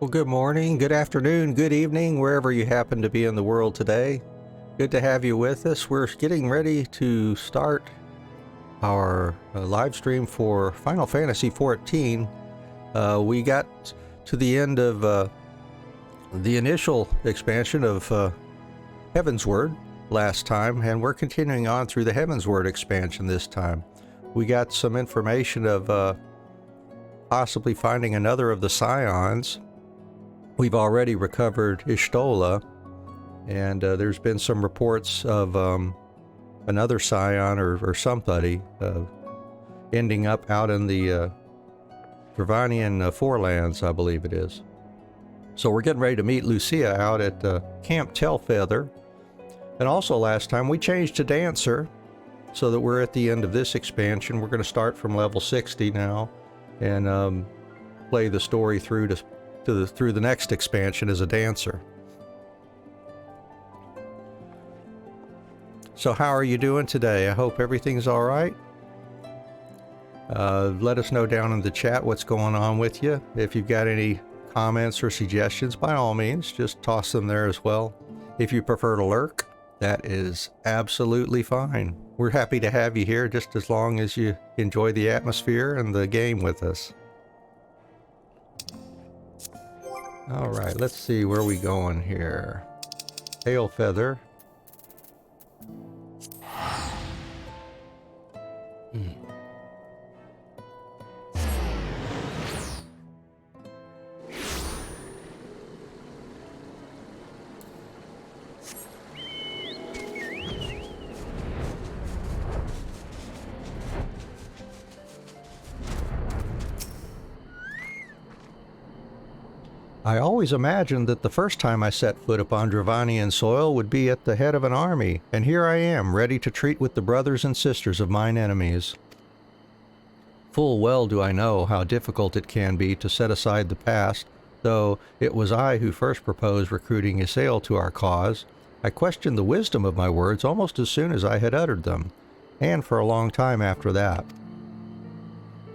Well, good morning, good afternoon, good evening, wherever you happen to be in the world today. Good to have you with us. We're getting ready to start our live stream for Final Fantasy XIV. We got to the end of the initial expansion of Heavensward last time, and we're continuing on through the Heavensward expansion this time. We got some information of possibly finding another of the Scions. We've already recovered Ishtola, and there's been some reports of another Scion or somebody ending up out in the Dravanian Forelands, I believe it is. So we're getting ready to meet Lucia out at Camp Tailfeather. And also last time we changed to Dancer, so that we're at the end of this expansion. We're going to start from level 60 now and play the story through through the next expansion as a Dancer. So how are you doing today? I hope everything's all right. Let us know down in the chat what's going on with you. If you've got any comments or suggestions, by all means, just toss them there as well. If you prefer to lurk, that is absolutely fine. We're happy to have you here just as long as you enjoy the atmosphere and the game with us. All right, let's see where we going here. Tailfeather. I always imagined that the first time I set foot upon Dravanian soil would be at the head of an army, and here I am, ready to treat with the brothers and sisters of mine enemies. Full well do I know how difficult it can be to set aside the past, though it was I who first proposed recruiting Ysael to our cause. I questioned the wisdom of my words almost as soon as I had uttered them, and for a long time after that.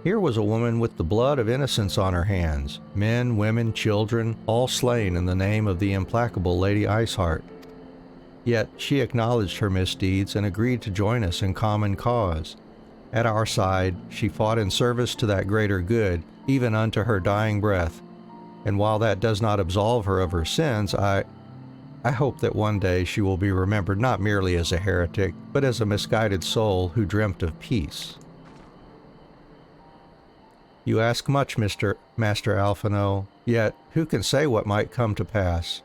Here was a woman with the blood of innocence on her hands, men, women, children, all slain in the name of the implacable Lady Iceheart. Yet she acknowledged her misdeeds and agreed to join us in common cause. At our side, she fought in service to that greater good, even unto her dying breath. And while that does not absolve her of her sins, I hope that one day she will be remembered not merely as a heretic, but as a misguided soul who dreamt of peace. You ask much, Master Alphino, yet who can say what might come to pass,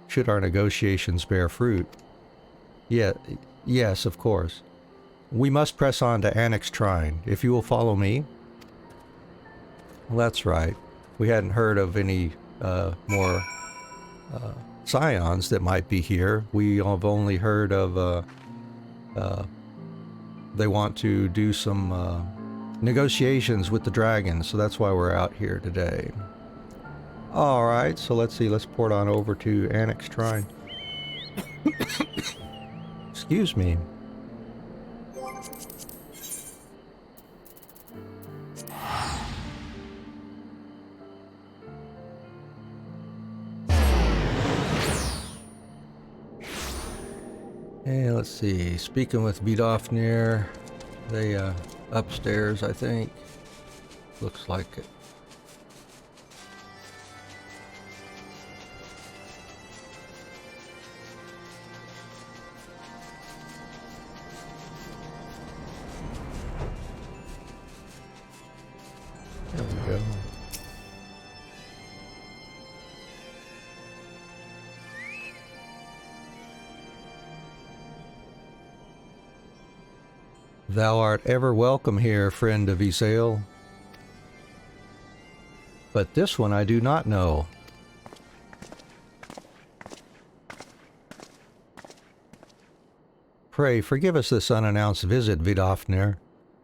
should our negotiations bear fruit? Yes, of course. We must press on to Annex Trine, if you will follow me. Well, that's right. We hadn't heard of any more Scions that might be here. We have only heard of they want to do some negotiations with the dragons, so that's why we're out here today. Alright, so let's see, let's port on over to Annex Trine. Excuse me. Hey, let's see, speaking with Vidofnir, they upstairs, I think. Looks like it. There we go. Thou art ever welcome here, friend of Ysael. But this one I do not know. Pray forgive us this unannounced visit, Vidofnir.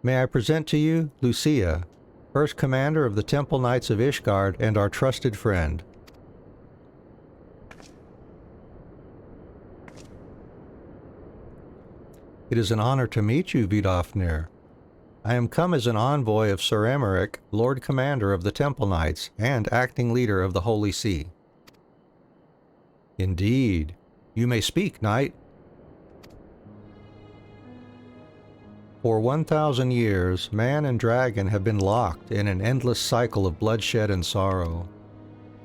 May I present to you Lucia, first commander of the Temple Knights of Ishgard and our trusted friend. It is an honor to meet you, Vidofnir. I am come as an envoy of Sir Aymeric, Lord Commander of the Temple Knights, and acting leader of the Holy See. Indeed. You may speak, knight. For 1,000 years, man and dragon have been locked in an endless cycle of bloodshed and sorrow.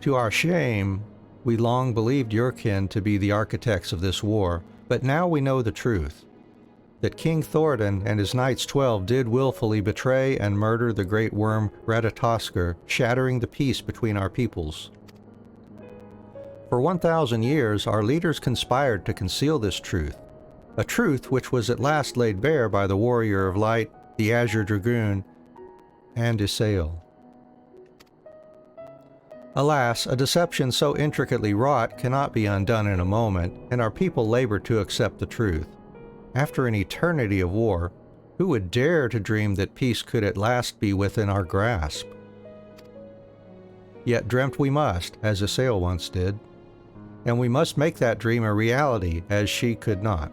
To our shame, we long believed your kin to be the architects of this war, but now we know the truth. That King Thoradin and his Knights 12 did willfully betray and murder the great worm Ratatoskr, shattering the peace between our peoples. For 1,000 years, our leaders conspired to conceal this truth, a truth which was at last laid bare by the Warrior of Light, the Azure Dragoon, and Isael. Alas, a deception so intricately wrought cannot be undone in a moment, and our people labor to accept the truth. After an eternity of war, who would dare to dream that peace could at last be within our grasp? Yet dreamt we must, as Isael once did, and we must make that dream a reality, as she could not.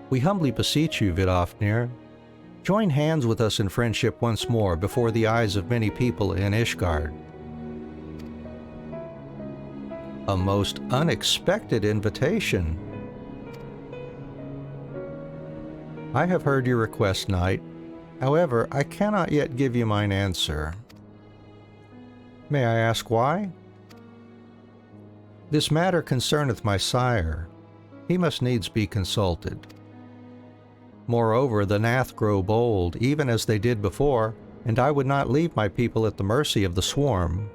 We humbly beseech you, Vidofnir, join hands with us in friendship once more before the eyes of many people in Ishgard. A most unexpected invitation. I have heard your request, knight. However, I cannot yet give you mine answer. May I ask why? This matter concerneth my sire. He must needs be consulted. Moreover, the Nath grow bold, even as they did before, and I would not leave my people at the mercy of the swarm.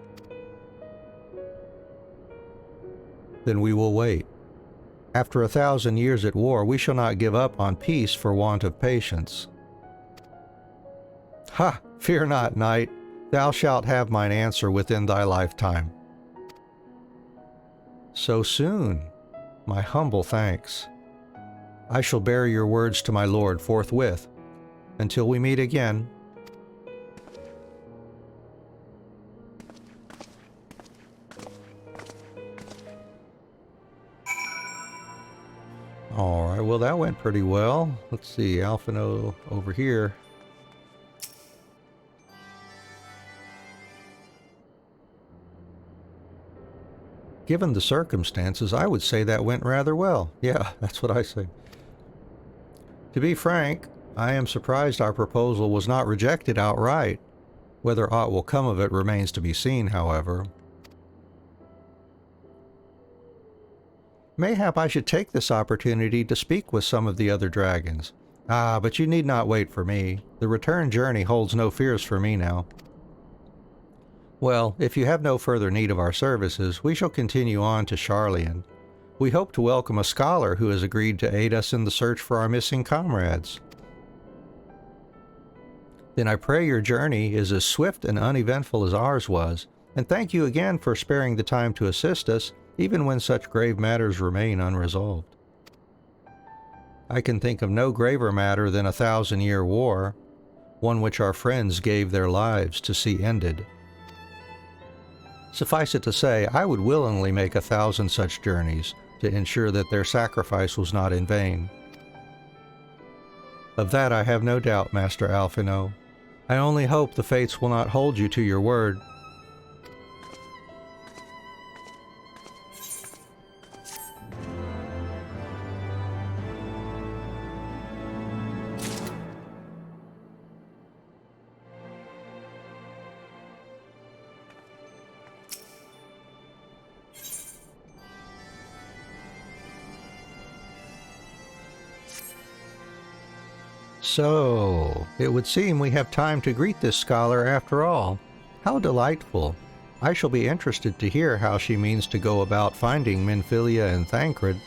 Then we will wait. After 1,000 years at war, we shall not give up on peace for want of patience. Ha! Fear not, knight. Thou shalt have mine answer within thy lifetime. So soon? My humble thanks. I shall bear your words to my lord forthwith. Until we meet again. Alright, well that went pretty well. Let's see, Alphino over here. Given the circumstances, I would say that went rather well. Yeah, that's what I say. To be frank, I am surprised our proposal was not rejected outright. Whether aught will come of it remains to be seen, however. Mayhap I should take this opportunity to speak with some of the other dragons. Ah, but you need not wait for me. The return journey holds no fears for me now. Well, if you have no further need of our services, we shall continue on to Sharlayan. We hope to welcome a scholar who has agreed to aid us in the search for our missing comrades. Then I pray your journey is as swift and uneventful as ours was, and thank you again for sparing the time to assist us, even when such grave matters remain unresolved. I can think of no graver matter than 1,000-year war, one which our friends gave their lives to see ended. Suffice it to say, I would willingly make 1,000 such journeys to ensure that their sacrifice was not in vain. Of that I have no doubt, Master Alphino. I only hope the fates will not hold you to your word. So, it would seem we have time to greet this scholar after all. How delightful. I shall be interested to hear how she means to go about finding Minfilia and Thancred.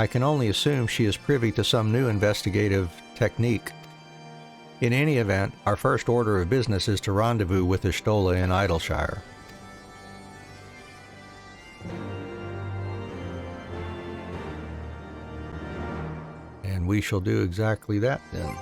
I can only assume she is privy to some new investigative technique. In any event, our first order of business is to rendezvous with Ishtola in Idleshire. And we shall do exactly that then.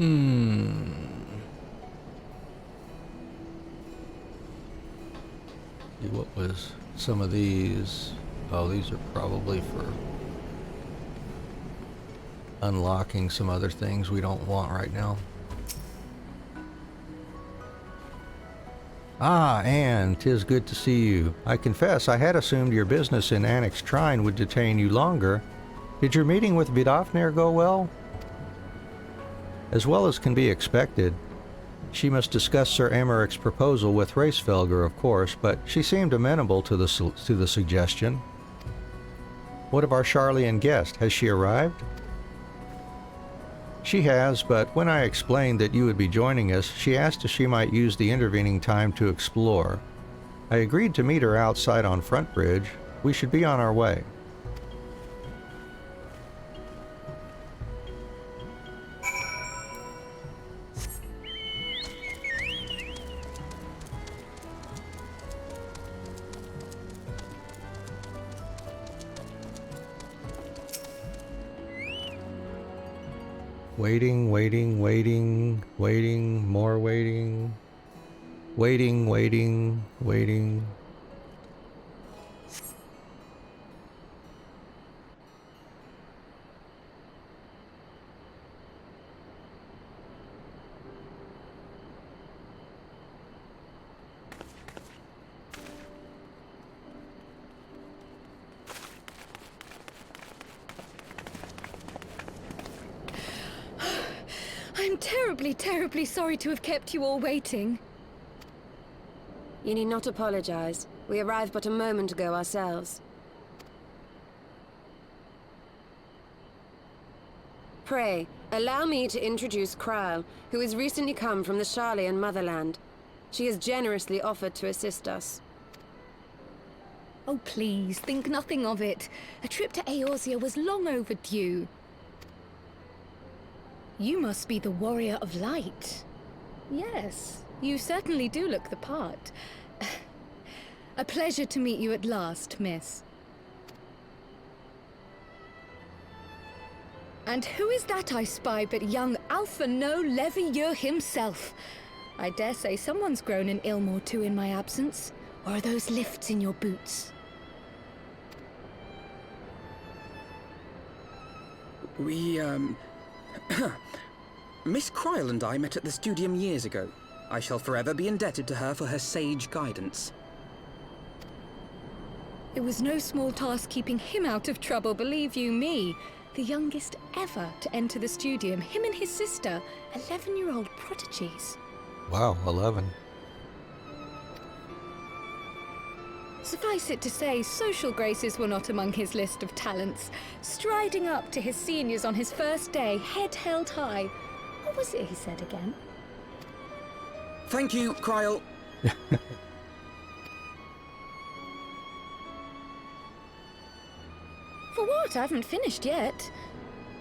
See, what was some of these? Oh, these are probably for unlocking some other things we don't want right now. Ah, Anne, 'tis good to see you. I confess I had assumed your business in Annex Trine would detain you longer. Did your meeting with Vidofnir go well? As well as can be expected. She must discuss Sir Aymeric's proposal with Racefelger, of course, but she seemed amenable to the suggestion. What of our Charlian guest? Has she arrived? She has, but when I explained that you would be joining us, she asked if she might use the intervening time to explore. I agreed to meet her outside on Front Bridge. We should be on our way. Waiting, waiting, waiting, waiting, more waiting. Waiting, waiting, waiting. I'm terribly, terribly sorry to have kept you all waiting. You need not apologize. We arrived but a moment ago ourselves. Pray, allow me to introduce Kryle, who has recently come from the Charlian motherland. She has generously offered to assist us. Oh, please, think nothing of it. A trip to Eorzea was long overdue. You must be the Warrior of Light. Yes, you certainly do look the part. A pleasure to meet you at last, miss. And who is that I spy but young Alpha No Levieux himself? I dare say someone's grown an ilm or two in my absence. Or are those lifts in your boots? Miss Kryle and I met at the Studium years ago. I shall forever be indebted to her for her sage guidance. It was no small task keeping him out of trouble, believe you me. The youngest ever to enter the Studium, him and his sister, 11-year-old prodigies. Wow, 11. Suffice it to say, social graces were not among his list of talents. Striding up to his seniors on his first day, head held high. What was it he said again? Thank you, Kryle. For what? I haven't finished yet.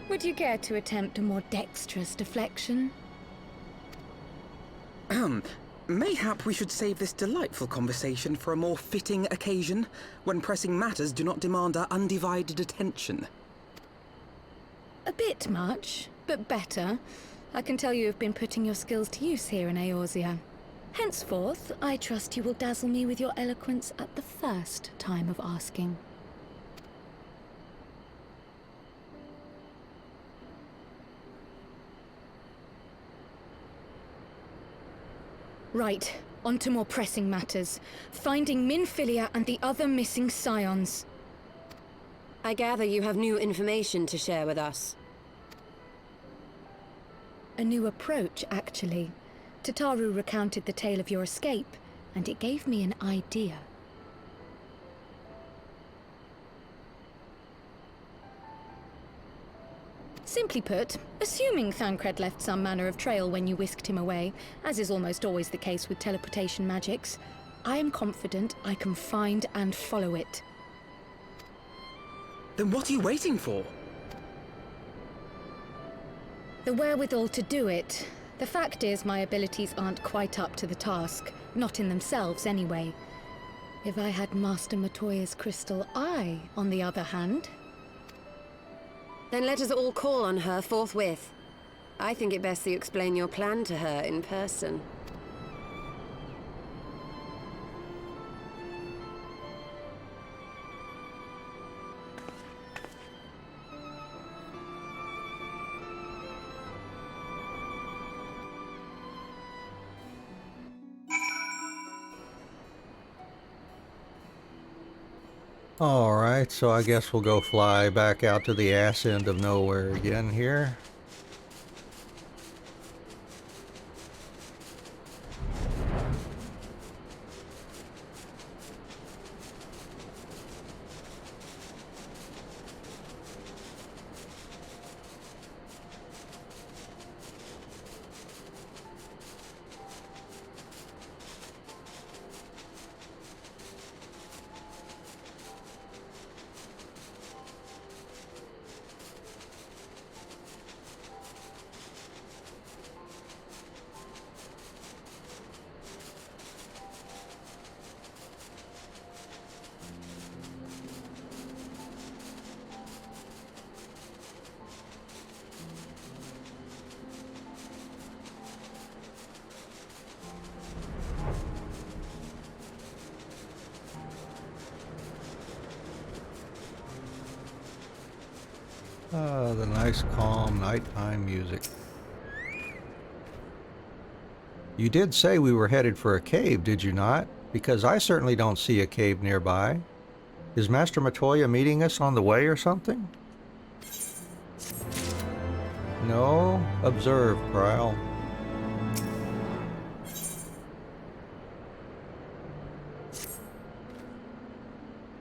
Would you care to attempt a more dexterous deflection? Mayhap we should save this delightful conversation for a more fitting occasion, when pressing matters do not demand our undivided attention. A bit much, but better. I can tell you have been putting your skills to use here in Eorzea. Henceforth, I trust you will dazzle me with your eloquence at the first time of asking. Right, on to more pressing matters. Finding Minfilia and the other missing scions. I gather you have new information to share with us. A new approach, actually. Tataru recounted the tale of your escape, and it gave me an idea. Simply put, assuming Thancred left some manner of trail when you whisked him away, as is almost always the case with teleportation magics, I am confident I can find and follow it. Then what are you waiting for? The wherewithal to do it. The fact is, my abilities aren't quite up to the task. Not in themselves, anyway. If I had Master Matoya's crystal eye, on the other hand... Then let us all call on her forthwith. I think it best you explain your plan to her in person. Alright, so I guess we'll go fly back out to the ass end of nowhere again here. The nice calm nighttime music. You did say we were headed for a cave, did you not? Because I certainly don't see a cave nearby. Is Master Matoya meeting us on the way or something? No? Observe, Krile.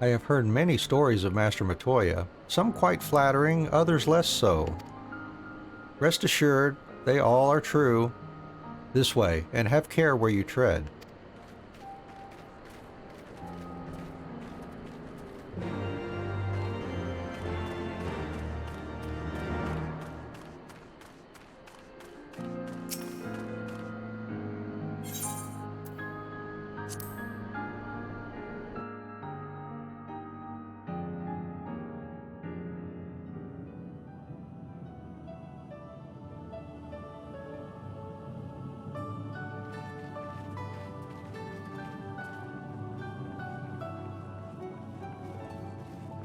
I have heard many stories of Master Matoya, some quite flattering, others less so. Rest assured, they all are true. This way, and have care where you tread.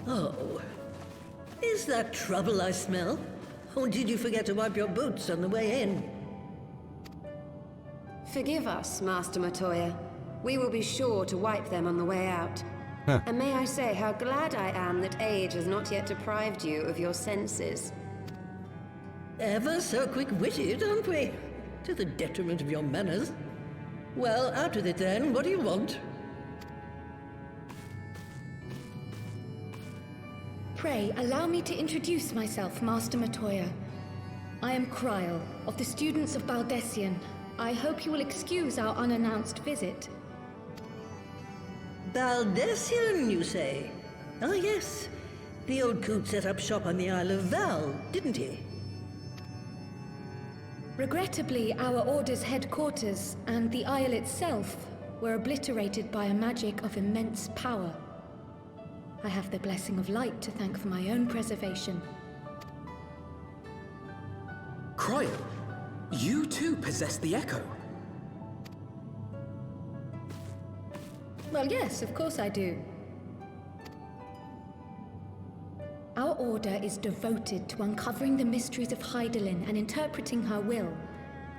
Oh, is that trouble I smell? Or did you forget to wipe your boots on the way in? Forgive us, Master Matoya. We will be sure to wipe them on the way out. Huh. And may I say how glad I am that age has not yet deprived you of your senses. Ever so quick-witted, aren't we? To the detriment of your manners. Well, out with it then. What do you want? Pray, allow me to introduce myself, Master Matoya. I am Krile, of the students of Baldessian. I hope you will excuse our unannounced visit. Baldessian, you say? Ah, yes. The old coot set up shop on the Isle of Val, didn't he? Regrettably, our order's headquarters and the Isle itself were obliterated by a magic of immense power. I have the blessing of light to thank for my own preservation. Krile, you too possess the Echo. Well, yes, of course I do. Our order is devoted to uncovering the mysteries of Hydaelyn and interpreting her will,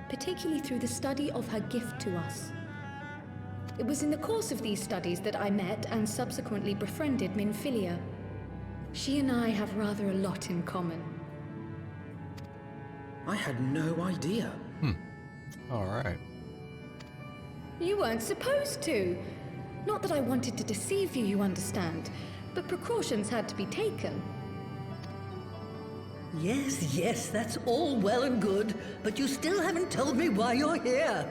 particularly through the study of her gift to us. It was in the course of these studies that I met and subsequently befriended Minfilia. She and I have rather a lot in common. I had no idea. Alright. You weren't supposed to. Not that I wanted to deceive you, you understand, but precautions had to be taken. Yes, that's all well and good, but you still haven't told me why you're here.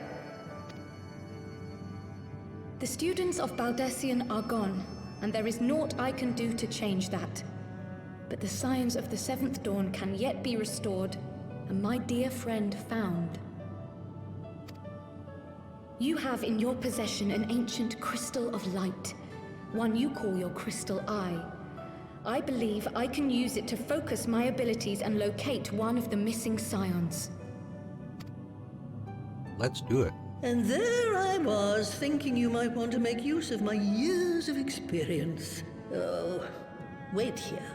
The students of Baldessian are gone, and there is naught I can do to change that. But the signs of the Seventh Dawn can yet be restored, and my dear friend found. You have in your possession an ancient crystal of light, one you call your crystal eye. I believe I can use it to focus my abilities and locate one of the missing scions. Let's do it. And there I was, thinking you might want to make use of my years of experience. Oh, wait here.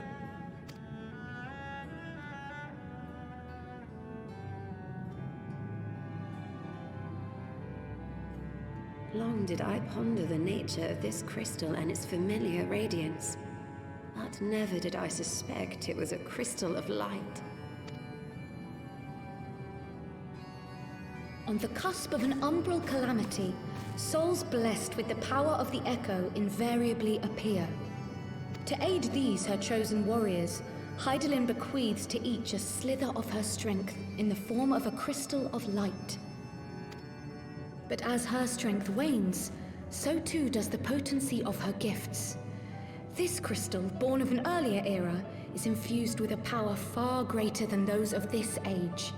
Long did I ponder the nature of this crystal and its familiar radiance, but never did I suspect it was a crystal of light. On the cusp of an umbral calamity, souls blessed with the power of the Echo invariably appear. To aid these, her chosen warriors, Hydaelyn bequeaths to each a slither of her strength in the form of a crystal of light. But as her strength wanes, so too does the potency of her gifts. This crystal, born of an earlier era, is infused with a power far greater than those of this age.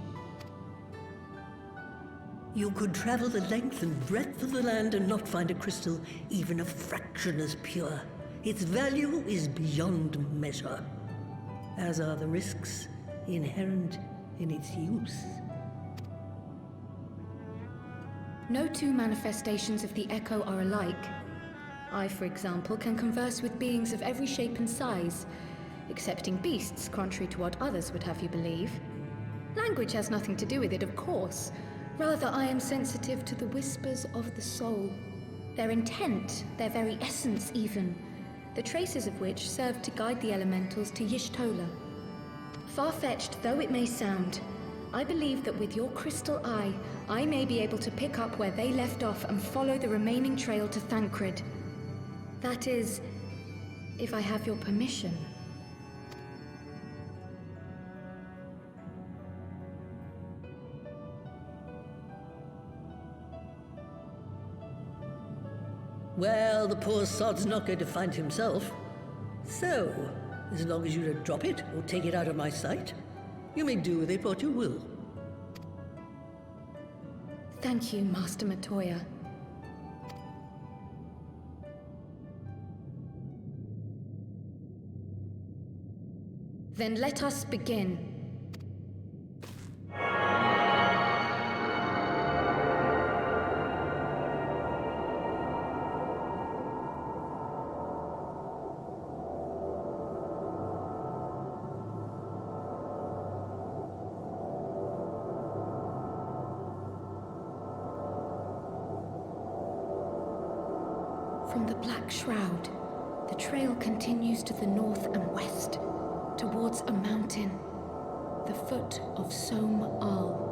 You could travel the length and breadth of the land and not find a crystal even a fraction as pure. Its value is beyond measure, as are the risks inherent in its use. No two manifestations of the Echo are alike. I, for example, can converse with beings of every shape and size, excepting beasts, contrary to what others would have you believe. Language has nothing to do with it, of course. Rather, I am sensitive to the whispers of the soul. Their intent, their very essence even, the traces of which serve to guide the elementals to Y'shtola. Far-fetched though it may sound, I believe that with your crystal eye, I may be able to pick up where they left off and follow the remaining trail to Thancred. That is, if I have your permission. Well, the poor sod's not going to find himself. So, as long as you don't drop it or take it out of my sight, you may do with it what you will. Thank you, Master Matoya. Then let us begin. From the Black Shroud, the trail continues to the north and west, towards a mountain, the foot of Som Al.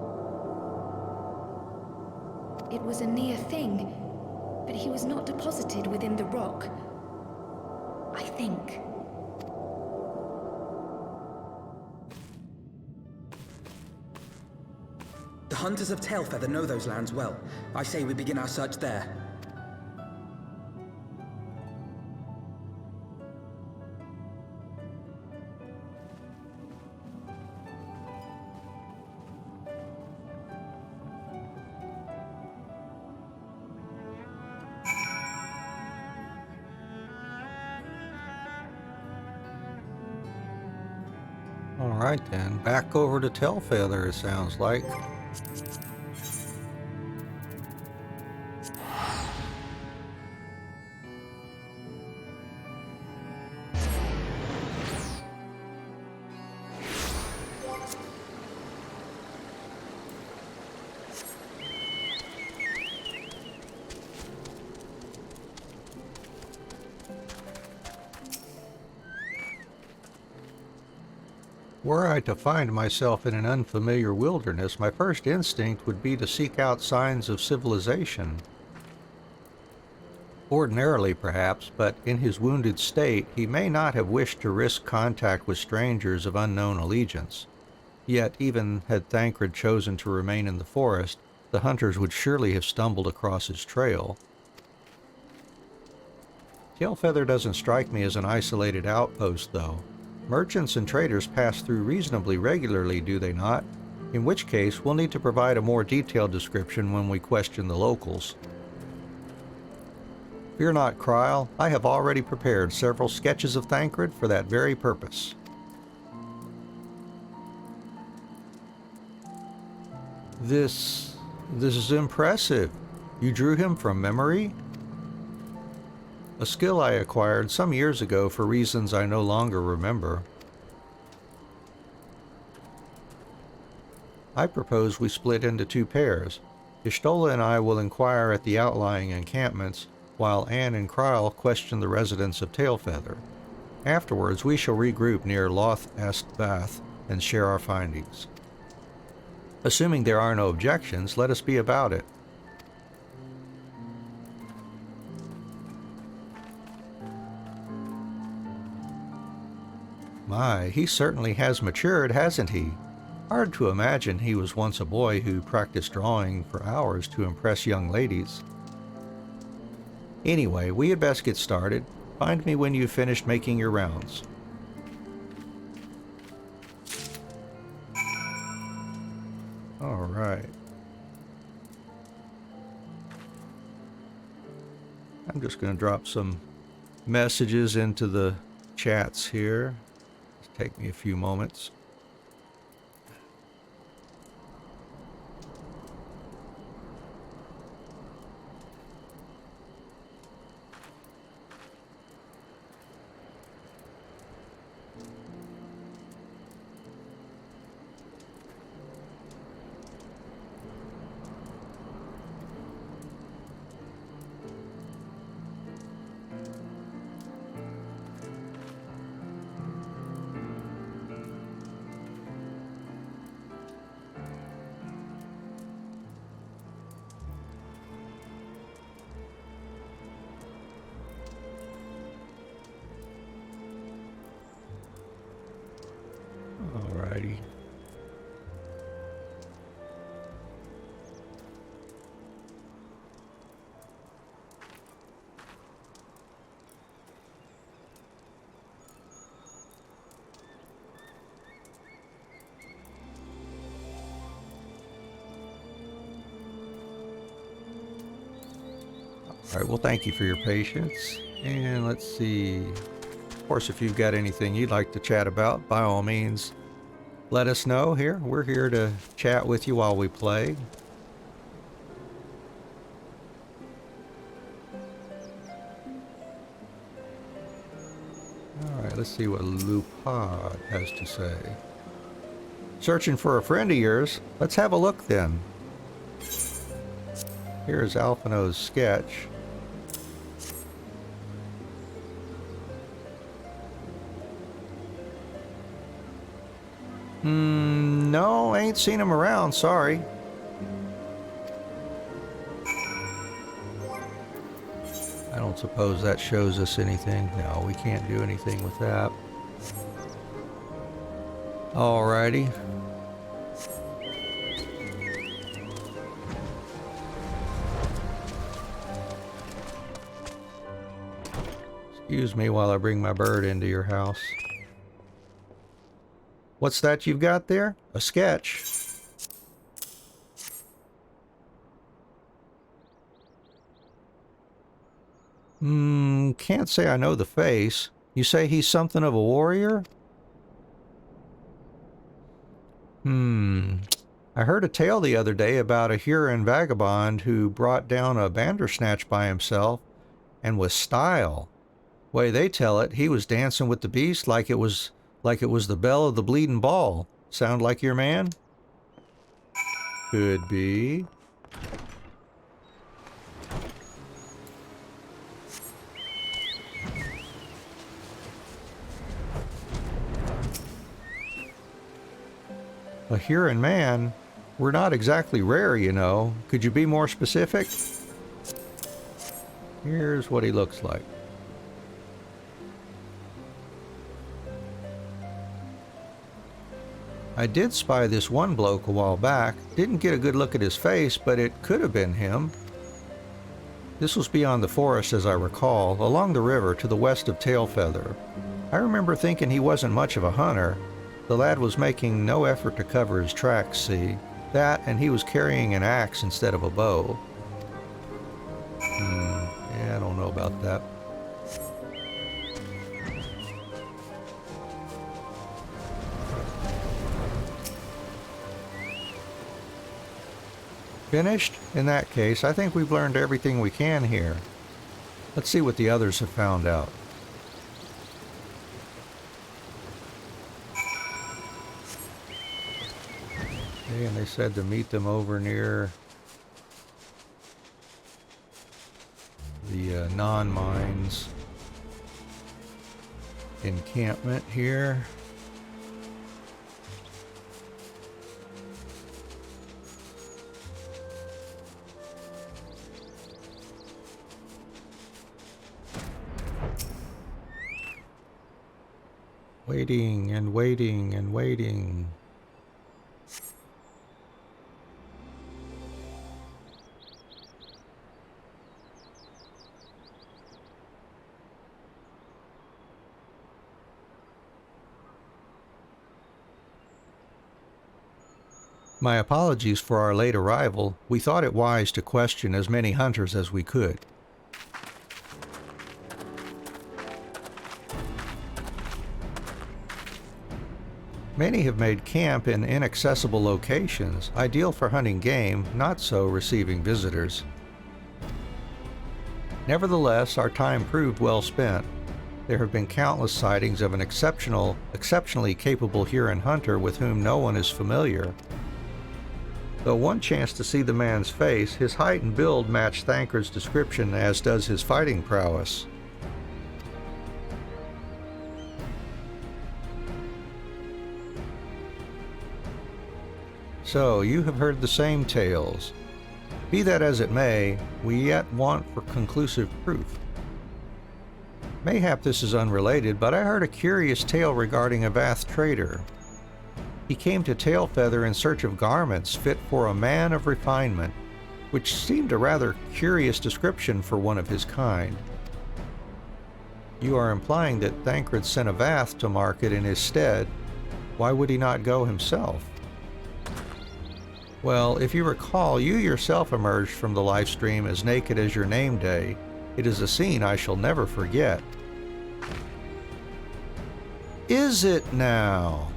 It was a near thing, but he was not deposited within the rock, I think. The hunters of Tailfeather know those lands well. I say we begin our search there. Alright then, back over to Tailfeather, it sounds like. Were I to find myself in an unfamiliar wilderness, my first instinct would be to seek out signs of civilization. Ordinarily, perhaps, but in his wounded state, he may not have wished to risk contact with strangers of unknown allegiance. Yet, even had Thancred chosen to remain in the forest, the hunters would surely have stumbled across his trail. Tailfeather doesn't strike me as an isolated outpost, though. Merchants and traders pass through reasonably regularly, do they not? In which case, we'll need to provide a more detailed description when we question the locals. Fear not, Kryl. I have already prepared several sketches of Thancred for that very purpose. This This is impressive. You drew him from memory? A skill I acquired some years ago for reasons I no longer remember. I propose we split into 2 pairs. Ishtola and I will inquire at the outlying encampments, while Anne and Kryle question the residents of Tailfeather. Afterwards, we shall regroup near Loth Est Bath and share our findings. Assuming there are no objections, let us be about it. My, he certainly has matured, hasn't he? Hard to imagine he was once a boy who practiced drawing for hours to impress young ladies. Anyway, we had best get started. Find me when you've finished making your rounds. All right. I'm just going to drop some messages into the chats here. Take me a few moments. Alrighty. Alright, well, thank you for your patience. And let's see. Of course, if you've got anything you'd like to chat about, by all means, let us know here. We're here to chat with you while we play. Alright, let's see what Lupad has to say. Searching for a friend of yours? Let's have a look then. Here's Alphino's sketch. No, ain't seen him around, sorry. I don't suppose that shows us anything. No, we can't do anything with that. Alrighty. Excuse me while I bring my bird into your house. What's that you've got there? A sketch. Can't say I know the face. You say he's something of a warrior? I heard a tale the other day about a Huron vagabond who brought down a Bandersnatch by himself and with style. Way they tell it, he was dancing with the beast like it was the bell of the bleeding ball. Sound like your man? Could be. A Huron man? We're not exactly rare, you know. Could you be more specific? Here's what he looks like. I did spy this one bloke a while back. Didn't get a good look at his face, but it could have been him. This was beyond the forest, as I recall, along the river to the west of Tailfeather. I remember thinking he wasn't much of a hunter. The lad was making no effort to cover his tracks, see? That, and he was carrying an axe instead of a bow. Yeah, I don't know about that. Finished? In that case, I think we've learned everything we can here. Let's see what the others have found out. Okay, and they said to meet them over near the non-mines encampment here. Waiting and waiting and waiting. My apologies for our late arrival. We thought it wise to question as many hunters as we could. Many have made camp in inaccessible locations, ideal for hunting game, not so receiving visitors. Nevertheless, our time proved well spent. There have been countless sightings of an exceptionally capable Huron hunter with whom no one is familiar. Though one chance to see the man's face, his height and build match Thancred's description, as does his fighting prowess. So, you have heard the same tales. Be that as it may, we yet want for conclusive proof. Mayhap this is unrelated, but I heard a curious tale regarding a Vath trader. He came to Tailfeather in search of garments fit for a man of refinement, which seemed a rather curious description for one of his kind. You are implying that Thancred sent a Vath to market in his stead. Why would he not go himself? Well, if you recall, you yourself emerged from the live stream as naked as your name day. It is a scene I shall never forget. Is it now?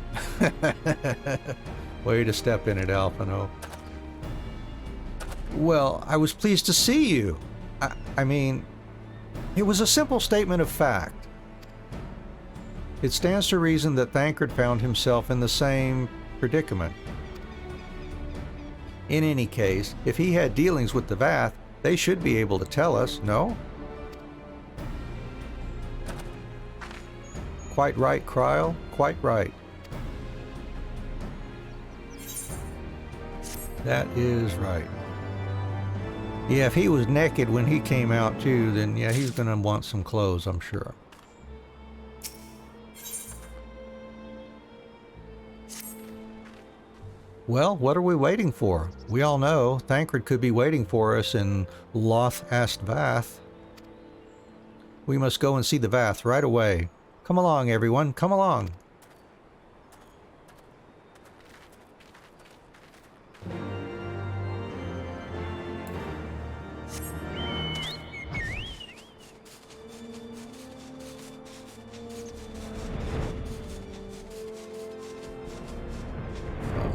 Way to step in it, Alphino. Well, I was pleased to see you. I mean, it was a simple statement of fact. It stands to reason that Thancred found himself in the same predicament. In any case, if he had dealings with the Vath, they should be able to tell us, no? Quite right, Kryl. Quite right. That is right. Yeah, if he was naked when he came out too, then yeah, he's gonna want some clothes, I'm sure. Well, what are we waiting for? We all know Thancred could be waiting for us in Loth Ast Vath. We must go and see the Vath right away. Come along, everyone, come along.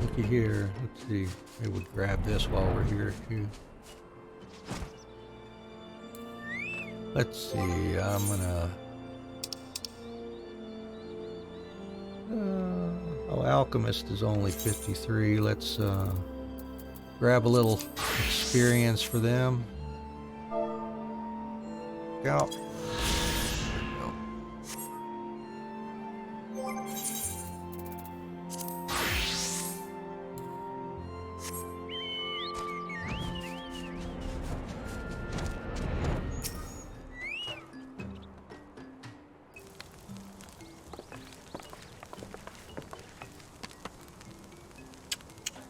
Looky here. Let's see. Maybe we'll grab this while we're here too. Let's see. I'm gonna. Alchemist is only 53. Let's grab a little experience for them. Go.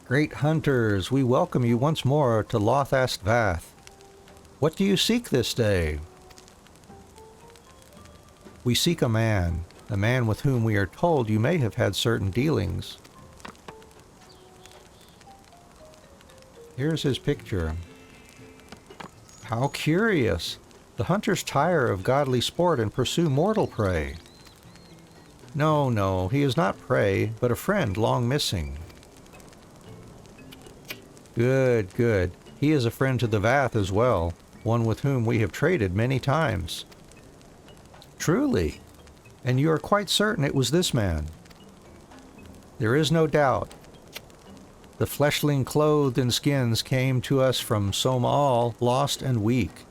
Great hunters, we welcome you once more to Loth Ast Vath. What do you seek this day? We seek a man with whom we are told you may have had certain dealings. Here's his picture. How curious! The hunters tire of godly sport and pursue mortal prey. No, he is not prey, but a friend long missing. Good, good. He is a friend to the Vath as well, one with whom we have traded many times. Truly? And you are quite certain it was this man? There is no doubt. The fleshling clothed in skins came to us from Somal, lost and weak.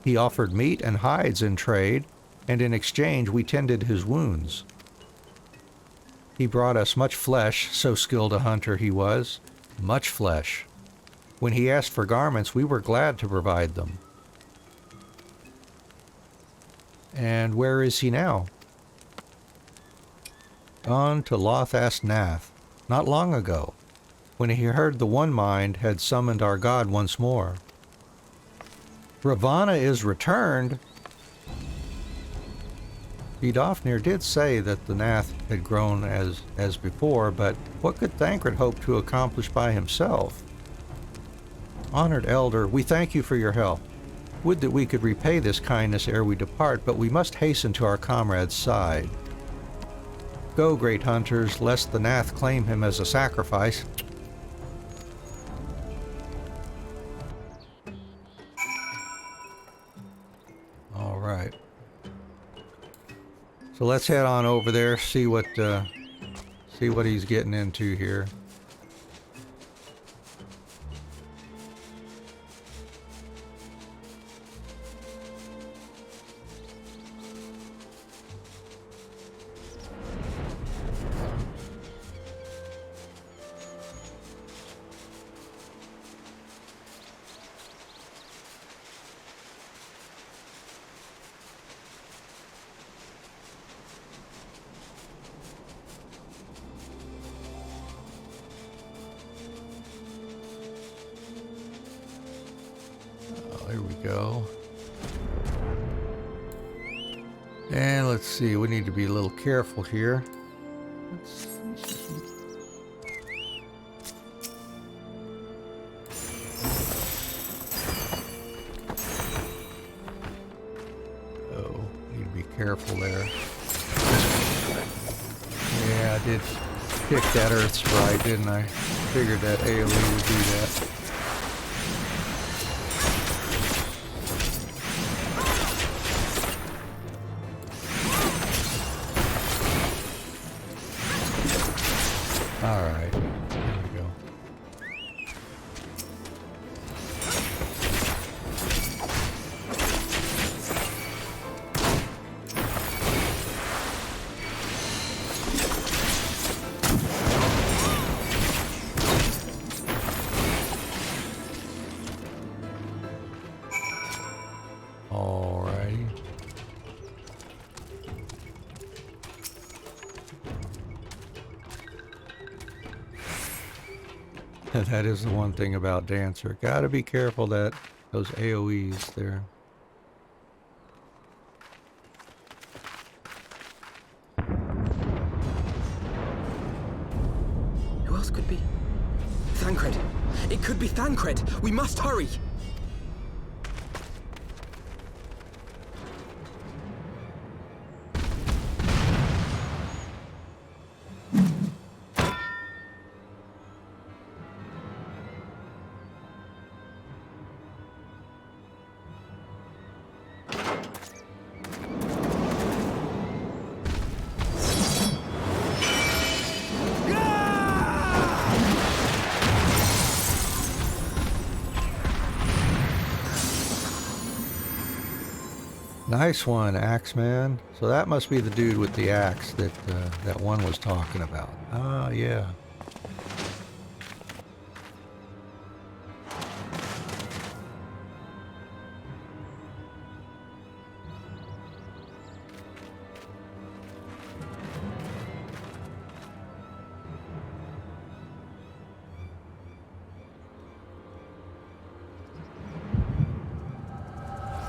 He offered meat and hides in trade, and in exchange we tended his wounds. He brought us much flesh, so skilled a hunter he was. Much flesh. When he asked for garments, we were glad to provide them. And where is he now? Gone to Lothas Nath, not long ago, when he heard the One Mind had summoned our god once more. Ravana is returned. Vidofnir did say that the Nath had grown as before, but what could Thancred hope to accomplish by himself? Honored Elder, we thank you for your help. Would that we could repay this kindness ere we depart, but we must hasten to our comrade's side. Go, great hunters, lest the Nath claim him as a sacrifice. All right. So let's head on over there, see what he's getting into here. There we go. And let's see, we need to be a little careful here. Oh, need to be careful there. Yeah, I did pick that Earth Sprite, didn't I? Figured that AoE would do that. Alright, there we go. Alrighty. That is the one thing about Dancer. Gotta be careful that those AoEs there. Who else could be? Thancred! It could be Thancred! We must hurry! Nice one, Axeman. So that must be the dude with the axe that that one was talking about. Ah, yeah.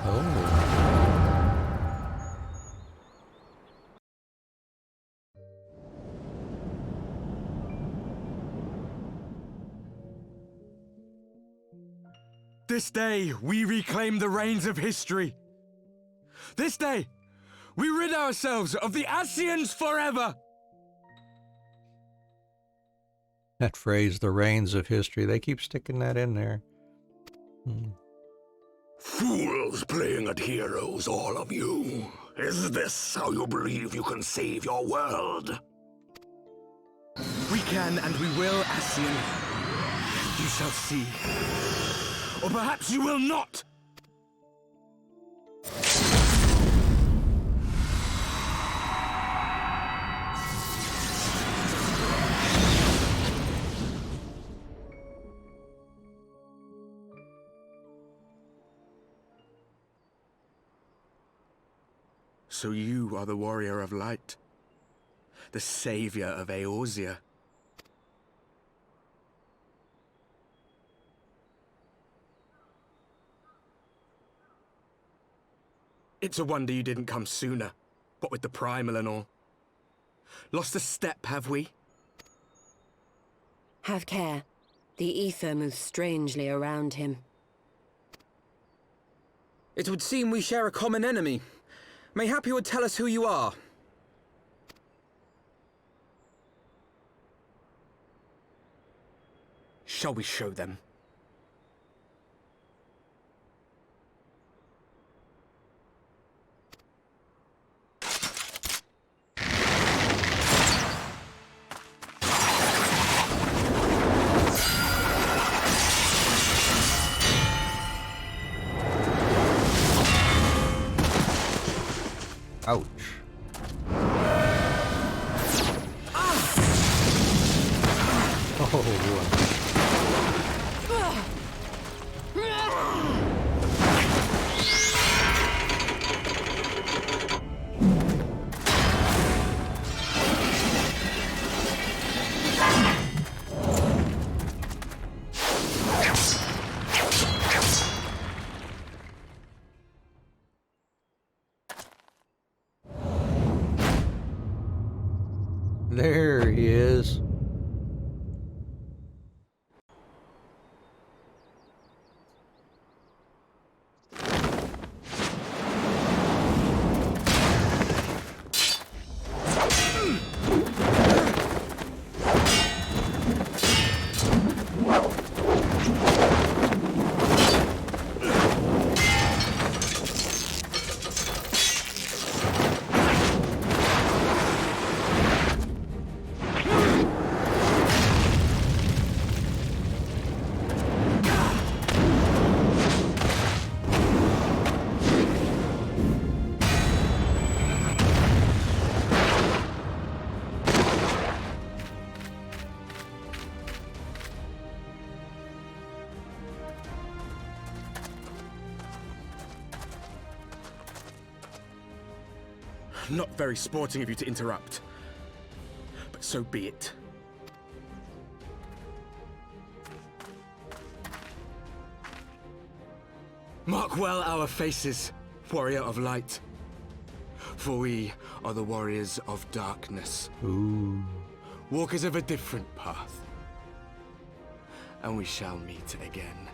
Oh. This day, we reclaim the reins of history. This day, we rid ourselves of the Ascians forever. That phrase, the reins of history, they keep sticking that in there. Fools playing at heroes, all of you. Is this how you believe you can save your world? We can and we will, Ascian. You shall see. Or perhaps you will not! So you are the warrior of light, the savior of Eorzea. It's a wonder you didn't come sooner, what with the primal and all. Lost a step, have we? Have care. The ether moves strangely around him. It would seem we share a common enemy. Mayhap you would tell us who you are. Shall we show them? Ouch. Oh, boy. There he is. Not very sporting of you to interrupt, but so be it. Mark well our faces, warrior of light, for we are the warriors of darkness. Ooh. Walkers of a different path, and we shall meet again.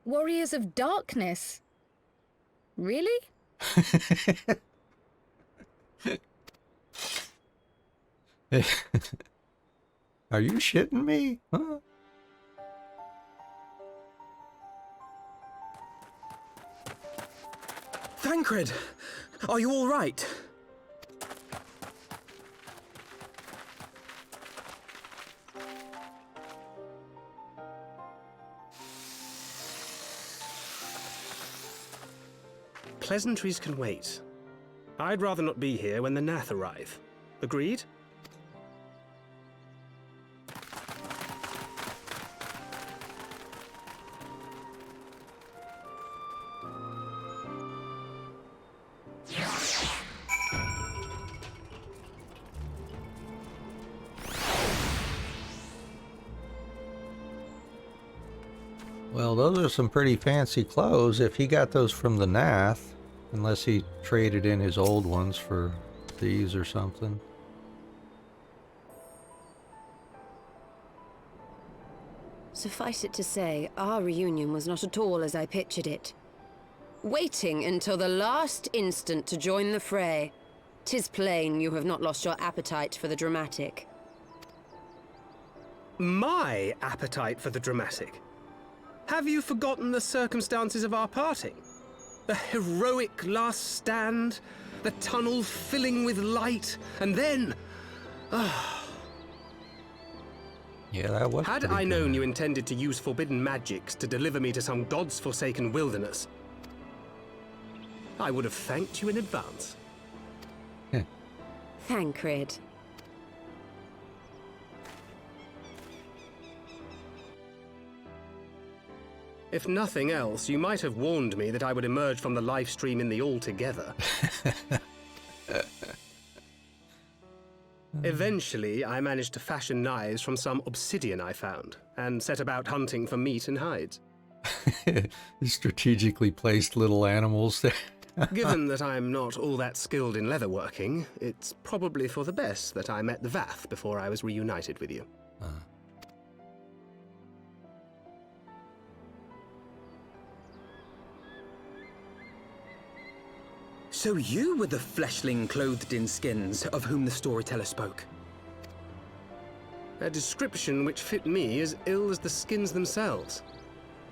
Warriors of Darkness? Really? Are you shitting me? Huh? Thancred! Are you all right? Pleasantries can wait. I'd rather not be here when the Nath arrive. Agreed? Well, those are some pretty fancy clothes. If he got those from the Nath, unless he traded in his old ones for these or something. Suffice it to say, our reunion was not at all as I pictured it. Waiting until the last instant to join the fray. 'Tis plain you have not lost your appetite for the dramatic. My appetite for the dramatic? Have you forgotten the circumstances of our parting? The heroic last stand, the tunnel filling with light, and then... Yeah, that was Had pretty I good. known you intended to use forbidden magics to deliver me to some god's forsaken wilderness, I would have thanked you in advance. Thancred. If nothing else, you might have warned me that I would emerge from the live stream in the altogether. Eventually, I managed to fashion knives from some obsidian I found, and set about hunting for meat and hides. Strategically placed little animals there. Given that I'm not all that skilled in leatherworking, it's probably for the best that I met the Vath before I was reunited with you. So you were the fleshling clothed in skins of whom the storyteller spoke? A description which fit me as ill as the skins themselves.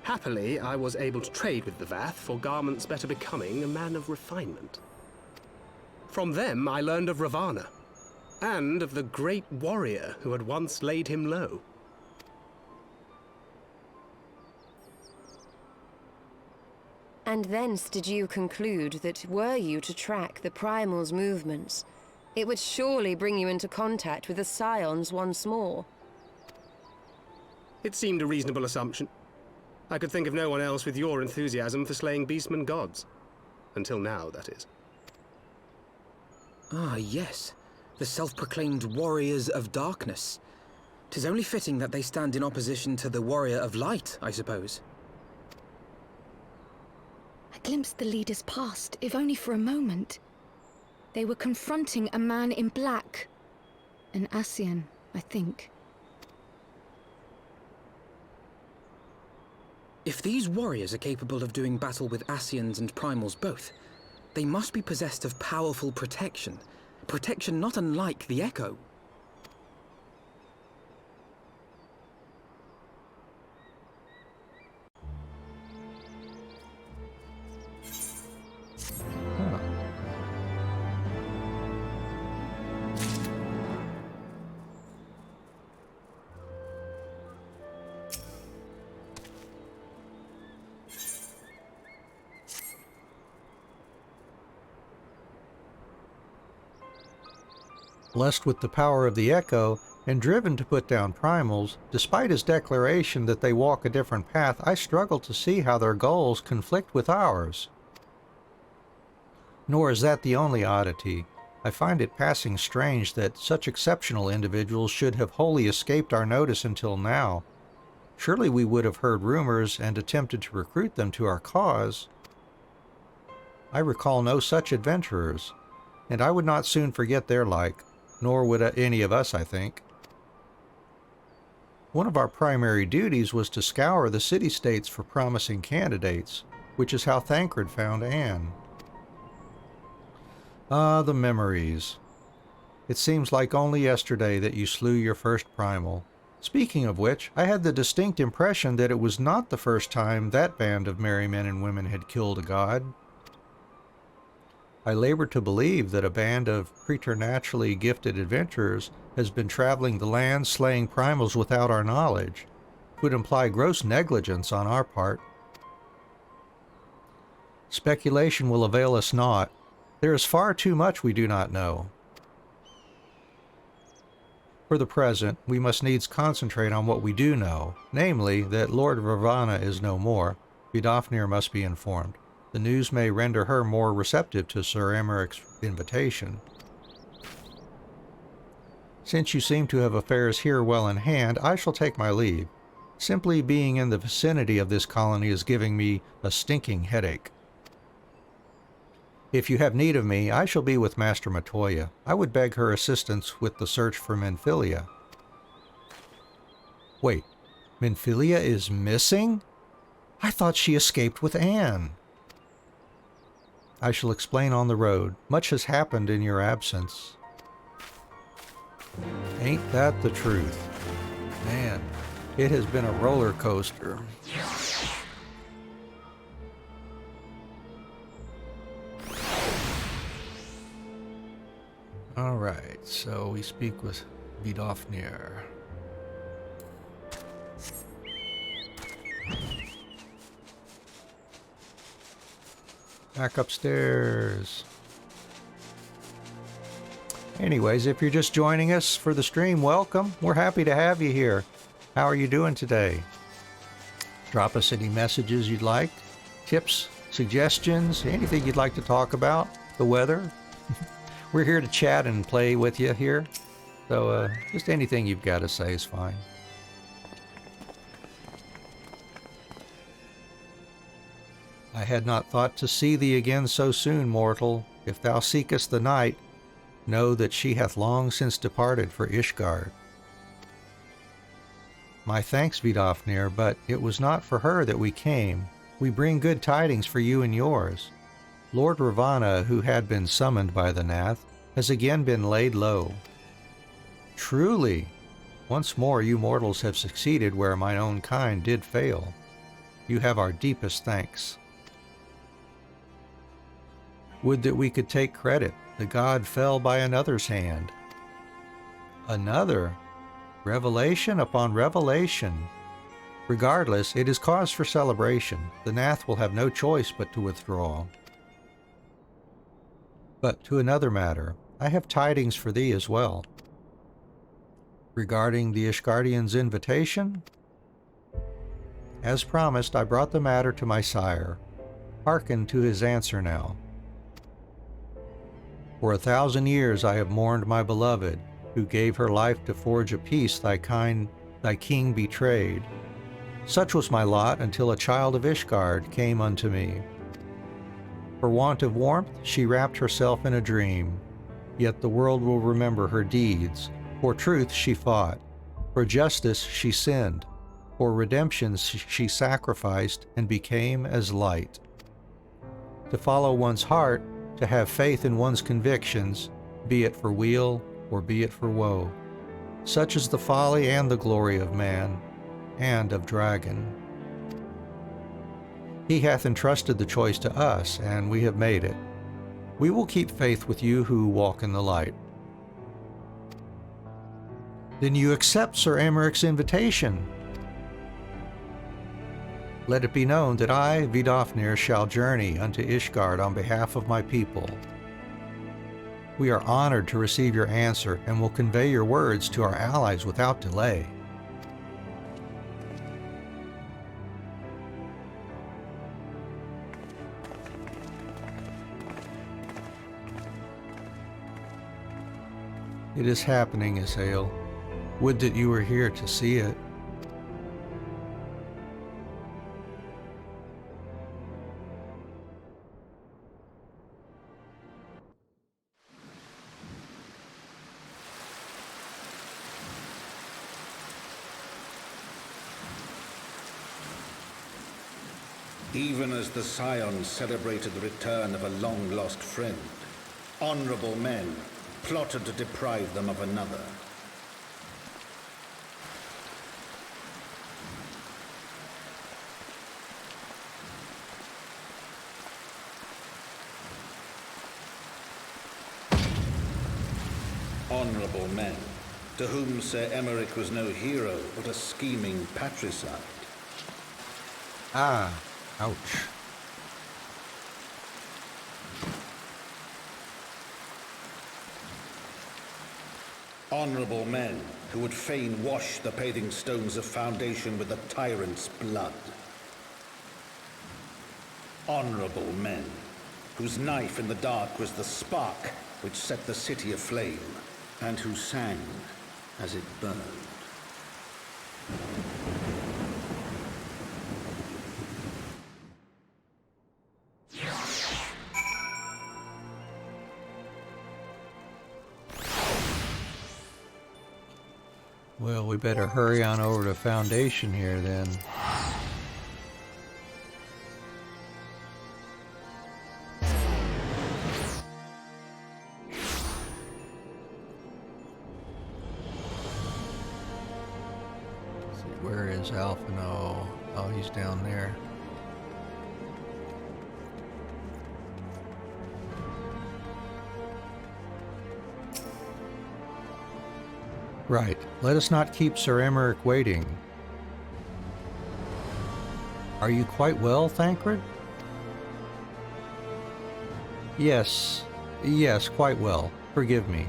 Happily, I was able to trade with the Vath for garments better becoming a man of refinement. From them, I learned of Ravana, and of the great warrior who had once laid him low. And thence did you conclude that were you to track the Primal's movements, it would surely bring you into contact with the Scions once more? It seemed a reasonable assumption. I could think of no one else with your enthusiasm for slaying beastmen gods. Until now, that is. Ah, yes. The self-proclaimed warriors of darkness. 'Tis only fitting that they stand in opposition to the warrior of light, I suppose. I glimpsed the leaders past, if only for a moment. They were confronting a man in black. An Ascian, I think. If these warriors are capable of doing battle with Ascians and Primals both, they must be possessed of powerful protection. Protection not unlike the Echo. Blessed with the power of the Echo, and driven to put down primals, despite his declaration that they walk a different path, I struggle to see how their goals conflict with ours. Nor is that the only oddity. I find it passing strange that such exceptional individuals should have wholly escaped our notice until now. Surely we would have heard rumors and attempted to recruit them to our cause. I recall no such adventurers, and I would not soon forget their like. Nor would any of us, I think. One of our primary duties was to scour the city-states for promising candidates, which is how Thancred found Anne. Ah, the memories. It seems like only yesterday that you slew your first primal. Speaking of which, I had the distinct impression that it was not the first time that band of merry men and women had killed a god. I labor to believe that a band of preternaturally gifted adventurers has been traveling the land slaying primals without our knowledge. It would imply gross negligence on our part. Speculation will avail us naught. There is far too much we do not know. For the present, we must needs concentrate on what we do know, namely that Lord Ravana is no more. Vidofnir must be informed. The news may render her more receptive to Sir Aymeric's invitation. Since you seem to have affairs here well in hand, I shall take my leave. Simply being in the vicinity of this colony is giving me a stinking headache. If you have need of me, I shall be with Master Matoya. I would beg her assistance with the search for Menphilia. Wait, Minfilia is missing? I thought she escaped with Anne. I shall explain on the road. Much has happened in your absence. Ain't that the truth? Man, it has been a roller coaster. All right, so we speak with Vidofnir. Back upstairs. Anyways, if you're just joining us for the stream, welcome. We're happy to have you here. How are you doing today? Drop us any messages you'd like, tips, suggestions, anything you'd like to talk about, the weather. We're here to chat and play with you here. So just anything you've got to say is fine. I had not thought to see thee again so soon, mortal. If thou seekest the night, know that she hath long since departed for Ishgard. My thanks, Vidofnir, but it was not for her that we came. We bring good tidings for you and yours. Lord Ravana, who had been summoned by the Nath, has again been laid low. Truly, once more you mortals have succeeded where mine own kind did fail. You have our deepest thanks. Would that we could take credit. The god fell by another's hand. Another? Revelation upon revelation. Regardless, it is cause for celebration. The Nath will have no choice but to withdraw. But to another matter, I have tidings for thee as well. Regarding the Ishgardians' invitation, as promised, I brought the matter to my sire. Hearken to his answer now. For 1,000 years I have mourned my beloved, who gave her life to forge a peace thy king betrayed. Such was my lot until a child of Ishgard came unto me. For want of warmth, she wrapped herself in a dream. Yet the world will remember her deeds. For truth she fought. For justice she sinned. For redemption she sacrificed and became as light. To follow one's heart, to have faith in one's convictions, be it for weal or be it for woe. Such is the folly and the glory of man, and of dragon. He hath entrusted the choice to us, and we have made it. We will keep faith with you who walk in the light. Then you accept Sir Aymeric's invitation. Let it be known that I, Vidofnir, shall journey unto Ishgard on behalf of my people. We are honored to receive your answer and will convey your words to our allies without delay. It is happening, Isael. Would that you were here to see it. Even as the Scions celebrated the return of a long-lost friend, honorable men plotted to deprive them of another. Honorable men, to whom Sir Aymeric was no hero, but a scheming patricide. Ah, ouch. Honorable men who would fain wash the paving stones of foundation with the tyrant's blood. Honorable men whose knife in the dark was the spark which set the city aflame, and who sang as it burned. Well, we better hurry on over to Foundation here then. Let's see, where is Alphino? Oh, he's down there. Right. Let us not keep Sir Aymeric waiting. Are you quite well, Thancred? Yes, quite well. Forgive me.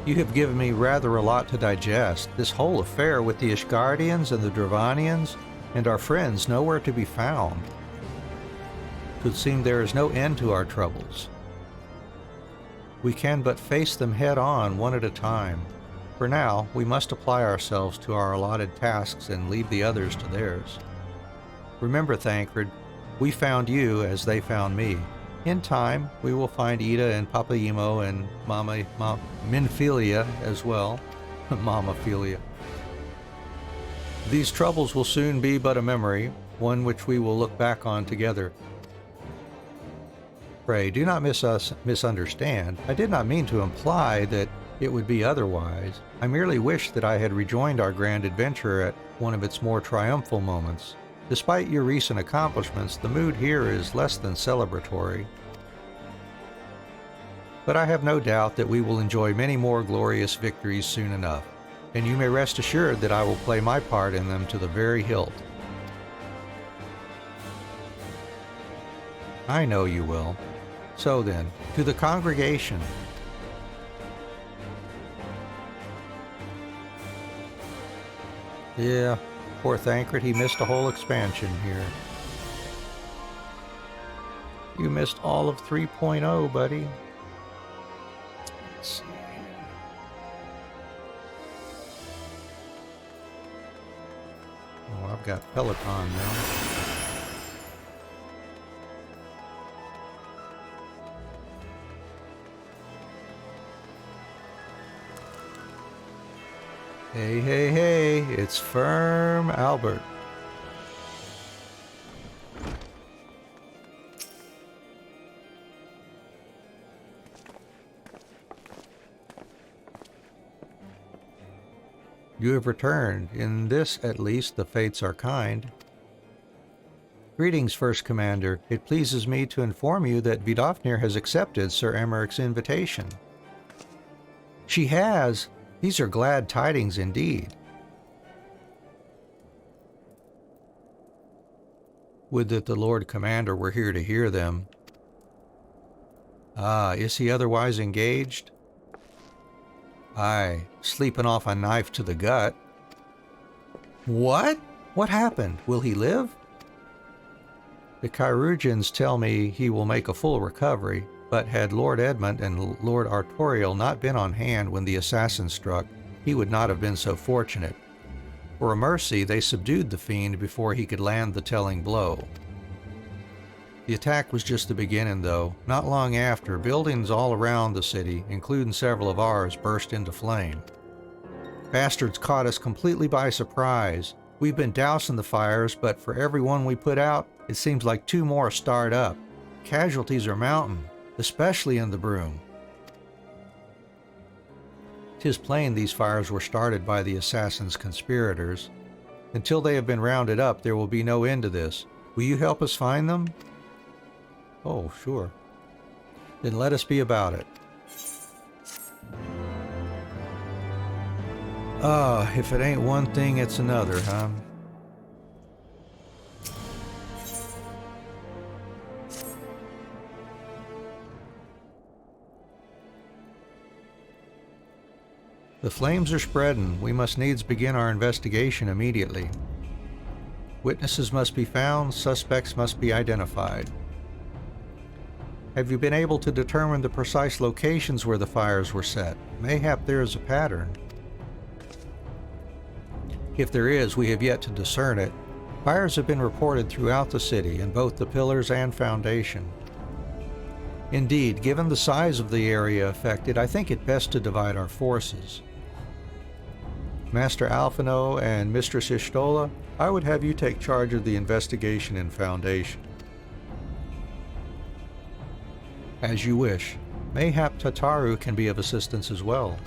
You have given me rather a lot to digest. This whole affair with the Ishgardians and the Dravanians, and our friends nowhere to be found. It would seem there is no end to our troubles. We can but face them head on, one at a time. For now, we must apply ourselves to our allotted tasks and leave the others to theirs. Remember, Thancred, we found you as they found me. In time, we will find Ida and Papaimo and Minfilia as well. Mamaphilia. These troubles will soon be but a memory, one which we will look back on together. Pray, do not misunderstand. I did not mean to imply that it would be otherwise. I merely wish that I had rejoined our grand adventure at one of its more triumphal moments. Despite your recent accomplishments, the mood here is less than celebratory. But I have no doubt that we will enjoy many more glorious victories soon enough, and you may rest assured that I will play my part in them to the very hilt. I know you will. So then, to the congregation. Yeah, poor Thancred, he missed a whole expansion here. You missed all of 3.0, buddy. Let's see. Oh, I've got Peloton now. Hey, hey, hey, it's Firm Albert. You have returned. In this, at least, the fates are kind. Greetings, First Commander. It pleases me to inform you that Vidofnir has accepted Sir Aymeric's invitation. She has? These are glad tidings indeed. Would that the Lord Commander were here to hear them. Ah, is he otherwise engaged? Aye, sleeping off a knife to the gut. What? What happened? Will he live? The Chirurgeons tell me he will make a full recovery, but had Lord Edmund and Lord Artorial not been on hand when the assassin struck, he would not have been so fortunate. For a mercy, they subdued the fiend before he could land the telling blow. The attack was just the beginning, though. Not long after, buildings all around the city, including several of ours, burst into flame. Bastards caught us completely by surprise. We've been dousing the fires, but for every one we put out, it seems like 2 more start up. Casualties are mounting, especially in the Broom. 'Tis plain these fires were started by the assassin's conspirators. Until they have been rounded up, there will be no end to this. Will you help us find them? Oh, sure. Then let us be about it. Ah, if it ain't one thing, it's another, huh? The flames are spreading. We must needs begin our investigation immediately. Witnesses must be found, suspects must be identified. Have you been able to determine the precise locations where the fires were set? Mayhap there is a pattern. If there is, we have yet to discern it. Fires have been reported throughout the city, in both the pillars and foundation. Indeed, given the size of the area affected, I think it best to divide our forces. Master Alphino and Mistress Ishtola, I would have you take charge of the investigation in Foundation. As you wish. Mayhap Tataru can be of assistance as well.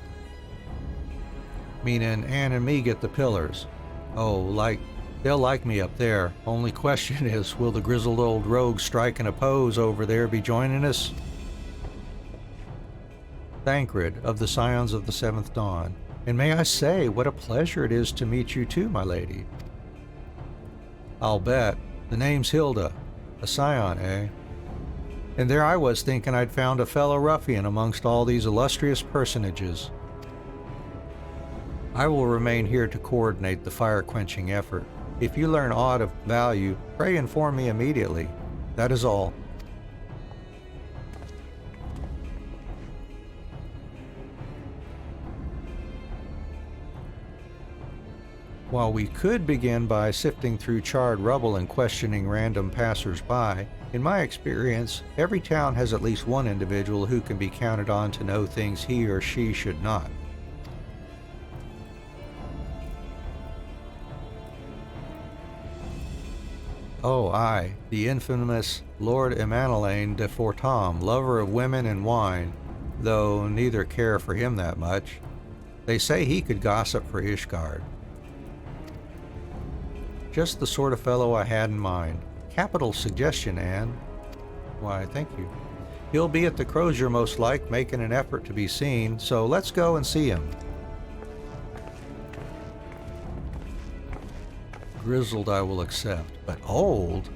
Meaning Anne and me get the pillars. Oh, they'll like me up there. Only question is, will the grizzled old rogue strike and oppose over there be joining us? Thancred of the Scions of the Seventh Dawn. And may I say, what a pleasure it is to meet you too, my lady. I'll bet. The name's Hilda. A Scion, eh? And there I was thinking I'd found a fellow ruffian amongst all these illustrious personages. I will remain here to coordinate the fire-quenching effort. If you learn aught of value, pray inform me immediately. That is all. While we could begin by sifting through charred rubble and questioning random passers-by, in my experience, every town has at least one individual who can be counted on to know things he or she should not. Oh, aye, the infamous Lord Emanelaine de Fortam, lover of women and wine, though neither care for him that much. They say he could gossip for Ishgard. Just the sort of fellow I had in mind. Capital suggestion, Anne. Why, thank you. He'll be at the Crozier most like, making an effort to be seen, so let's go and see him. Grizzled I will accept, but old?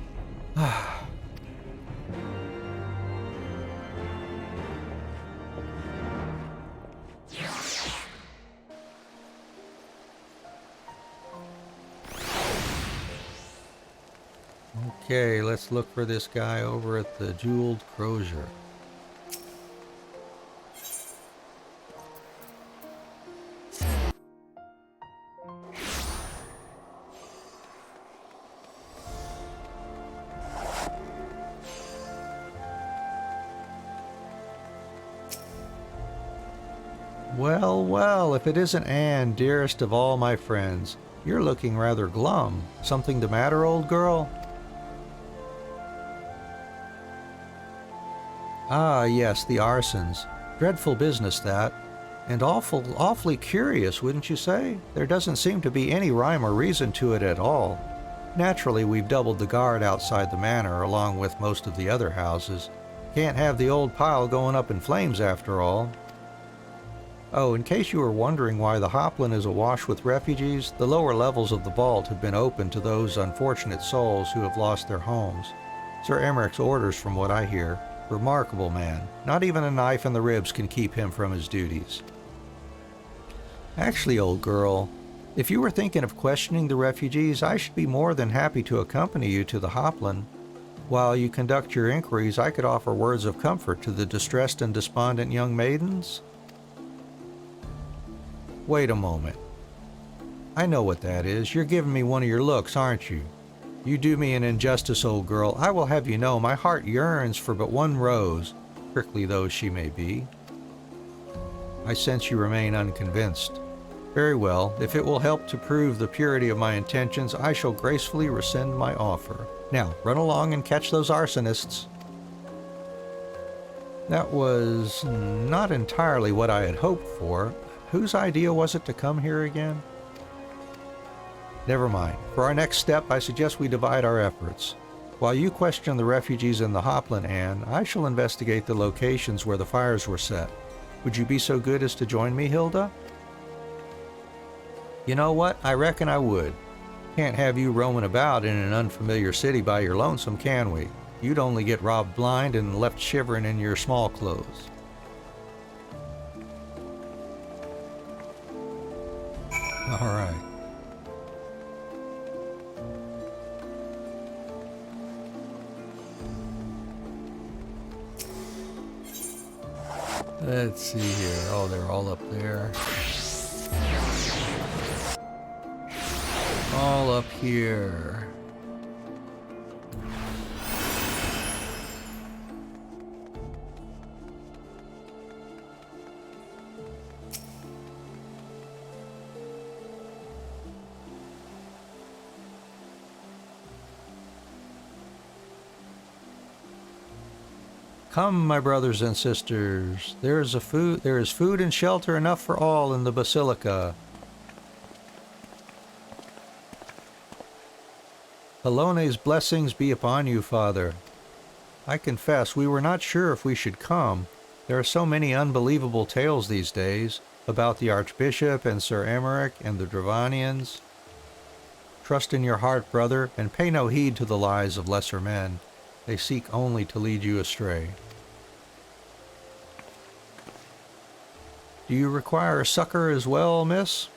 Okay, let's look for this guy over at the Jeweled Crozier. Well, well, if it isn't Anne, dearest of all my friends. You're looking rather glum. Something the matter, old girl? Ah, yes, the arsons. Dreadful business, that. And awfully curious, wouldn't you say? There doesn't seem to be any rhyme or reason to it at all. Naturally, we've doubled the guard outside the manor, along with most of the other houses. Can't have the old pile going up in flames, after all. Oh, in case you were wondering why the Hoplin is awash with refugees, the lower levels of the vault have been opened to those unfortunate souls who have lost their homes. Sir Aymeric's orders, from what I hear. Remarkable man. Not even a knife in the ribs can keep him from his duties. Actually, old girl, if you were thinking of questioning the refugees, I should be more than happy to accompany you to the Hoplin. While you conduct your inquiries, I could offer words of comfort to the distressed and despondent young maidens. Wait a moment. I know what that is. You're giving me one of your looks, aren't you? You do me an injustice, old girl. I will have you know my heart yearns for but one rose, prickly though she may be. I sense you remain unconvinced. Very well. If it will help to prove the purity of my intentions, I shall gracefully rescind my offer. Now, run along and catch those arsonists. That was not entirely what I had hoped for. Whose idea was it to come here again? Never mind. For our next step, I suggest we divide our efforts. While you question the refugees in the Hoplin, Anne, I shall investigate the locations where the fires were set. Would you be so good as to join me, Hilda? You know what? I reckon I would. Can't have you roaming about in an unfamiliar city by your lonesome, can we? You'd only get robbed blind and left shivering in your small clothes. All right. Let's see here. Oh, they're all up there. All up here. Come, my brothers and sisters, there is food and shelter enough for all in the Basilica. Halone's blessings be upon you, Father. I confess we were not sure if we should come. There are so many unbelievable tales these days about the Archbishop and Sir Aymeric and the Dravanians. Trust in your heart, brother, and pay no heed to the lies of lesser men. They seek only to lead you astray. Do you require succor as well, miss?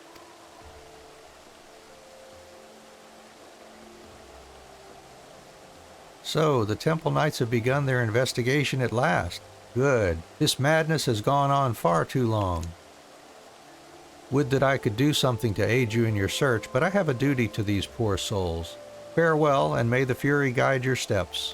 So, the Temple Knights have begun their investigation at last. Good. This madness has gone on far too long. Would that I could do something to aid you in your search, but I have a duty to these poor souls. Farewell, and may the Fury guide your steps.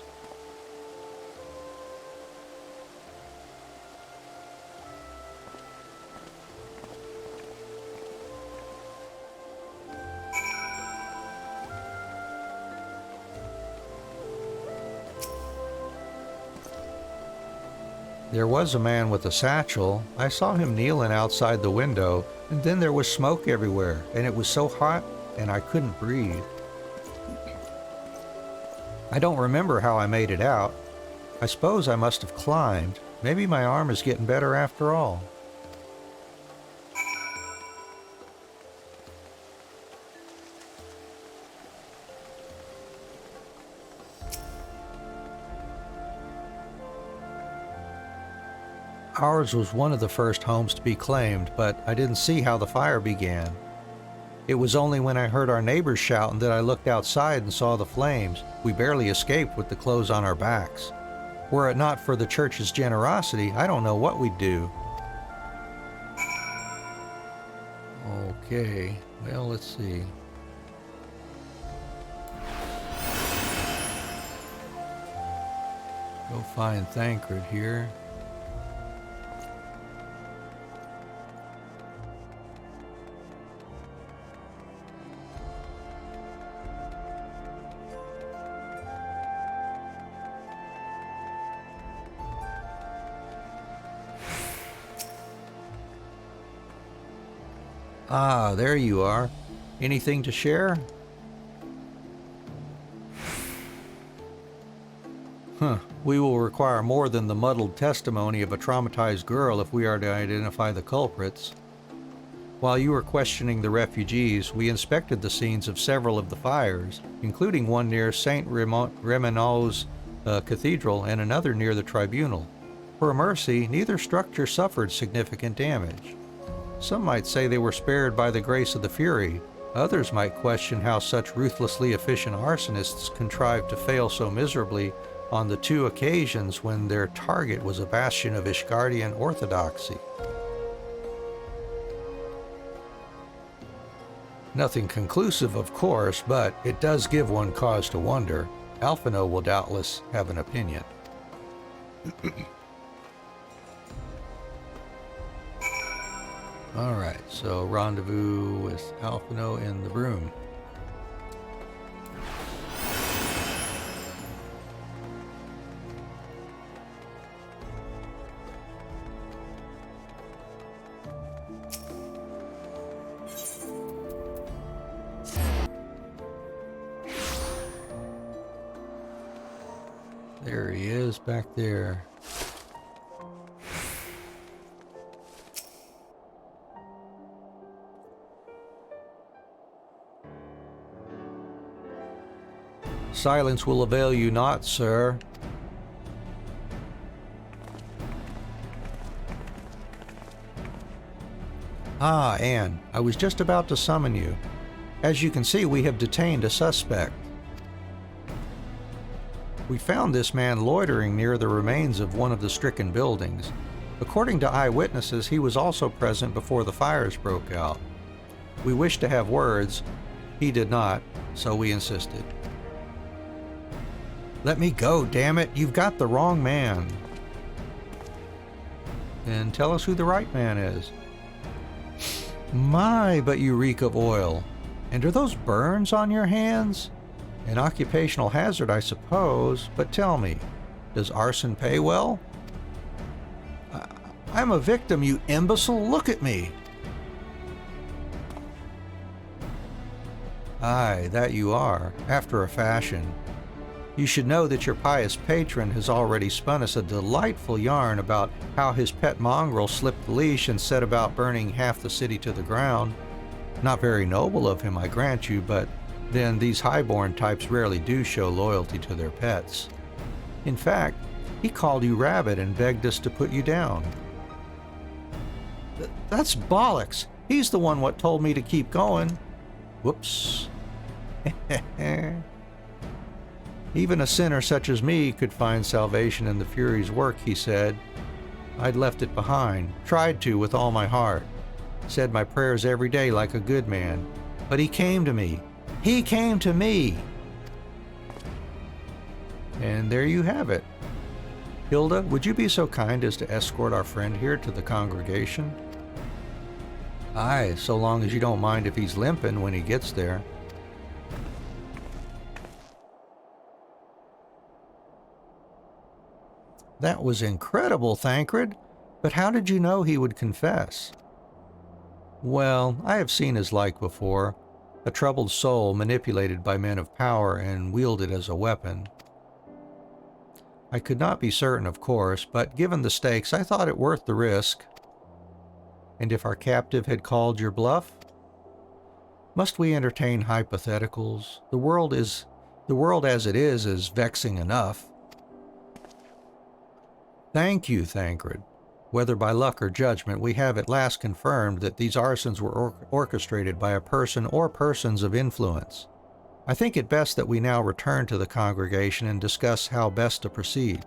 There was a man with a satchel. I saw him kneeling outside the window, and then there was smoke everywhere, and it was so hot, and I couldn't breathe. I don't remember how I made it out. I suppose I must have climbed. Maybe my arm is getting better after all. Ours was one of the first homes to be claimed, but I didn't see how the fire began. It was only when I heard our neighbors shouting that I looked outside and saw the flames. We barely escaped with the clothes on our backs. Were it not for the church's generosity, I don't know what we'd do. Okay, well, let's see. Go find Thancred here. Ah, there you are. Anything to share? We will require more than the muddled testimony of a traumatized girl if we are to identify the culprits. While you were questioning the refugees, we inspected the scenes of several of the fires, including one near St. Remenau's cathedral and another near the tribunal. For a mercy, neither structure suffered significant damage. Some might say they were spared by the grace of the Fury. Others might question how such ruthlessly efficient arsonists contrived to fail so miserably on the two occasions when their target was a bastion of Ishgardian orthodoxy. Nothing conclusive, of course, but it does give one cause to wonder. Alphino will doubtless have an opinion. Alright, so rendezvous with Alphino in the room. There he is back there. Silence will avail you not, sir. Ah, Anne, I was just about to summon you. As you can see, we have detained a suspect. We found this man loitering near the remains of one of the stricken buildings. According to eyewitnesses, he was also present before the fires broke out. We wished to have words. He did not, so we insisted. Let me go, damn it! You've got the wrong man. Then tell us who the right man is. My, but you reek of oil. And are those burns on your hands? An occupational hazard, I suppose, but tell me, does arson pay well? I'm a victim, you imbecile. Look at me. Aye, that you are, after a fashion. You should know that your pious patron has already spun us a delightful yarn about how his pet mongrel slipped the leash and set about burning half the city to the ground. Not very noble of him, I grant you, but then these highborn types rarely do show loyalty to their pets. In fact, he called you rabbit and begged us to put you down. That's bollocks. He's the one what told me to keep going. Whoops. Even a sinner such as me could find salvation in the Fury's work, he said. I'd left it behind, tried to with all my heart, said my prayers every day like a good man. But he came to me. He came to me! And there you have it. Hilda, would you be so kind as to escort our friend here to the congregation? Aye, so long as you don't mind if he's limping when he gets there. That was incredible, Thancred. But how did you know he would confess? Well, I have seen his like before. A troubled soul manipulated by men of power and wielded as a weapon. I could not be certain, of course, but given the stakes, I thought it worth the risk. And if our captive had called your bluff? Must we entertain hypotheticals? The world as it is vexing enough. Thank you, Thancred. Whether by luck or judgment, we have at last confirmed that these arsons were orchestrated by a person or persons of influence. I think it best that we now return to the congregation and discuss how best to proceed.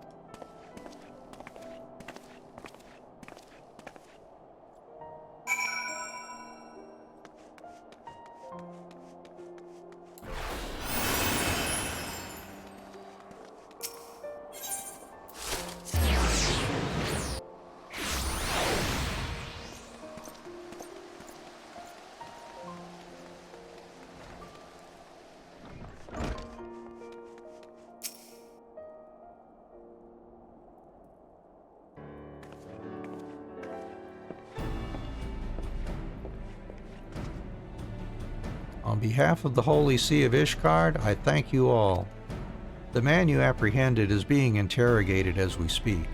On behalf of the Holy See of Ishgard, I thank you all. The man you apprehended is being interrogated as we speak.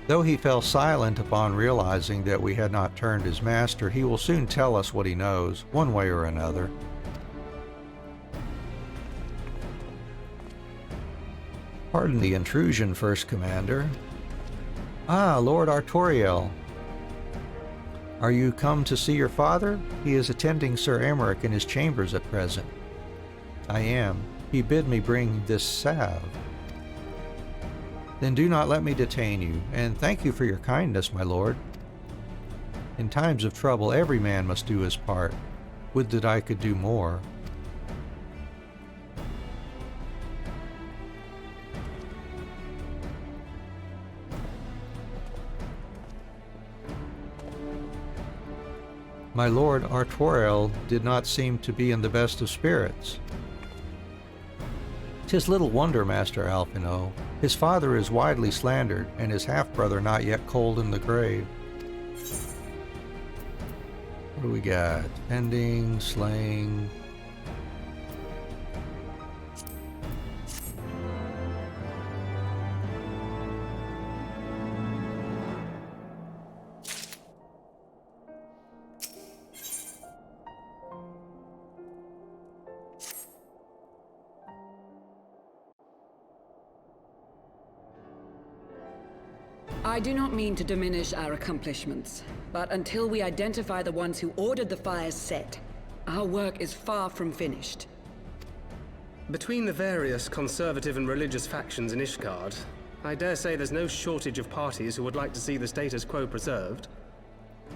Though he fell silent upon realizing that we had not turned his master, he will soon tell us what he knows, one way or another. Pardon the intrusion, First Commander. Ah, Lord Artoriel. Are you come to see your father? He is attending Sir Aymeric in his chambers at present. I am. He bid me bring this salve. Then do not let me detain you, and thank you for your kindness, my lord. In times of trouble, every man must do his part. Would that I could do more. My lord Artoriel did not seem to be in the best of spirits. 'Tis little wonder, Master Alphino. His father is widely slandered, and his half-brother not yet cold in the grave. What do we got? Pending, slaying... I do not mean to diminish our accomplishments, but until we identify the ones who ordered the fires set, our work is far from finished. Between the various conservative and religious factions in Ishgard, I dare say there's no shortage of parties who would like to see the status quo preserved.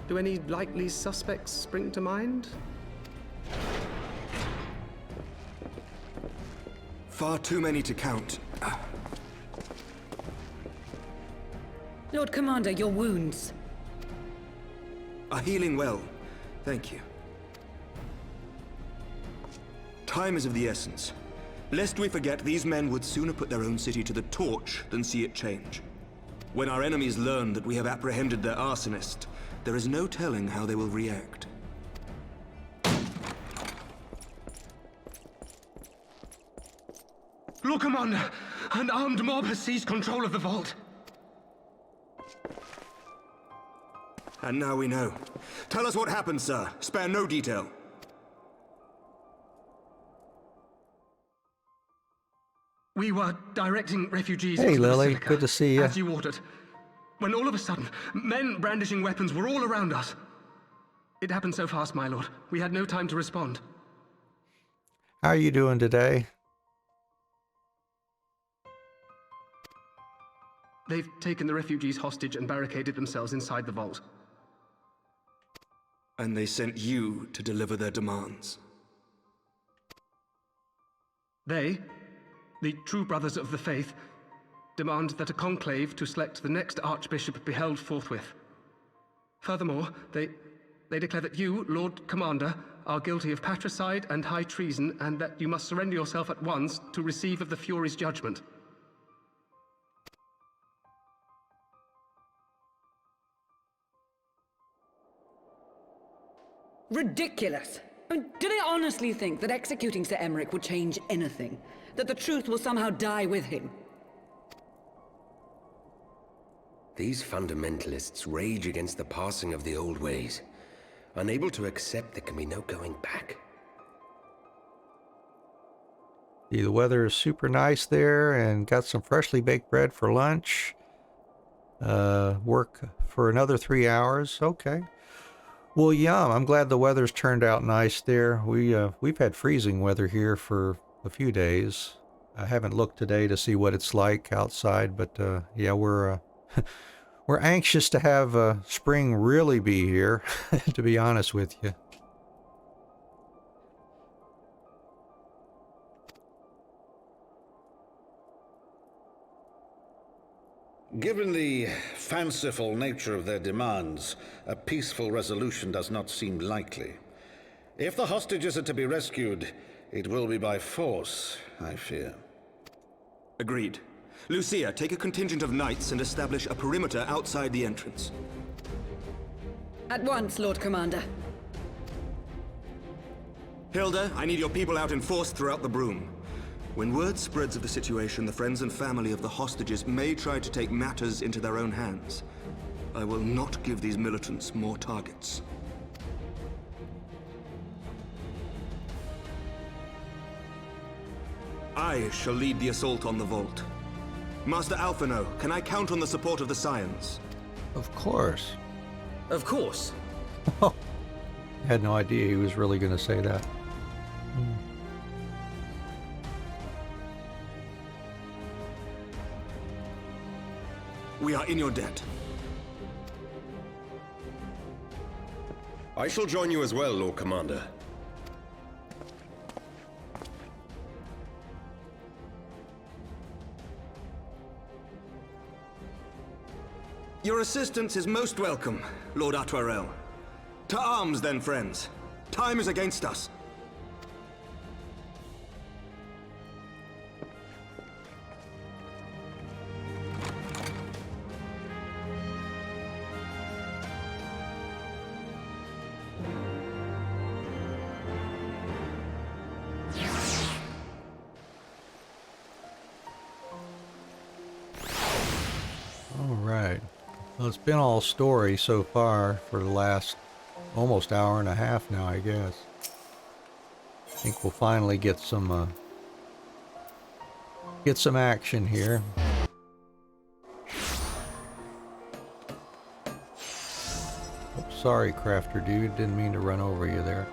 Do any likely suspects spring to mind? Far too many to count. Lord Commander, your wounds. Are healing well. Thank you. Time is of the essence. Lest we forget, these men would sooner put their own city to the torch than see it change. When our enemies learn that we have apprehended their arsonist, there is no telling how they will react. Lord Commander, an armed mob has seized control of the vault. And now we know. Tell us what happened, sir. Spare no detail. We were directing refugees Hey, into the Lily. Basilica, Good to see you. as you ordered, when all of a sudden, men brandishing weapons were all around us. It happened so fast, my lord. We had no time to respond. How are you doing today? They've taken the refugees hostage and barricaded themselves inside the vault. And they sent you to deliver their demands. They, the true brothers of the faith, demand that a conclave to select the next archbishop be held forthwith. Furthermore, they declare that you, Lord Commander, are guilty of patricide and high treason, and that you must surrender yourself at once to receive of the Fury's judgment. Ridiculous! I mean, do they honestly think that executing Sir Aymeric will change anything? That the truth will somehow die with him? These fundamentalists rage against the passing of the old ways, unable to accept there can be no going back. The weather is super nice there, and got some freshly baked bread for lunch. Work for another 3 hours. Okay. Well, yum. I'm glad the weather's turned out nice there. We've had freezing weather here for a few days. I haven't looked today to see what it's like outside, but yeah, we're anxious to have spring really be here, to be honest with you. Given the fanciful nature of their demands, a peaceful resolution does not seem likely. If the hostages are to be rescued, it will be by force, I fear. Agreed. Lucia, take a contingent of knights and establish a perimeter outside the entrance. At once, Lord Commander. Hilda, I need your people out in force throughout the Broom. When word spreads of the situation, the friends and family of the hostages may try to take matters into their own hands. I will not give these militants more targets. I shall lead the assault on the vault. Master Alphino, can I count on the support of the Scions? Of course. Of course. I had no idea he was really going to say that. We are in your debt. I shall join you as well, Lord Commander. Your assistance is most welcome, Lord Atwarel. To arms, then, friends. Time is against us. Well, it's been all story so far for the last almost hour and a half now, I guess. I think we'll finally get some action here. Oops, sorry, Crafter dude, didn't mean to run over you there.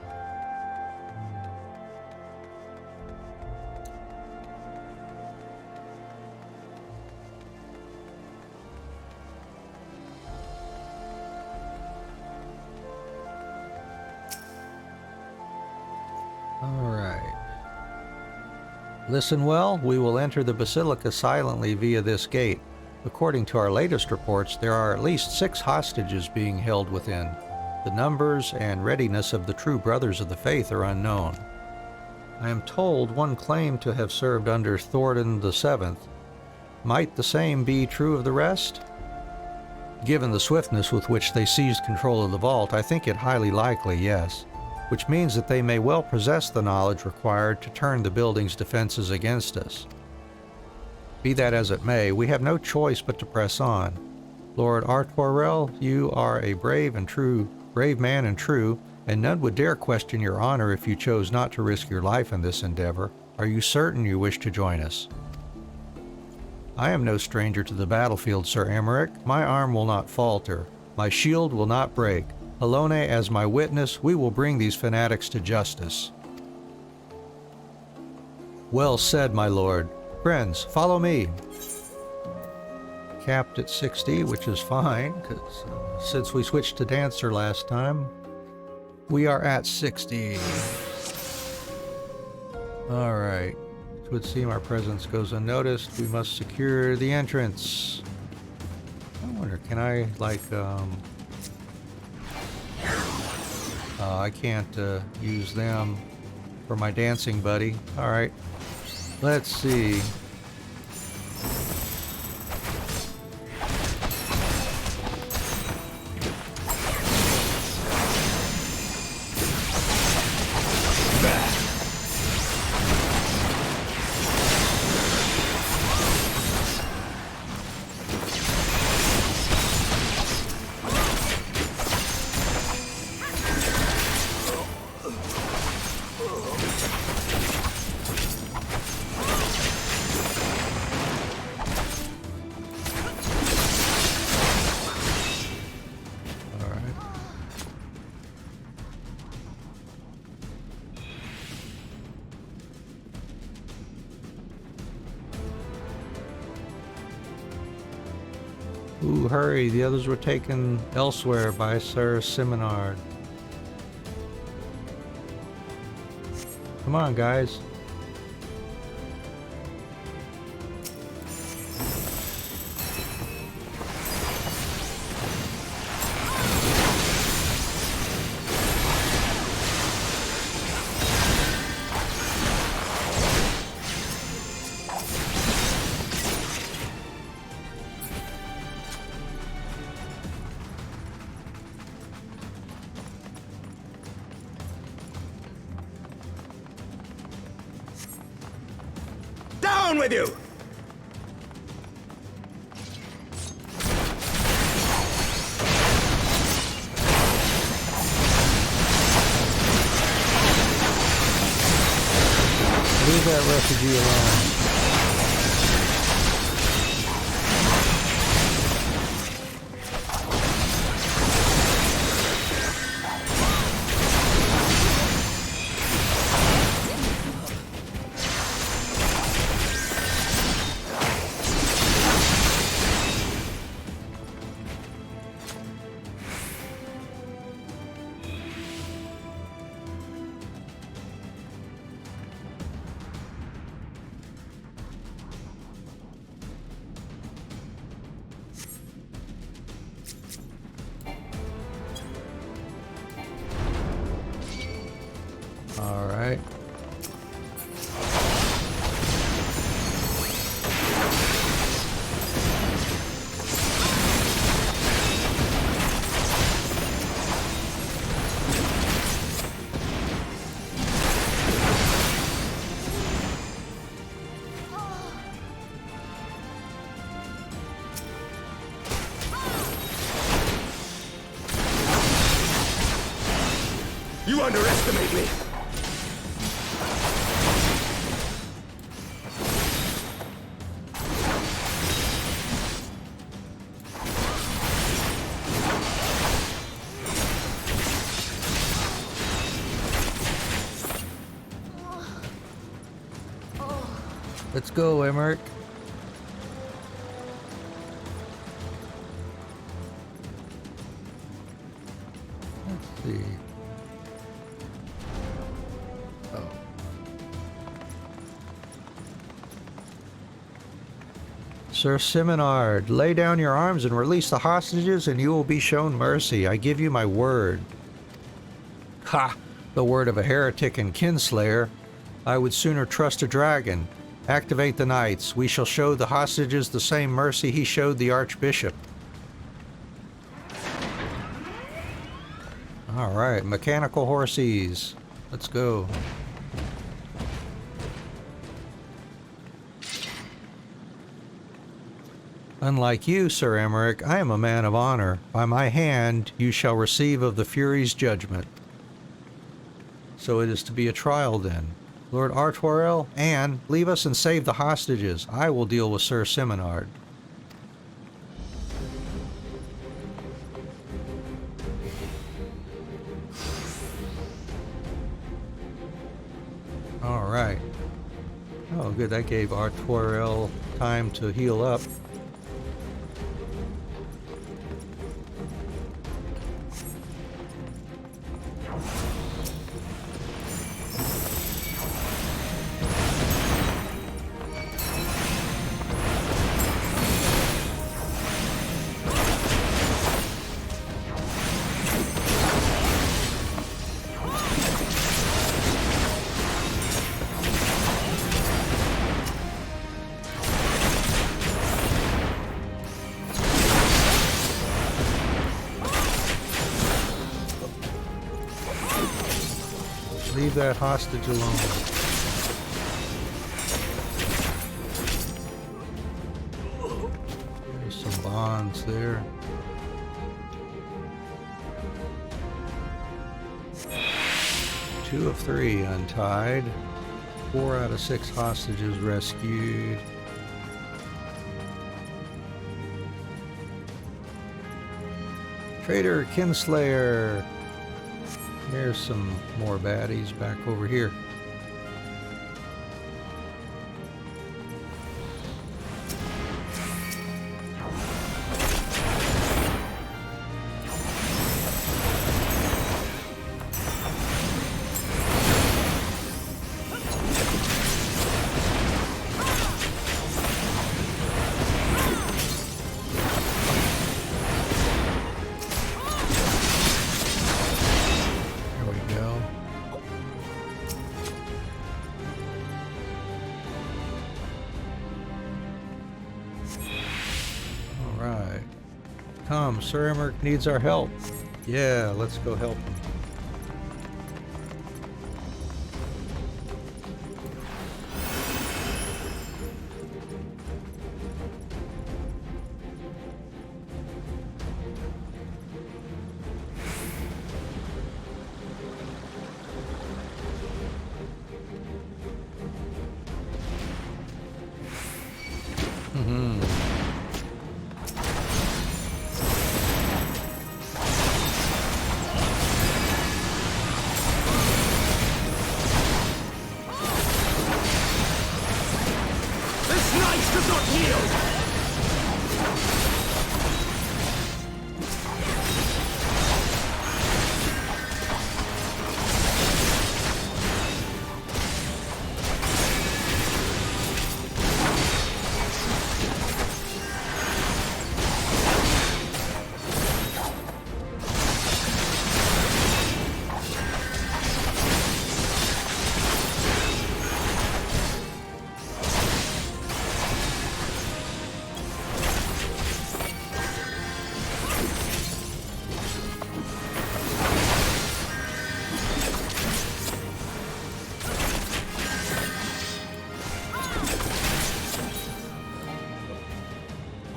Listen well, we will enter the Basilica silently via this gate. According to our latest reports, there are at least 6 hostages being held within. The numbers and readiness of the true brothers of the faith are unknown. I am told one claimed to have served under Thornton VII. Might the same be true of the rest? Given the swiftness with which they seized control of the vault, I think it highly likely, yes. Which means that they may well possess the knowledge required to turn the building's defenses against us. Be that as it may, we have no choice but to press on. Lord Artorel, you are a brave man and true, and none would dare question your honor if you chose not to risk your life in this endeavor. Are you certain you wish to join us? I am no stranger to the battlefield, Sir Aymeric. My arm will not falter. My shield will not break. Alone as my witness, we will bring these fanatics to justice. Well said, my lord. Friends, follow me. Capped at 60, which is fine, because since we switched to Dancer last time, we are at 60. Alright. It would seem our presence goes unnoticed. We must secure the entrance. I wonder, can I, like, I can't use them for my dancing buddy. Alright. Let's see. Ooh, hurry, the others were taken elsewhere by Sir Simonard. Come on, guys. Down with you! Leave that refugee alone. All right. You underestimate me! Let's go, Aymeric. Let's see. Oh. Sir Simonard, lay down your arms and release the hostages, and you will be shown mercy. I give you my word. Ha! The word of a heretic and kinslayer. I would sooner trust a dragon. Activate the knights. We shall show the hostages the same mercy he showed the archbishop. right, mechanical horses. Let's go. Unlike you, Sir Aymeric, I am a man of honor. By my hand you shall receive of the Fury's judgment. So it is to be a trial then. Lord Artoirel, Anne, leave us and save the hostages. I will deal with Sir Simonard. Alright. Oh good, that gave Artoirel time to heal up. Leave that hostage alone. There's some bonds there. Two of 3 untied. 4 out of 6 hostages rescued. Traitor Kinslayer. There's some more baddies back over here. Come, Sir Aymeric needs our help. Yeah, let's go help him.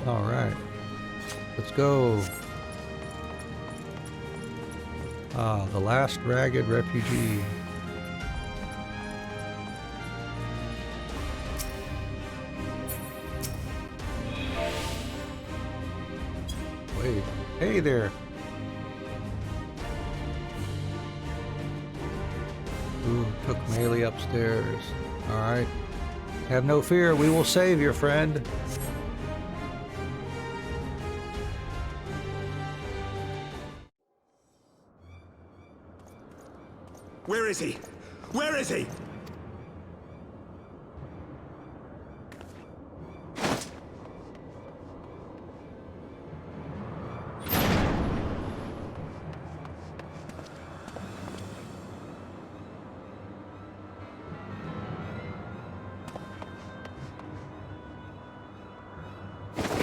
Alright. Let's go. Ah, the last ragged refugee. Wait. Hey there. Ooh, took melee upstairs. Alright. Have no fear, we will save your friend. Where is he? Where is he?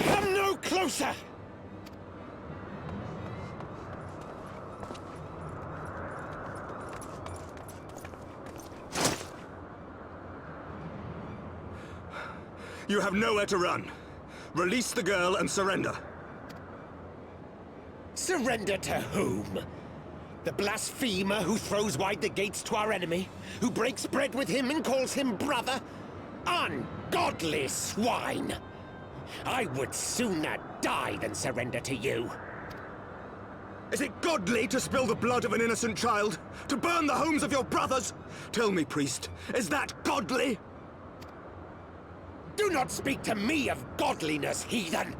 Come no closer! You have nowhere to run. Release the girl and surrender. Surrender to whom? The blasphemer who throws wide the gates to our enemy? Who breaks bread with him and calls him brother? Ungodly swine! I would sooner die than surrender to you. Is it godly to spill the blood of an innocent child? To burn the homes of your brothers? Tell me, priest, is that godly? Do not speak to me of godliness, heathen!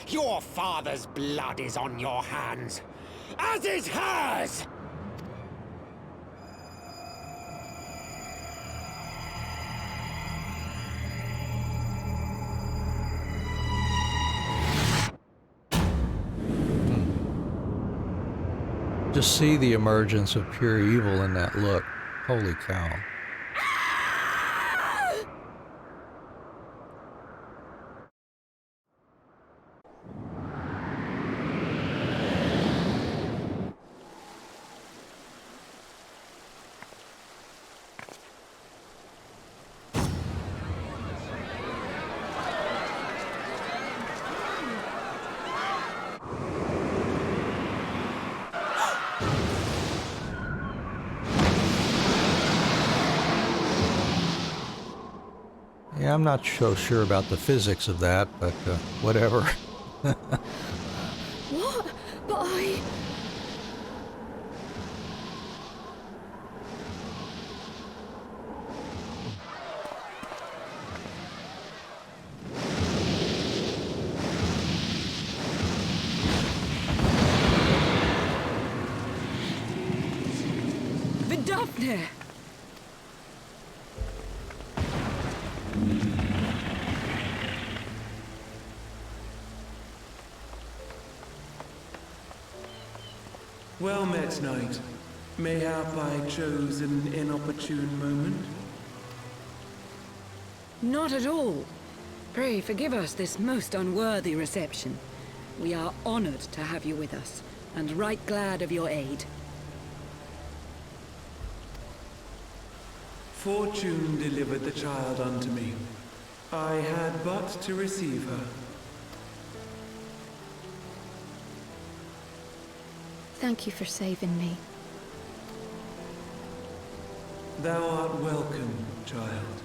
Your father's blood is on your hands, as is hers! Just see the emergence of pure evil in that look. Holy cow. Yeah, I'm not so sure about the physics of that, but whatever. What? But I... Vidofne! Well met, knight. Mayhap I chose an inopportune moment? Not at all. Pray forgive us this most unworthy reception. We are honored to have you with us, and right glad of your aid. Fortune delivered the child unto me. I had but to receive her. Thank you for saving me. Thou art welcome, child.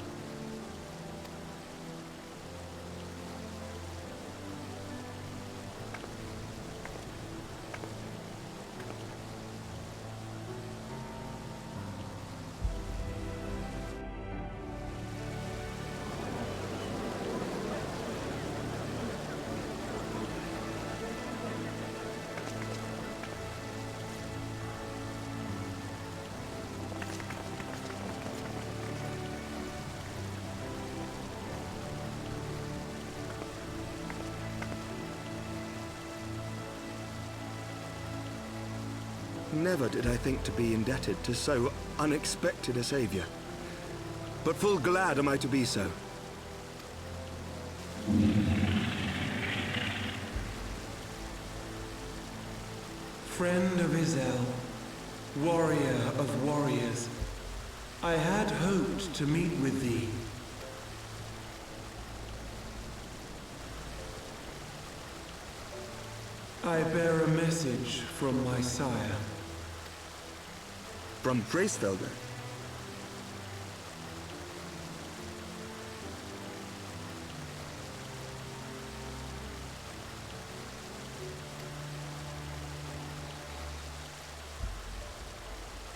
Never did I think to be indebted to so unexpected a savior. But full glad am I to be so. Friend of Izel, warrior of warriors, I had hoped to meet with thee. I bear a message from my sire. From Gracefelder?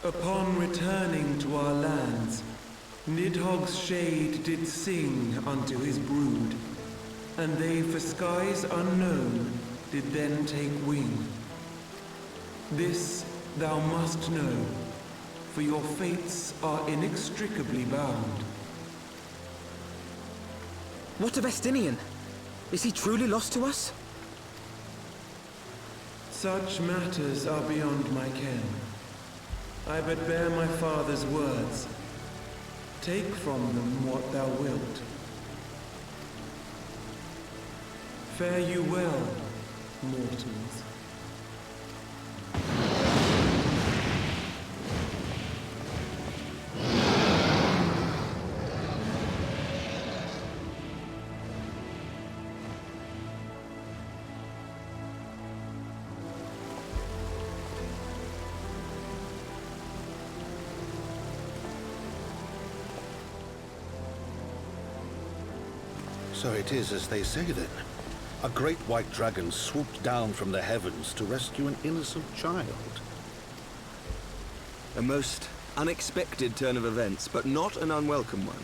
Upon returning to our lands, Nidhogg's shade did sing unto his brood, and they for skies unknown did then take wing. This thou must know, for your fates are inextricably bound. What of Estinian? Is he truly lost to us? Such matters are beyond my ken. I but bear my father's words. Take from them what thou wilt. Fare you well, mortals. So it is as they say then. A great white dragon swooped down from the heavens to rescue an innocent child. A most unexpected turn of events, but not an unwelcome one.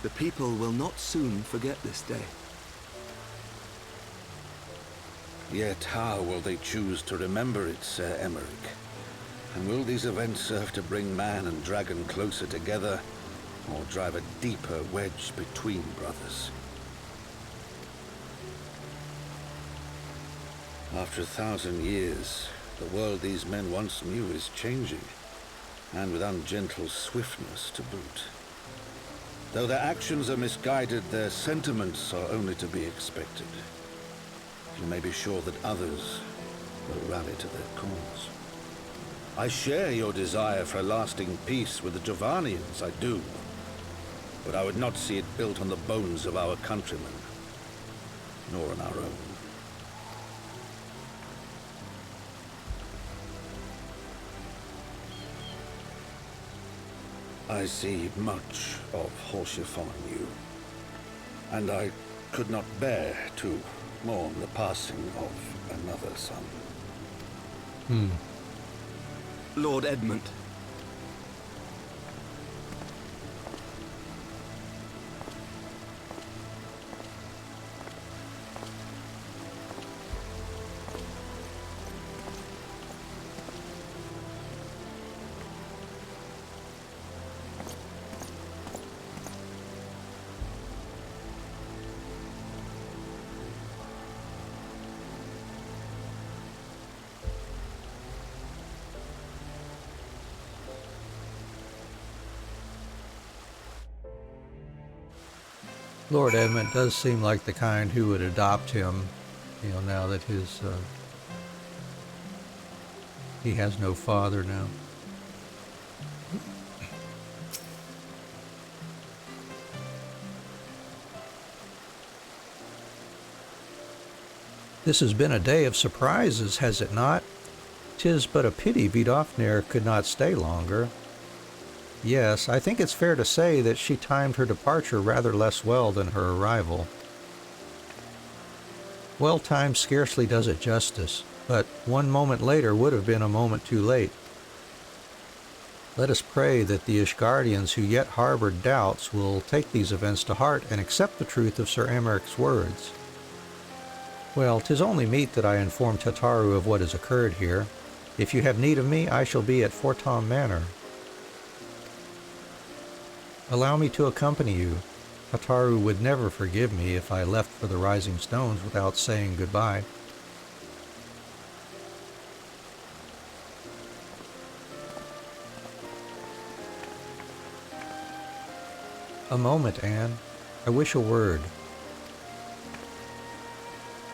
The people will not soon forget this day. Yet how will they choose to remember it, Sir Aymeric? And will these events serve to bring man and dragon closer together, or drive a deeper wedge between brothers? After 1,000 years, the world these men once knew is changing, and with ungentle swiftness to boot. Though their actions are misguided, their sentiments are only to be expected. You may be sure that others will rally to their cause. I share your desire for a lasting peace with the Jovanians, I do. But I would not see it built on the bones of our countrymen, nor on our own. I see much of Horschiffon in you, and I could not bear to mourn the passing of another son. Lord Edmund. Lord Edmund does seem like the kind who would adopt him, now that he has no father now. This has been a day of surprises, has it not? 'Tis but a pity Vidofnir could not stay longer. Yes, I think it's fair to say that she timed her departure rather less well than her arrival. Well timed scarcely does it justice, but one moment later would have been a moment too late. Let us pray that the Ishgardians who yet harbored doubts will take these events to heart and accept the truth of Sir Aymeric's words. Well, 'tis only meet that I inform Tataru of what has occurred here. If you have need of me, I shall be at Fortom Manor. Allow me to accompany you. Tataru would never forgive me if I left for the Rising Stones without saying goodbye. A moment, Anne. I wish a word.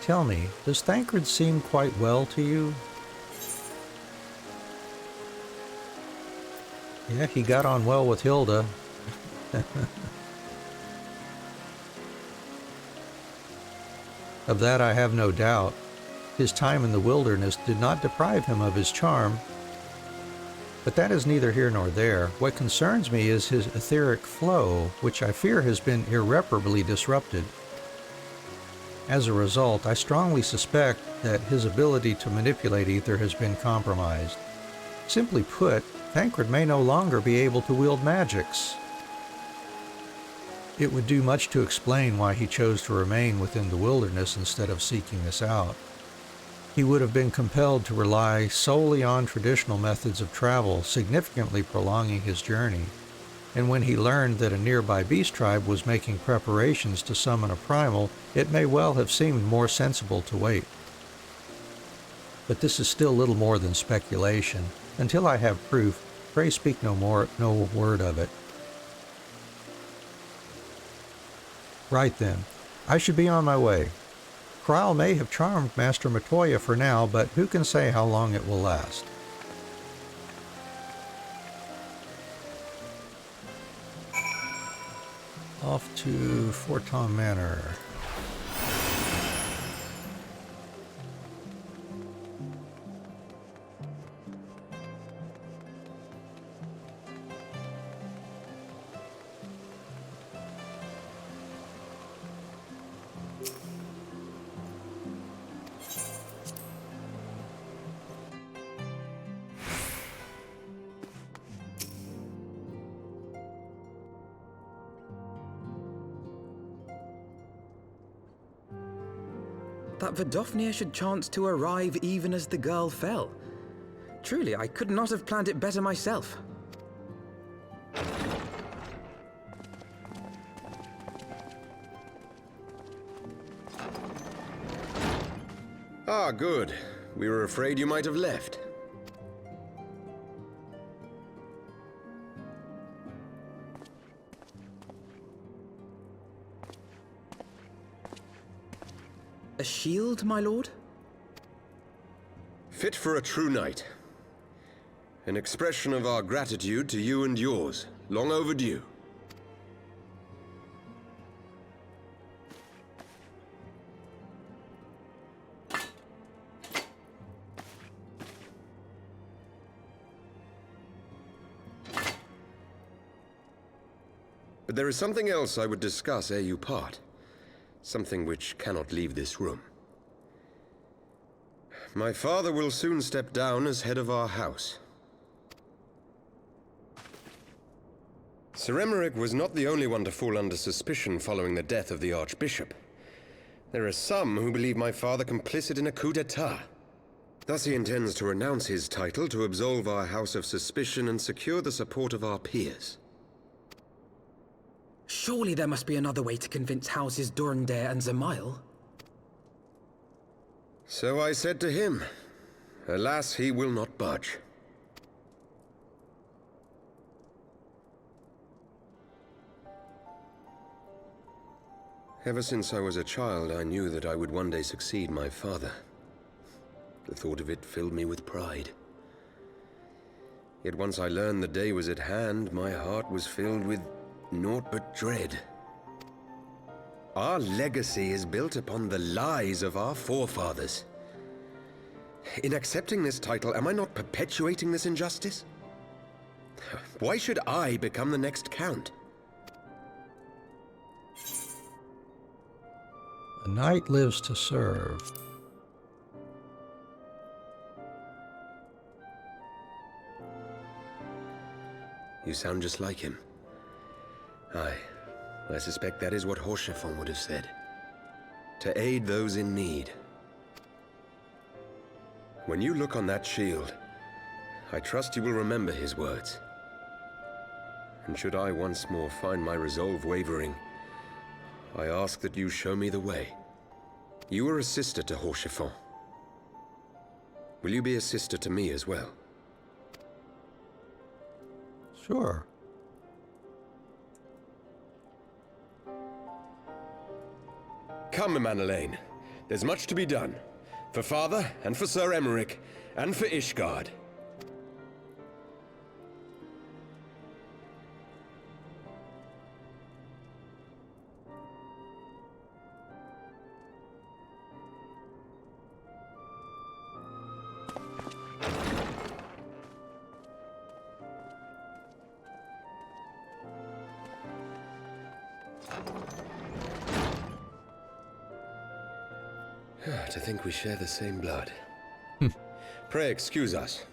Tell me, does Thancred seem quite well to you? Yeah, he got on well with Hilda. Of that I have no doubt. His time in the wilderness did not deprive him of his charm. But that is neither here nor there. What concerns me is his etheric flow, which I fear has been irreparably disrupted. As a result, I strongly suspect that his ability to manipulate ether has been compromised. Simply put, Thancred may no longer be able to wield magics. It would do much to explain why he chose to remain within the wilderness instead of seeking this out. He would have been compelled to rely solely on traditional methods of travel, significantly prolonging his journey. And when he learned that a nearby beast tribe was making preparations to summon a primal, it may well have seemed more sensible to wait. But this is still little more than speculation. Until I have proof, pray speak no word of it. Right then, I should be on my way. Kral may have charmed Master Matoya for now, but who can say how long it will last? Off to Fortom Manor. that Vidofnir should chance to arrive even as the girl fell. Truly, I could not have planned it better myself. Ah, good. We were afraid you might have left. A shield, my lord? Fit for a true knight. An expression of our gratitude to you and yours, long overdue. But there is something else I would discuss ere you part. Something which cannot leave this room. My father will soon step down as head of our house. Sir Aymeric was not the only one to fall under suspicion following the death of the Archbishop. There are some who believe my father complicit in a coup d'etat. Thus he intends to renounce his title to absolve our house of suspicion and secure the support of our peers. Surely there must be another way to convince Houses Durandare and Zamail. So I said to him. Alas, he will not budge. Ever since I was a child, I knew that I would one day succeed my father. The thought of it filled me with pride. Yet once I learned the day was at hand, my heart was filled with naught but dread. Our legacy is built upon the lies of our forefathers. In accepting this title, am I not perpetuating this injustice? Why should I become the next count? A knight lives to serve. You sound just like him. Aye, I suspect that is what Horschiffon would have said. To aid those in need. When you look on that shield, I trust you will remember his words. And should I once more find my resolve wavering, I ask that you show me the way. You are a sister to Horschiffon. Will you be a sister to me as well? Sure. Come, Manalaine. There's much to be done. For father, and for Sir Aymeric, and for Ishgard. To think we share the same blood. Pray excuse us.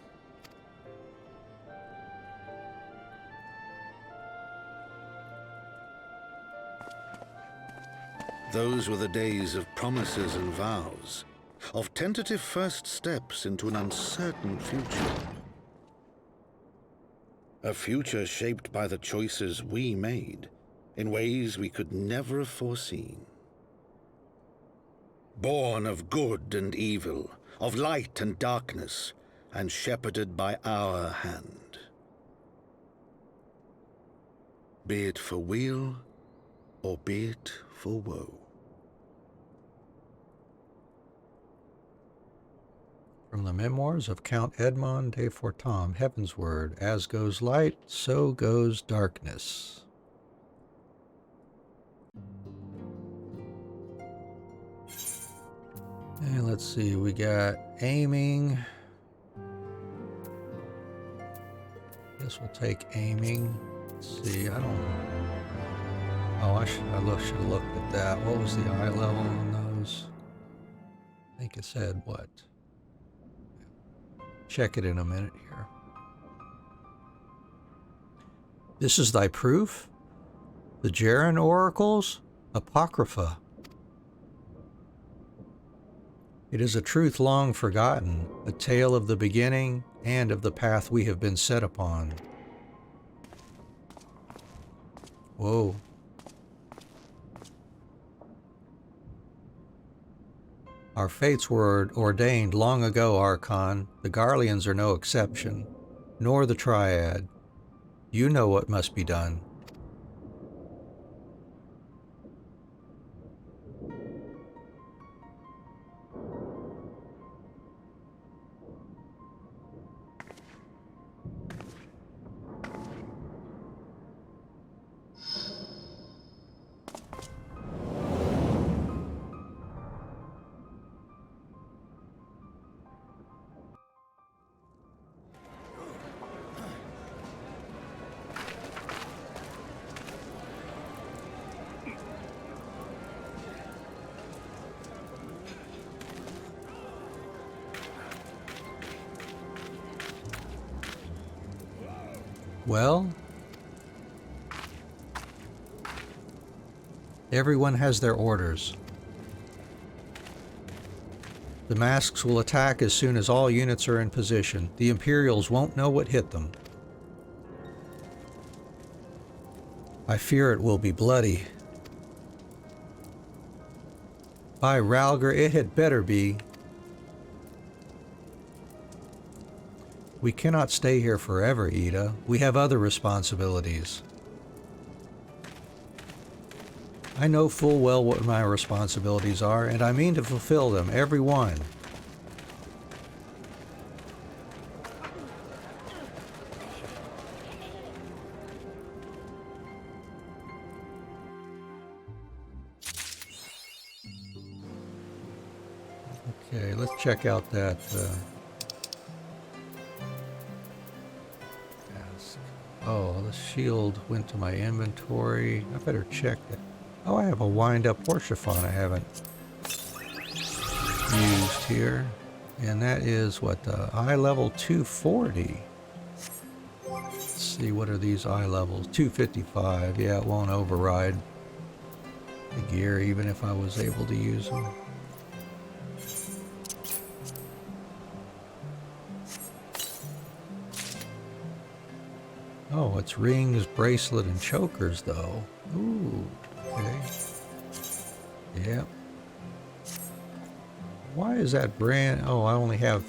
Those were the days of promises and vows, of tentative first steps into an uncertain future. A future shaped by the choices we made, in ways we could never have foreseen. Born of good and evil, of light and darkness, and shepherded by our hand. Be it for weal, or be it for woe. From the memoirs of Count Edmond de Fortam, Heaven's Word, as goes light, so goes darkness. And let's see, we got aiming. Guess we'll take aiming. Let's see, I don't... Oh, I should have looked at that. What was the eye level on those? I think it said what? Check it in a minute here. This is thy proof? The Jaren oracles? Apocrypha. It is a truth long forgotten, a tale of the beginning and of the path we have been set upon. Whoa. Our fates were ordained long ago, Archon. The Garleans are no exception, nor the Triad. You know what must be done. Well, everyone has their orders. The masks will attack as soon as all units are in position. The Imperials won't know what hit them. I fear it will be bloody. By Ralgar, it had better be. We cannot stay here forever, Ida. We have other responsibilities. I know full well what my responsibilities are, and I mean to fulfill them, every one. Okay, let's check out that mask. Oh, the shield went to my inventory. I better check it. Oh, I have a wind-up Horschiffon I haven't used here. And that is, what, eye level 240. Let's see, what are these eye levels? 255. Yeah, it won't override the gear, even if I was able to use them. Oh, it's rings, bracelet, and chokers, though. Ooh, okay. Yep. Why is that brand? Oh, I only have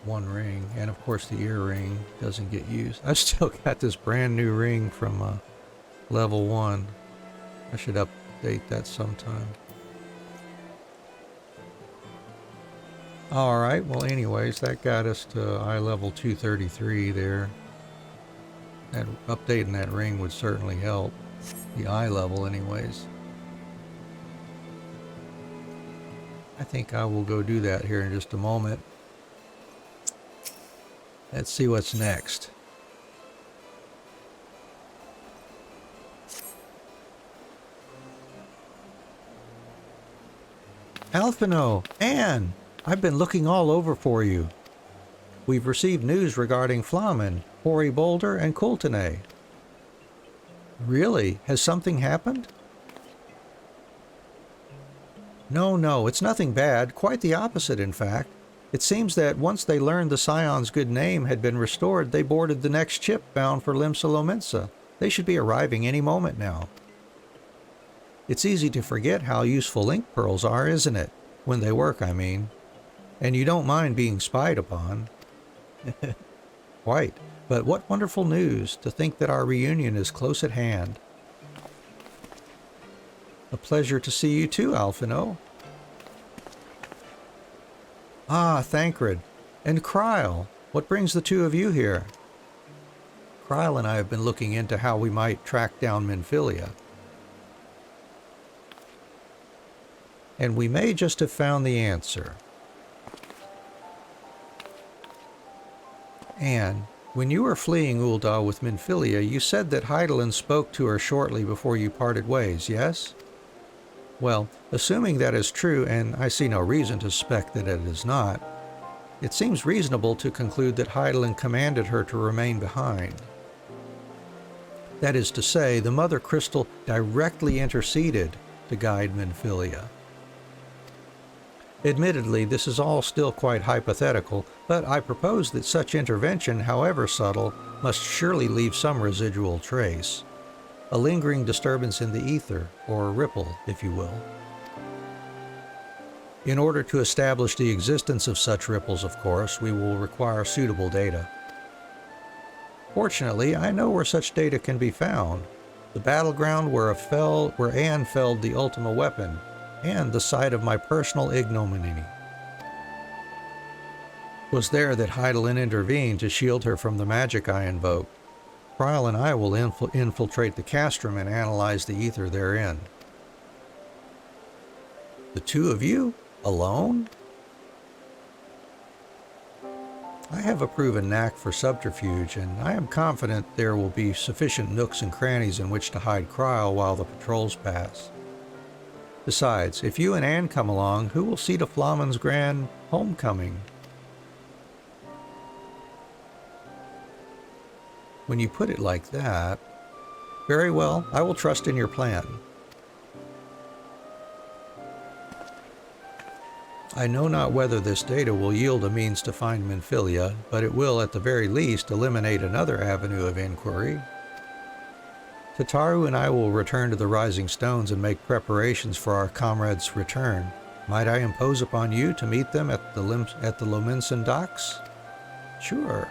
one ring, and of course the earring doesn't get used. I've still got this brand new ring from level 1. I should update that sometime. Alright, well anyways, that got us to eye level 233 there. That updating that ring would certainly help. The eye level anyways. I think I will go do that here in just a moment. Let's see what's next. Alphino, Anne, I've been looking all over for you. We've received news regarding Flamen, Hoary Boulder, and Coultenay. Really? Has something happened? No, it's nothing bad. Quite the opposite, in fact. It seems that once they learned the Scion's good name had been restored, they boarded the next ship bound for Limsa Lominsa. They should be arriving any moment now. It's easy to forget how useful link pearls are, isn't it? When they work, I mean. And you don't mind being spied upon. Quite. But what wonderful news to think that our reunion is close at hand. A pleasure to see you too, Alphino. Ah, Thancred. And Kryle. What brings the two of you here? Kryle and I have been looking into how we might track down Minfilia. And we may just have found the answer. Anne, when you were fleeing Ul'dah with Minfilia, you said that Hydaelyn spoke to her shortly before you parted ways, yes? Well, assuming that is true, and I see no reason to suspect that it is not, it seems reasonable to conclude that Hydaelyn commanded her to remain behind. That is to say, the Mother Crystal directly interceded to guide Minfilia. Admittedly, this is all still quite hypothetical, but I propose that such intervention, however subtle, must surely leave some residual trace. A lingering disturbance in the ether, or a ripple, if you will. In order to establish the existence of such ripples, of course, we will require suitable data. Fortunately, I know where such data can be found. The battleground where Anne felled the Ultima weapon, and the site of my personal ignominy. It was there that Heidelin intervened to shield her from the magic I invoked. Krile and I will infiltrate the castrum and analyze the ether therein. The two of you? Alone? I have a proven knack for subterfuge, and I am confident there will be sufficient nooks and crannies in which to hide Krile while the patrols pass. Besides, if you and Anne come along, who will see to Flammen's grand homecoming? When you put it like that, very well, I will trust in your plan. I know not whether this data will yield a means to find Minfilia, but it will at the very least eliminate another avenue of inquiry. Tataru and I will return to the Rising Stones and make preparations for our comrades' return. Might I impose upon you to meet them at the Lominson docks? Sure.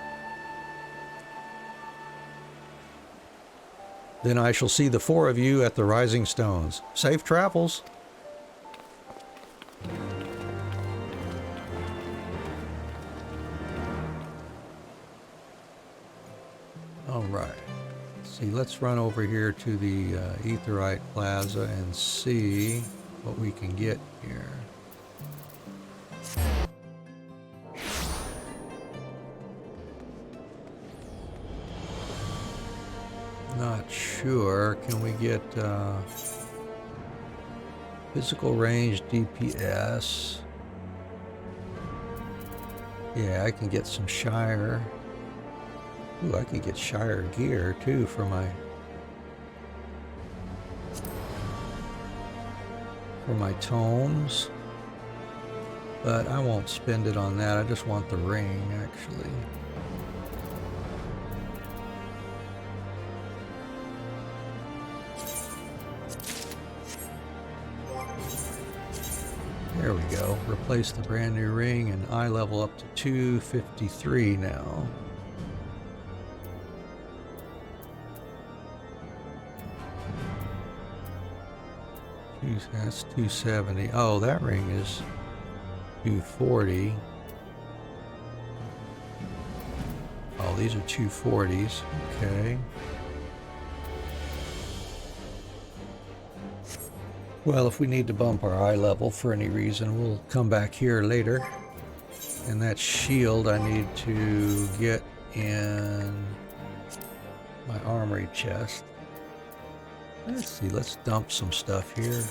Then I shall see the four of you at the Rising Stones. Safe travels! All right. See, let's run over here to the Aetheryte Plaza and see what we can get here. Not sure. Can we get physical range DPS? Yeah, I can get some Shire. Ooh, I could get Shire gear too for my tomes. But I won't spend it on that. I just want the ring, actually. There we go. Replace the brand new ring, and eye level up to 253 now. That's 270. Oh, that ring is 240. Oh, these are 240s. Okay. Well, if we need to bump our eye level for any reason, we'll come back here later. And that shield I need to get in my armory chest. Let's see, let's dump some stuff here.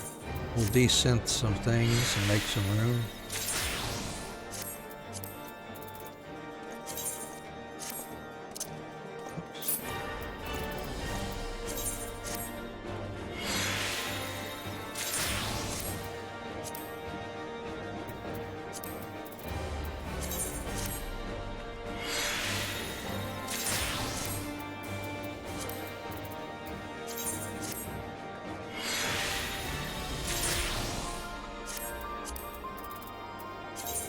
We'll desynth some things and make some room.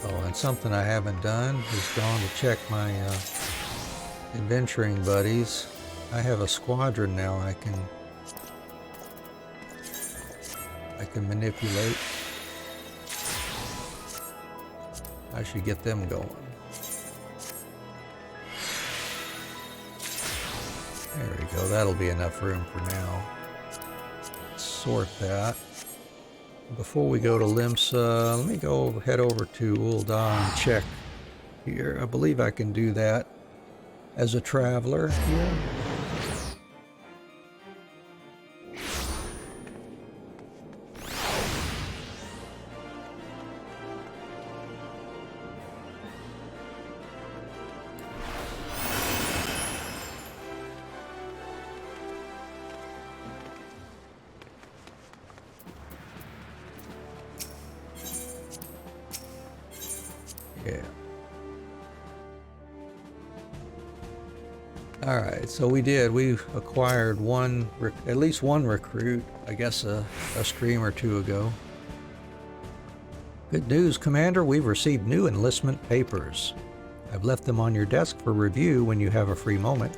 Oh, and something I haven't done is gone to check my adventuring buddies. I have a squadron now I can manipulate. I should get them going. There we go. That'll be enough room for now. Let's sort that. Before we go to Limsa, let me head over to Ul'dah and check here. I believe I can do that as a traveler here. Alright, so we did. We acquired at least one recruit, I guess a stream or two ago. Good news, Commander. We've received new enlistment papers. I've left them on your desk for review when you have a free moment.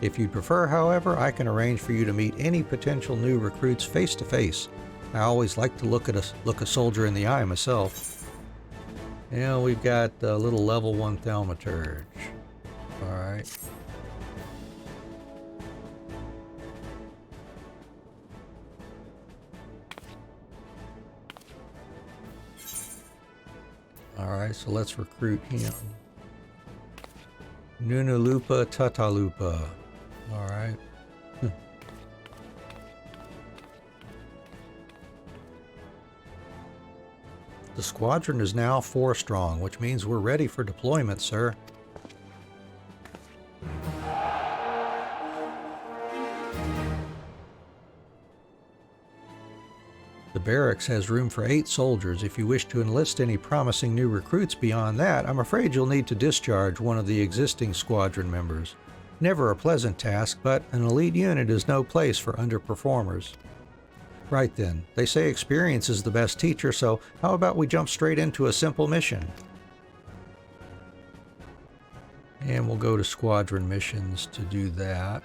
If you'd prefer, however, I can arrange for you to meet any potential new recruits face to face. I always like to look a soldier in the eye myself. Yeah, we've got a little level 1 thaumaturge. Alright. Alright, so let's recruit him. Nunalupa Tatalupa. Alright. The squadron is now 4 strong, which means we're ready for deployment, sir. The barracks has room for 8 soldiers. If you wish to enlist any promising new recruits beyond that, I'm afraid you'll need to discharge one of the existing squadron members. Never a pleasant task, but an elite unit is no place for underperformers. Right then, they say experience is the best teacher, so how about we jump straight into a simple mission? And we'll go to squadron missions to do that.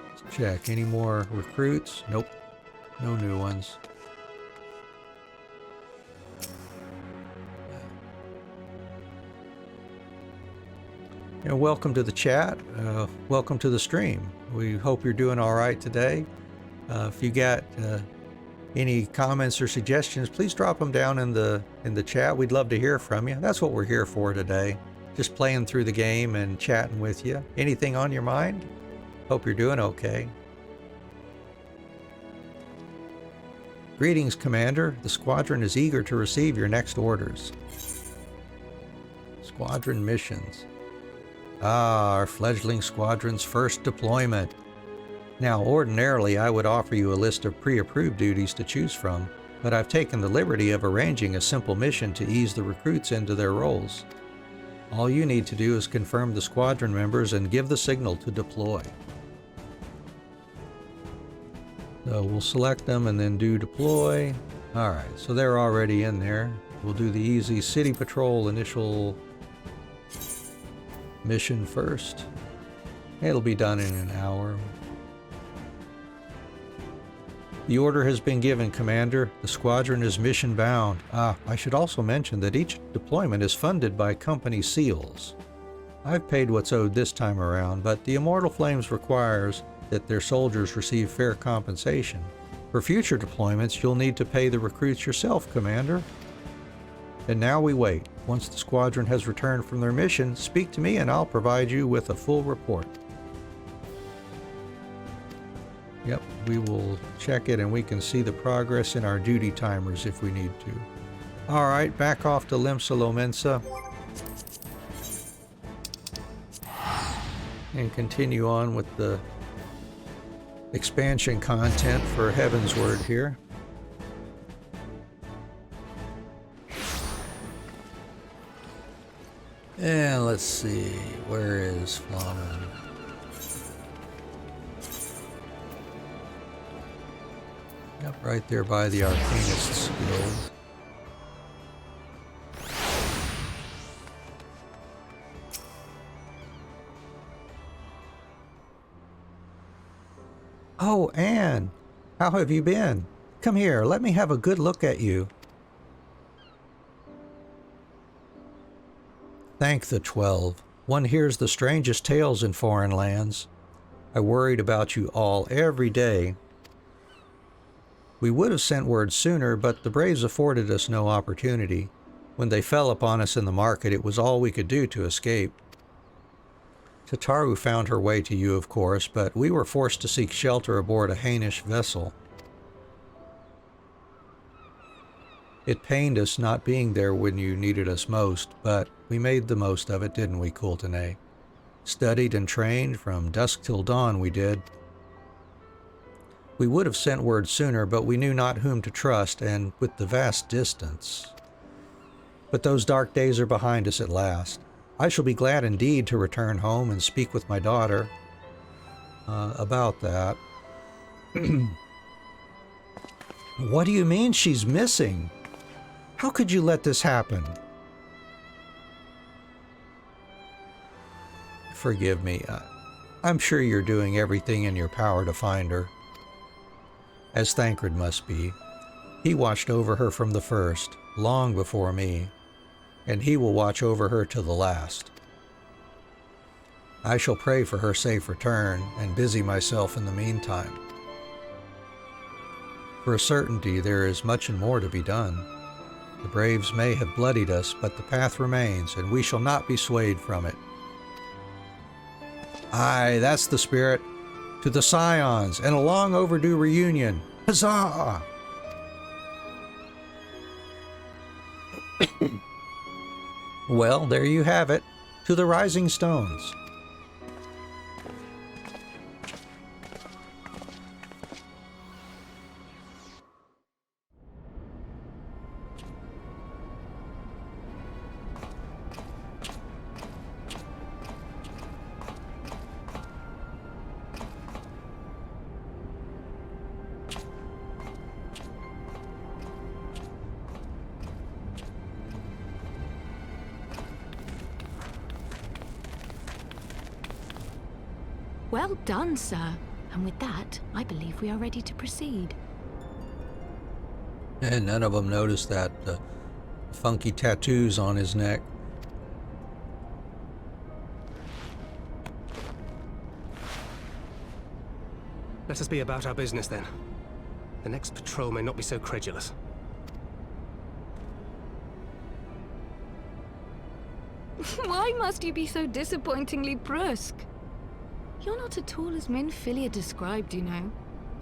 Let's check. Any more recruits? Nope. No new ones. Welcome to the chat. Welcome to the stream. We hope you're doing all right today. If you got any comments or suggestions, please drop them down in the chat. We'd love to hear from you. That's what we're here for today. Just playing through the game and chatting with you. Anything on your mind? Hope you're doing okay. Greetings, Commander. The squadron is eager to receive your next orders. Squadron missions. Ah, our fledgling squadron's first deployment. Now, ordinarily, I would offer you a list of pre-approved duties to choose from, but I've taken the liberty of arranging a simple mission to ease the recruits into their roles. All you need to do is confirm the squadron members and give the signal to deploy. So we'll select them and then do deploy. Alright, so they're already in there. We'll do the easy city patrol initial mission first. It'll be done in an hour. The order has been given, Commander. The squadron is mission bound. I should also mention that each deployment is funded by company seals. I've paid what's owed this time around, but the Immortal Flames requires that their soldiers receive fair compensation. For future deployments, you'll need to pay the recruits yourself, Commander. And now we wait. Once the squadron has returned from their mission, speak to me and I'll provide you with a full report. Yep, we will check it and we can see the progress in our duty timers if we need to. Alright, back off to Limsa Lomensa. And continue on with the expansion content for Heaven's Word here. And let's see, where is Flamen? Yep, right there by the Arcanist's Guild. Oh, Anne, how have you been? Come here, let me have a good look at you. Thank the 12. One hears the strangest tales in foreign lands. I worried about you all every day. We would have sent word sooner, but the Braves afforded us no opportunity. When they fell upon us in the market, it was all we could do to escape. Tataru found her way to you, of course, but we were forced to seek shelter aboard a Hainish vessel. It pained us not being there when you needed us most, but we made the most of it, didn't we, Kultane? Studied and trained from dusk till dawn, we did. We would have sent word sooner, but we knew not whom to trust, and with the vast distance. But those dark days are behind us at last. I shall be glad indeed to return home and speak with my daughter. about that. What do you mean she's missing? How could you let this happen? Forgive me. I'm sure you're doing everything in your power to find her. As Thancred must be. He watched over her from the first, long before me, and he will watch over her to the last. I shall pray for her safe return and busy myself in the meantime. For a certainty, there is much and more to be done. The braves may have bloodied us, but the path remains, and we shall not be swayed from it. Aye, that's the spirit. To the Scions, and a long overdue reunion. Huzzah! Well, there you have it. To the Rising Stones. Well done, sir. And with that, I believe we are ready to proceed. And none of them noticed that funky tattoos on his neck. Let us be about our business then. The next patrol may not be so credulous. Why must you be so disappointingly brusque? You're not at all as Minfilia described, you know.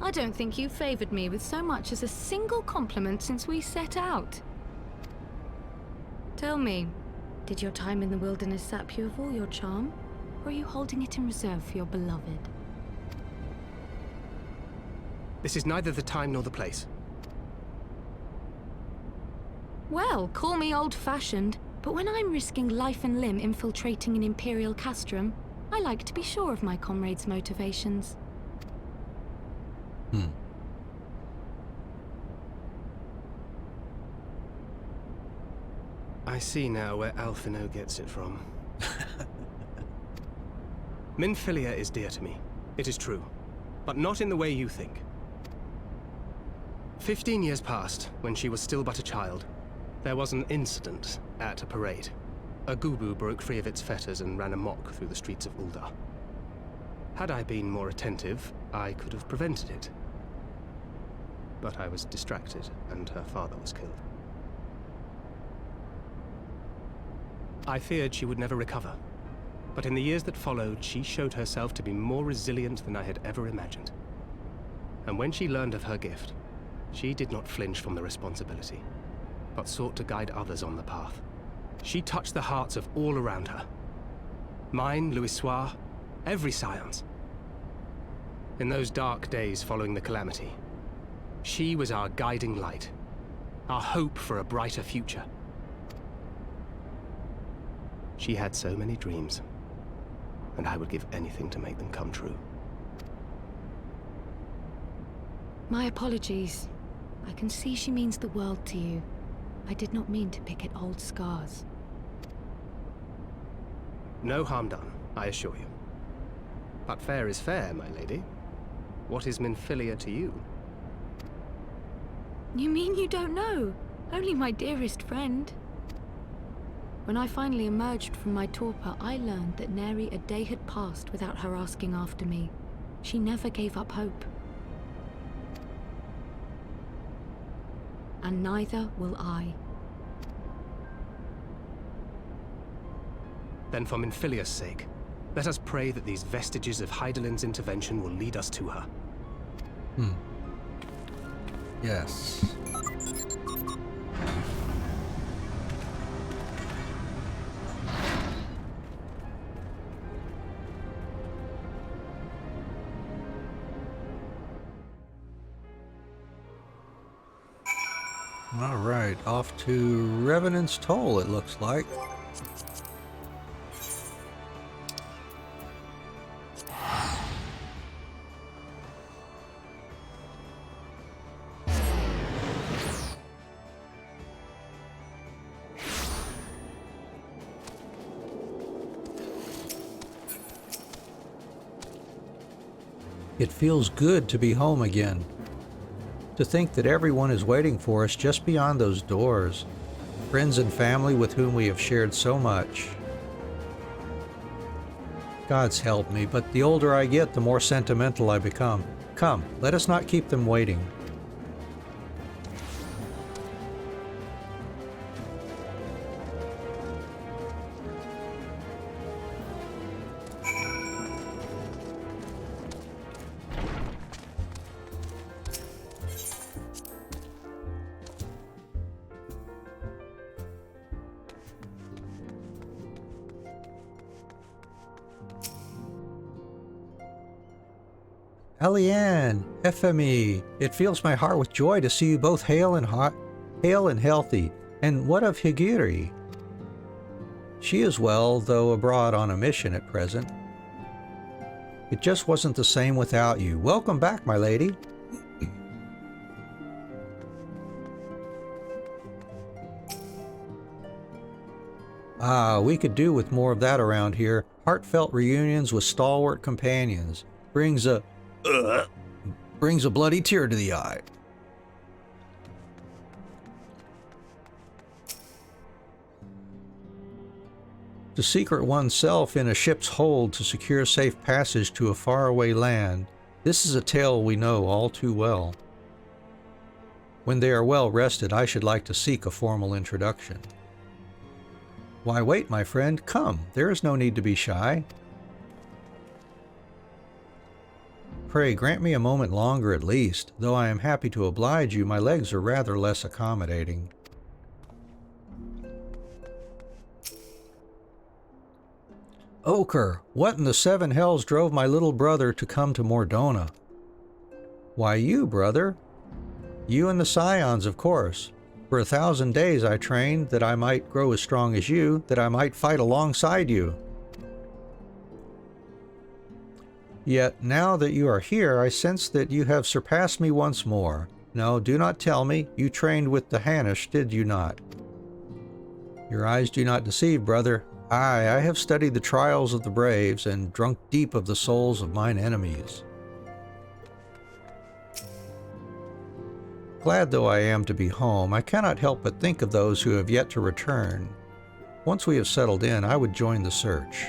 I don't think you favored me with so much as a single compliment since we set out. Tell me, did your time in the wilderness sap you of all your charm? Or are you holding it in reserve for your beloved? This is neither the time nor the place. Well, call me old-fashioned, but when I'm risking life and limb infiltrating an Imperial castrum, I like to be sure of my comrades' motivations. I see now where Alphino gets it from. Minfilia is dear to me. It is true. But not in the way you think. 15 years passed, when she was still but a child. There was an incident at a parade. A gubu broke free of its fetters and ran amok through the streets of Ul'dah. Had I been more attentive, I could have prevented it. But I was distracted, and her father was killed. I feared she would never recover. But in the years that followed, she showed herself to be more resilient than I had ever imagined. And when she learned of her gift, she did not flinch from the responsibility, but sought to guide others on the path. She touched the hearts of all around her. Mine, Louisoix, every Scion's. In those dark days following the calamity, she was our guiding light, our hope for a brighter future. She had so many dreams, and I would give anything to make them come true. My apologies. I can see she means the world to you. I did not mean to pick at old scars. No harm done, I assure you. But fair is fair, my lady. What is Minfilia to you? You mean you don't know? Only my dearest friend. When I finally emerged from my torpor, I learned that nary a day had passed without her asking after me. She never gave up hope. And neither will I. Then for Minfilia's sake, let us pray that these vestiges of Hydaelyn's intervention will lead us to her. Yes. All right, off to Revenant's Toll, it looks like. It feels good to be home again. To think that everyone is waiting for us just beyond those doors. Friends and family with whom we have shared so much. God's helped me, but the older I get, the more sentimental I become. Come, let us not keep them waiting. Eliane, FME, it fills my heart with joy to see you both hale and healthy. And what of Higiri? She is well, though abroad on a mission at present. It just wasn't the same without you. Welcome back, my lady. We could do with more of that around here. Heartfelt reunions with stalwart companions. Brings a bloody tear to the eye. To secret oneself in a ship's hold to secure safe passage to a faraway land, this is a tale we know all too well. When they are well rested, I should like to seek a formal introduction. Why wait, my friend? Come, there is no need to be shy. Pray grant me a moment longer at least. Though I am happy to oblige you, my legs are rather less accommodating. Ochre, what in the seven hells drove my little brother to come to Mordona? Why you, brother? You and the Scions, of course. For 1,000 days I trained that I might grow as strong as you, that I might fight alongside you. Yet, now that you are here, I sense that you have surpassed me once more. No, do not tell me. You trained with the Hanish, did you not? Your eyes do not deceive, brother. I have studied the trials of the braves, and drunk deep of the souls of mine enemies. Glad though I am to be home, I cannot help but think of those who have yet to return. Once we have settled in, I would join the search.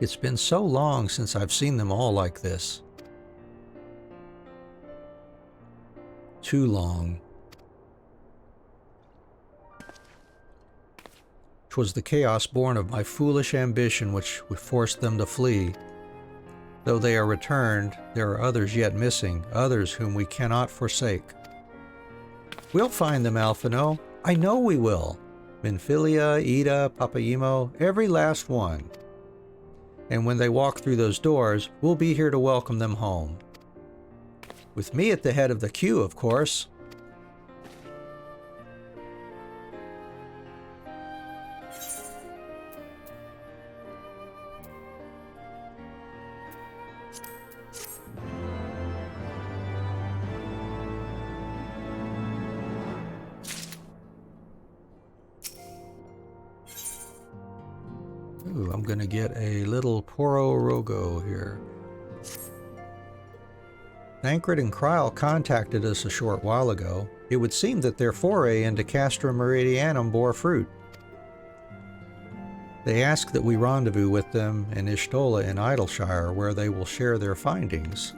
It's been so long since I've seen them all like this. Too long. 'Twas the chaos born of my foolish ambition which forced them to flee. Though they are returned, there are others yet missing, others whom we cannot forsake. We'll find them, Alphino. I know we will. Minfilia, Ida, Papayimo, every last one. And when they walk through those doors, we'll be here to welcome them home. With me at the head of the queue, of course. Ooh, I'm gonna get a little Poro Rogo here. Thancred and Kryl contacted us a short while ago. It would seem that their foray into Castra Meridianum bore fruit. They ask that we rendezvous with them in Ishtola in Idleshire, where they will share their findings.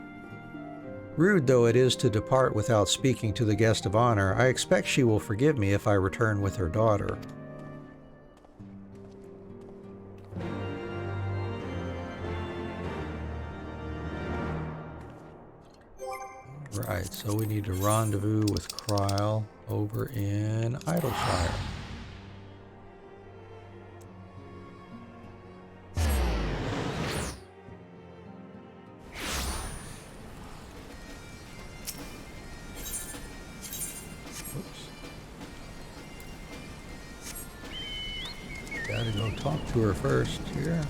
Rude though it is to depart without speaking to the guest of honor, I expect she will forgive me if I return with her daughter. Right, so we need to rendezvous with Kryl over in Idleshire. Oops. Gotta go talk to her first here.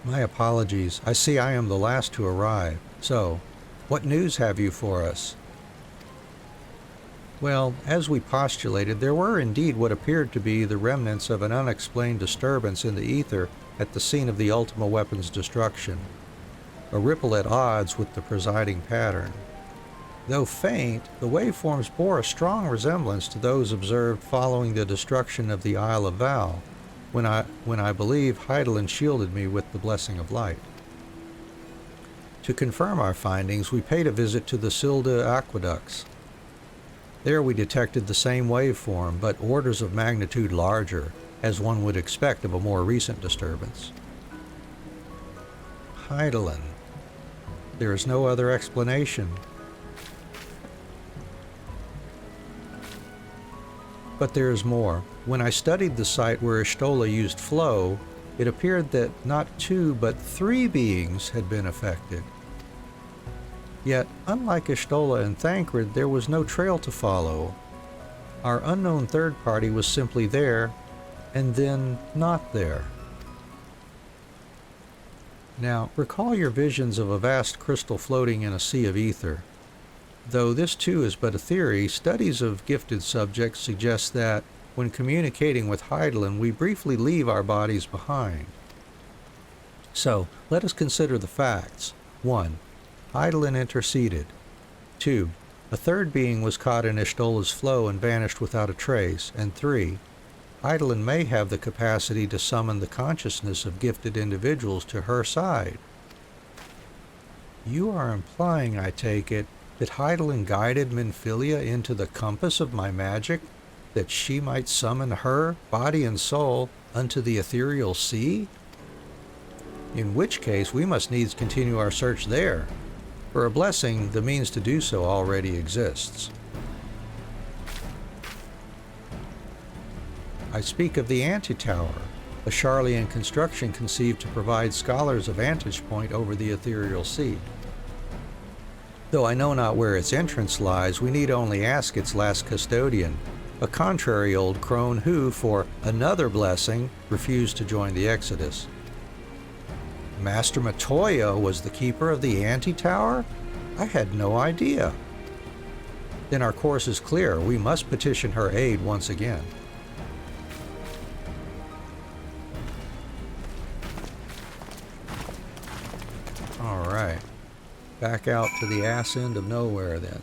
My apologies. I see I am the last to arrive. So, what news have you for us? Well, as we postulated, there were indeed what appeared to be the remnants of an unexplained disturbance in the ether at the scene of the Ultima weapon's destruction, a ripple at odds with the presiding pattern. Though faint, the waveforms bore a strong resemblance to those observed following the destruction of the Isle of Val, when I believe Heidelin shielded me with the blessing of light. To confirm our findings, we paid a visit to the Silda aqueducts. There we detected the same waveform, but orders of magnitude larger, as one would expect of a more recent disturbance. Heidelin. There is no other explanation. But there is more. When I studied the site where Ishtola used flow, it appeared that not 2 but 3 beings had been affected. Yet, unlike Ishtola and Thancred, there was no trail to follow. Our unknown third party was simply there, and then not there. Now, recall your visions of a vast crystal floating in a sea of ether. Though this too is but a theory, studies of gifted subjects suggest that, when communicating with Heidelin, we briefly leave our bodies behind. So, let us consider the facts. 1. Heidelin interceded. 2. A third being was caught in Ishtola's flow and vanished without a trace. And 3. Heidelin may have the capacity to summon the consciousness of gifted individuals to her side. You are implying, I take it, that Heidelin guided Minfilia into the compass of my magic, that she might summon her, body and soul, unto the ethereal sea? In which case we must needs continue our search there. For a blessing, the means to do so already exists. I speak of the Antitower, a Charlian construction conceived to provide scholars a vantage point over the ethereal sea. Though I know not where its entrance lies, we need only ask its last custodian, a contrary old crone who, for another blessing, refused to join the Exodus. Master Matoya was the keeper of the Antitower? I had no idea. Then our course is clear. We must petition her aid once again. All right. Back out to the ass end of nowhere then.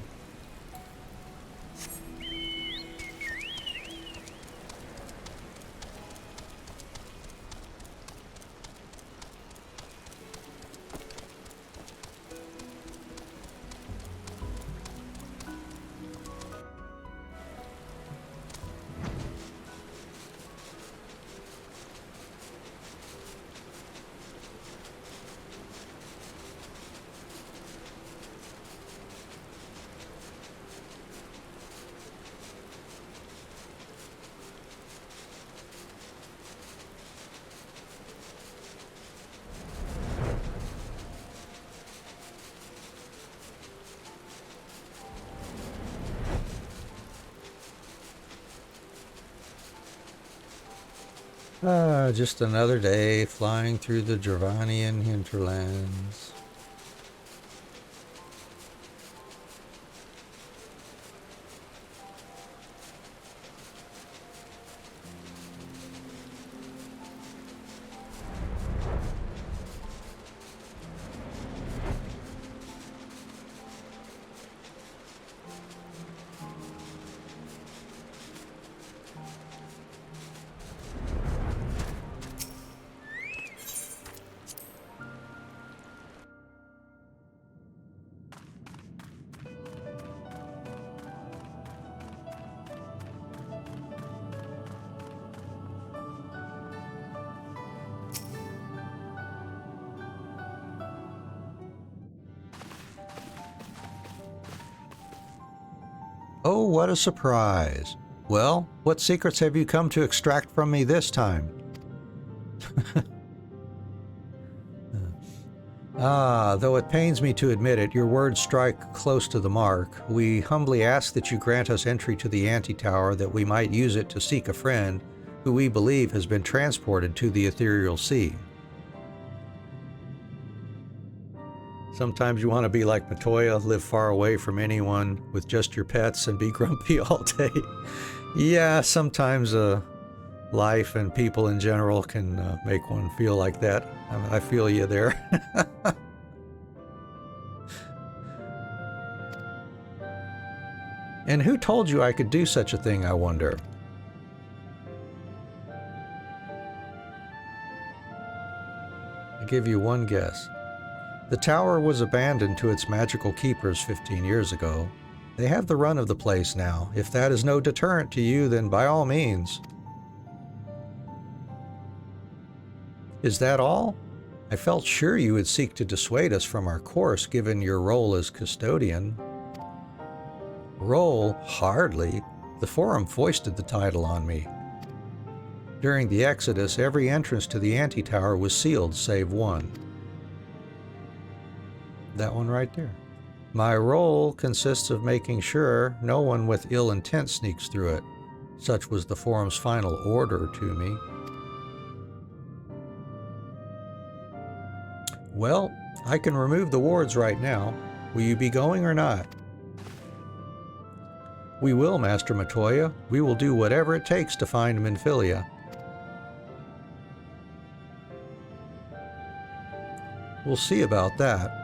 Just another day flying through the Dravanian hinterlands. Oh, what a surprise. Well, what secrets have you come to extract from me this time? Ah, though it pains me to admit it, your words strike close to the mark. We humbly ask that you grant us entry to the antitower that we might use it to seek a friend who we believe has been transported to the ethereal sea. Sometimes you want to be like Matoya, live far away from anyone with just your pets and be grumpy all day. Yeah, sometimes life and people in general can make one feel like that. I feel you there. And who told you I could do such a thing, I wonder? I'll give you one guess. The tower was abandoned to its magical keepers 15 years ago. They have the run of the place now. If that is no deterrent to you, then by all means. Is that all? I felt sure you would seek to dissuade us from our course, given your role as custodian. Role? Hardly. The Forum foisted the title on me. During the Exodus, every entrance to the antitower was sealed, save one. That one right there. My role consists of making sure no one with ill intent sneaks through it. Such was the Forum's final order to me. Well, I can remove the wards right now. Will you be going or not? We will, Master Matoya. We will do whatever it takes to find Minfilia. We'll see about that.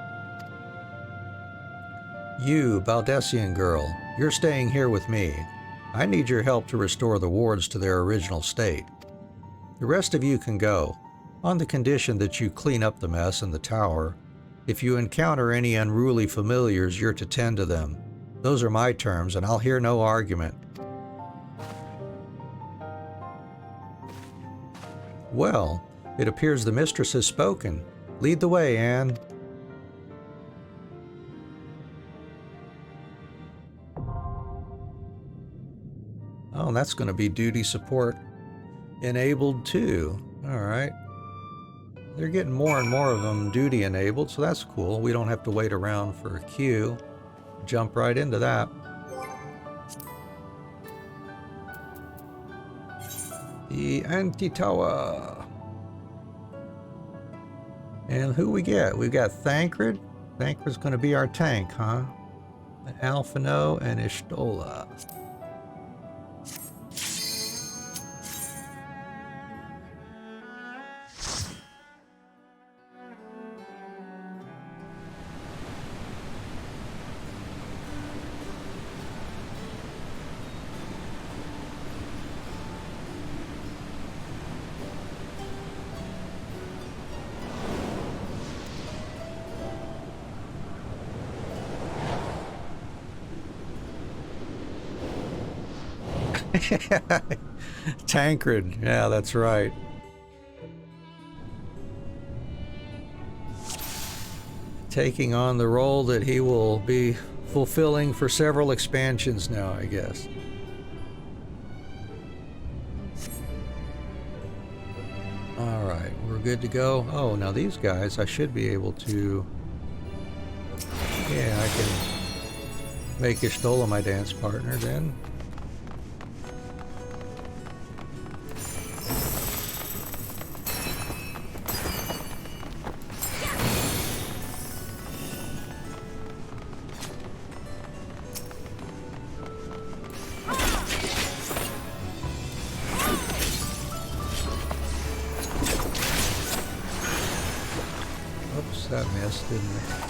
You, Baldessian girl, you're staying here with me. I need your help to restore the wards to their original state. The rest of you can go, on the condition that you clean up the mess in the tower. If you encounter any unruly familiars, you're to tend to them. Those are my terms, and I'll hear no argument. Well, it appears the mistress has spoken. Lead the way, Anne. Oh, and that's going to be duty support enabled too. All right. They're getting more and more of them duty enabled, so that's cool. We don't have to wait around for a queue. Jump right into that. The anti-tower. And who we get? We've got Thancred. Thancred's going to be our tank, huh? Alphino and Ishtola. Tancred, yeah, that's right. Taking on the role that he will be fulfilling for several expansions now, I guess. Alright, we're good to go. Oh, now these guys, I should be able to... Yeah, I can make Ishtola my dance partner then. That missed, didn't it?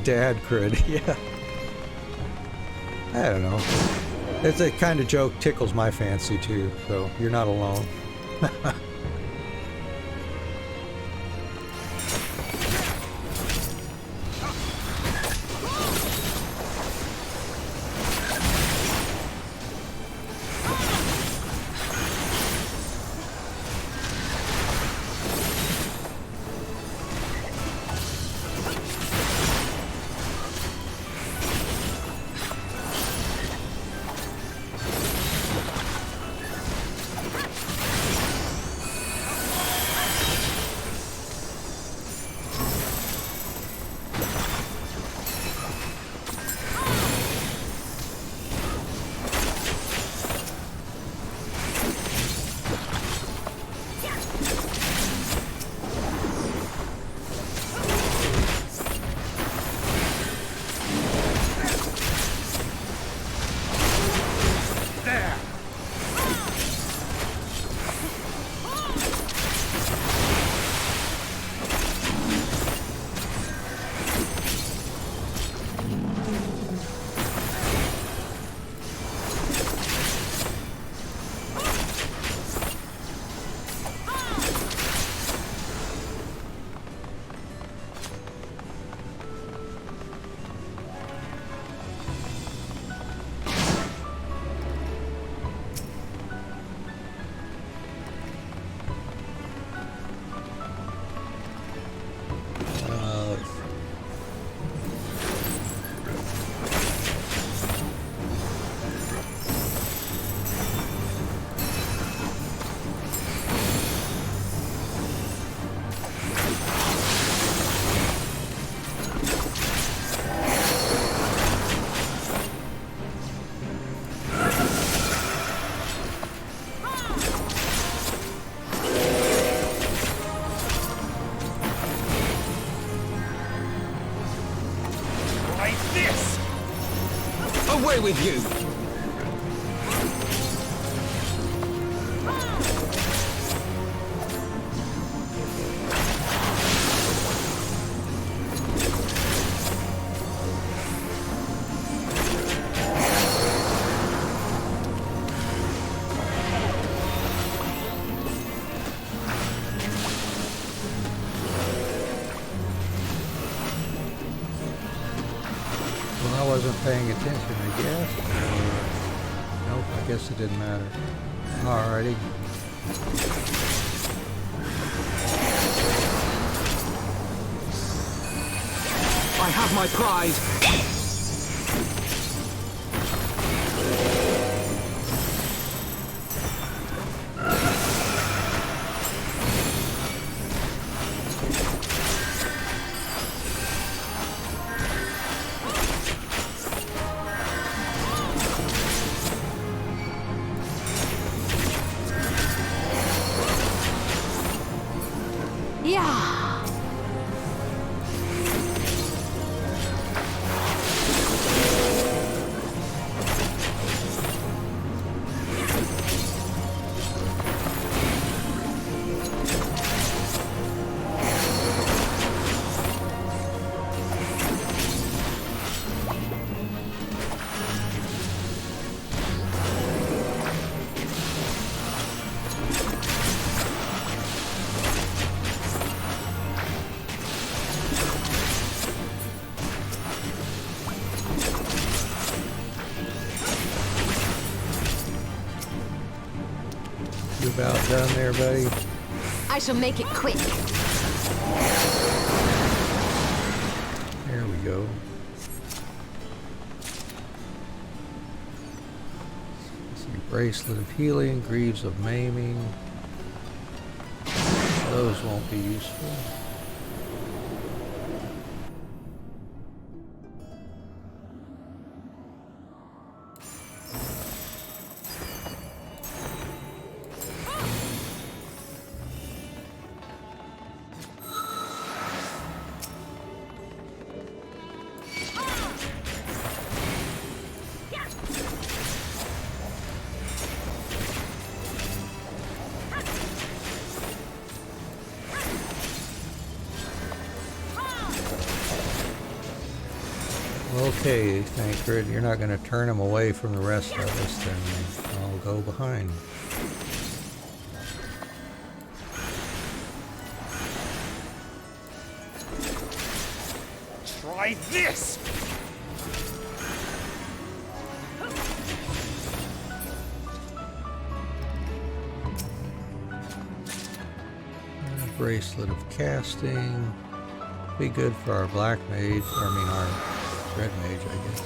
Dad crud, yeah. I don't know. It's a kind of joke tickles my fancy too, so you're not alone. Away with you! Well, I wasn't paying attention, I guess. Nope, I guess it didn't matter. Alrighty. I have my pride! Yeah. You about done there, buddy? I shall make it quick. There we go. Some bracelet of healing, greaves of maiming. Those won't be useful. Okay, Thancred, you're not going to turn him away from the rest of us, then I'll go behind. Try this! Bracelet of casting. Be good for our black mage, our red mage, I guess.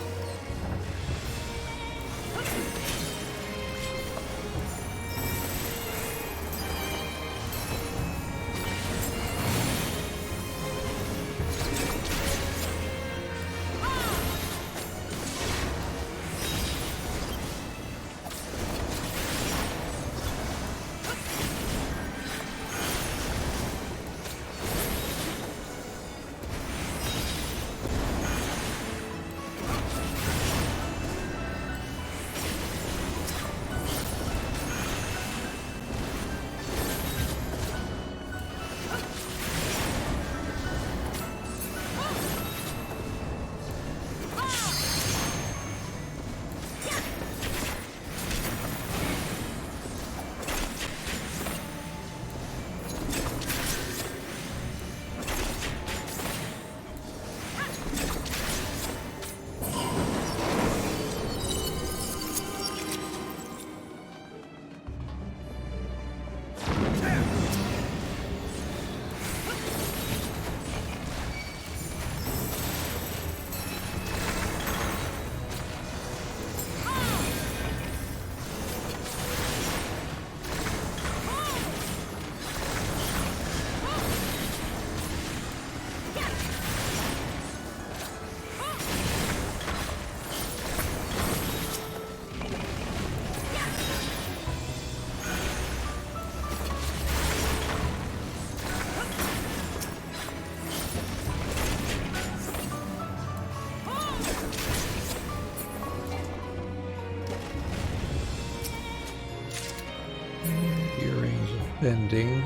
Bending.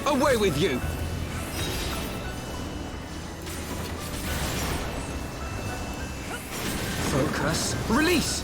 Away with you! Focus. Release!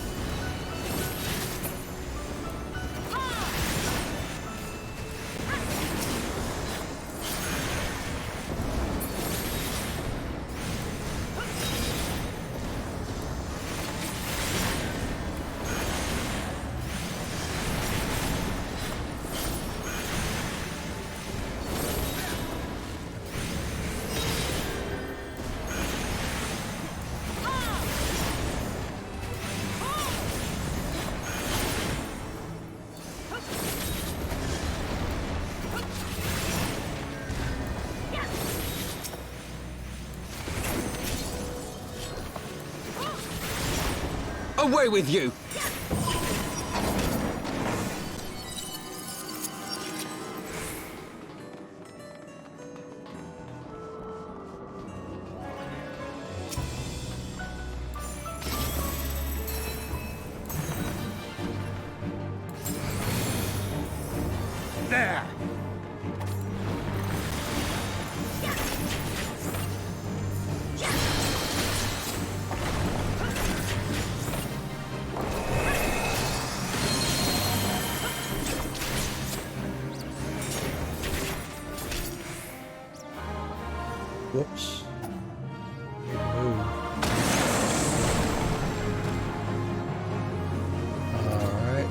Away with you! There! Whoops. Need to move. Alright.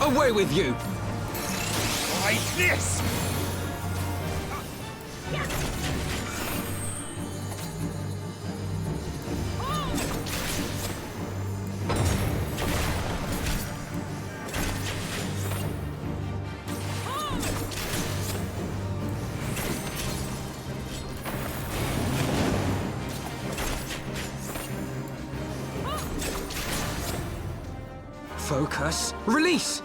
Away with you! Try this! Focus. Release!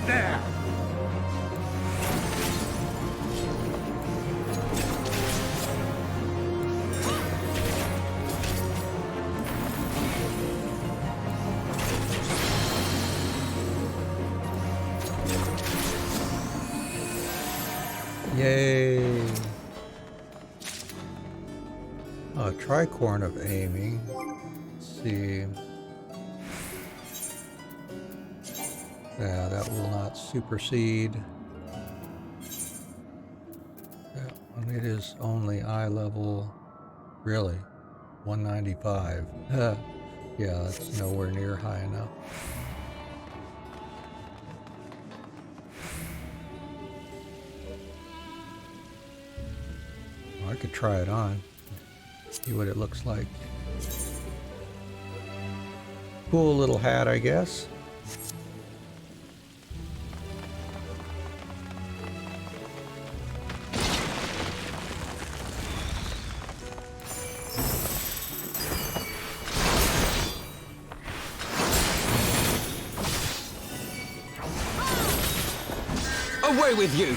There! Yay! A tricorn of aiming. Let's see. Yeah, that will not supersede. That one, it is only eye level. Really? 195. Yeah, that's nowhere near high enough. Well, I could try it on. See what it looks like. Cool little hat, I guess. Away with you!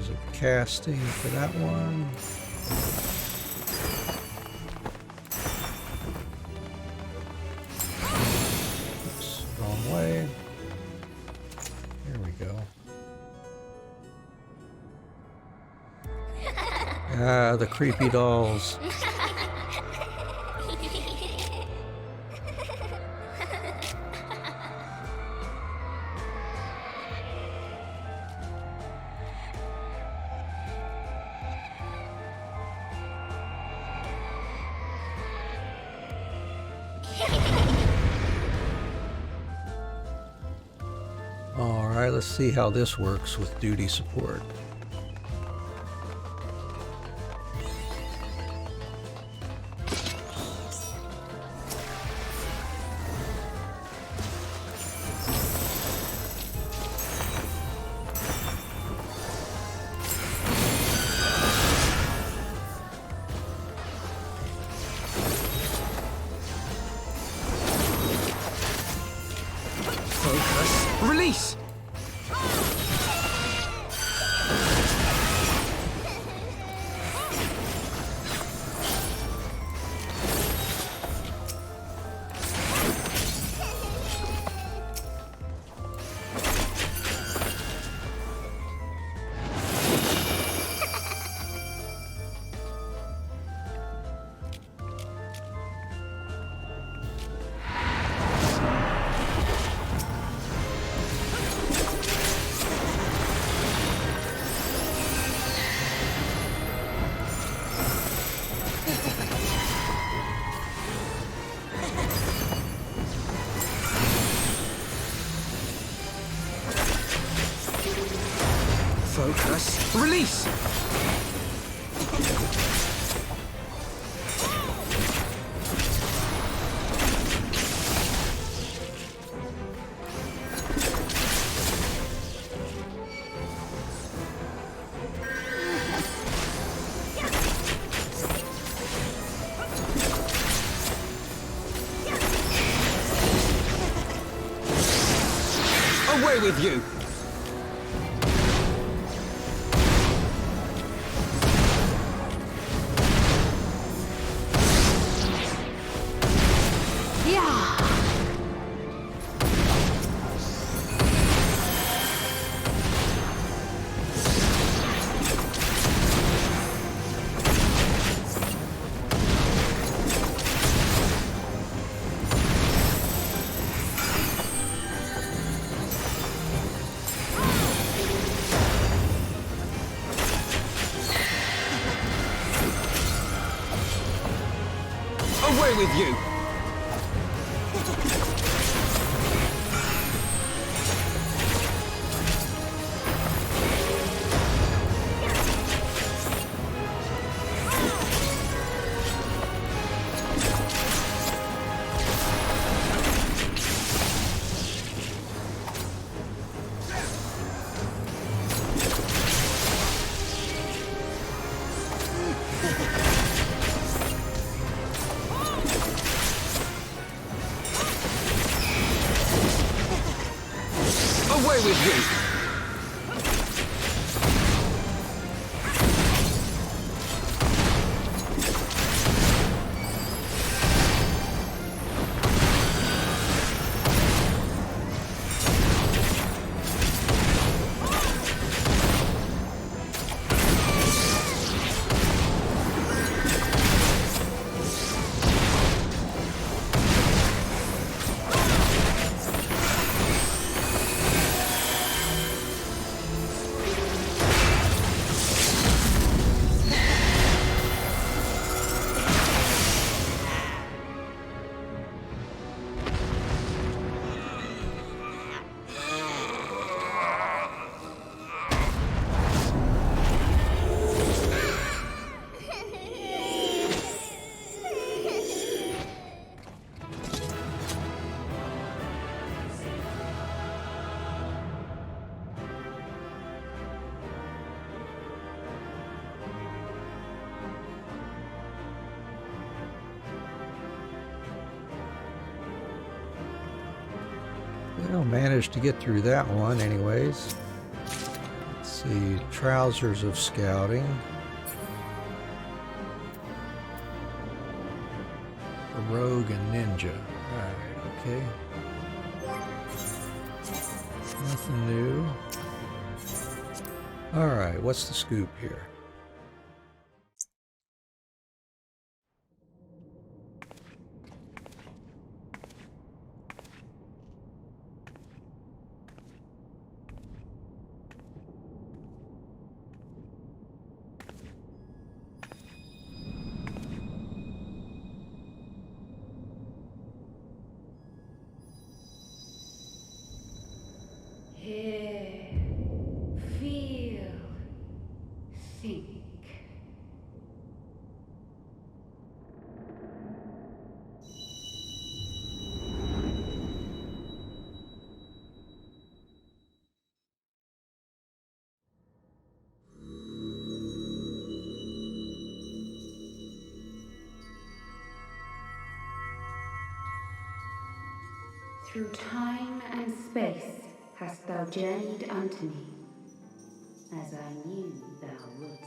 Music casting for that one. Oops, wrong way. Here we go. Ah, the creepy dolls. Alright, let's see how this works with duty support. Focus. Release! Focus. Release! Away with you! Away with you! Away with you! Well, managed to get through that one anyways. Let's see The trousers of scouting. A rogue and ninja. Alright, okay. Nothing new. Alright, what's the scoop here? Hear, feel, think. Through time and space hast thou journeyed unto me, as I knew thou wouldst.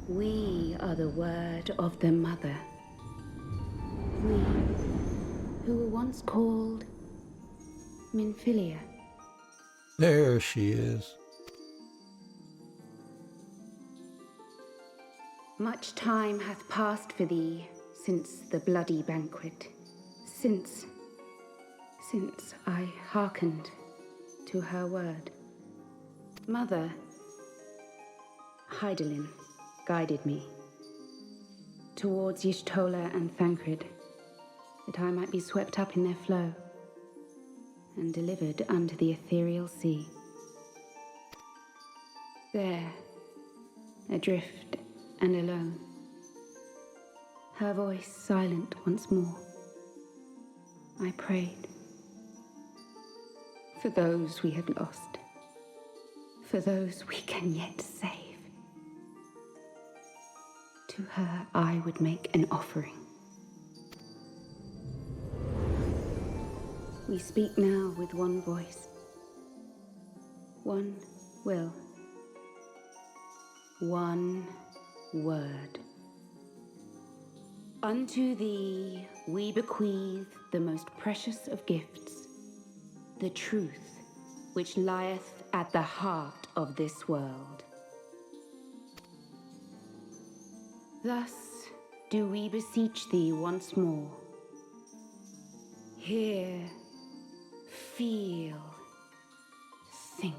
We are the word of the Mother. We, who were once called Minfilia. There she is. Much time hath passed for thee since the bloody banquet, since I hearkened to her word. Mother, Hydaelyn, guided me towards Y'shtola and Thancred, that I might be swept up in their flow and delivered unto the ethereal sea. There, adrift and alone, her voice silent once more, I prayed for those we had lost, for those we can yet save. To her I would make an offering. We speak now with one voice, one will, one word. Unto thee we bequeath the most precious of gifts, the truth which lieth at the heart of this world. Thus do we beseech thee once more. Hear, feel, think.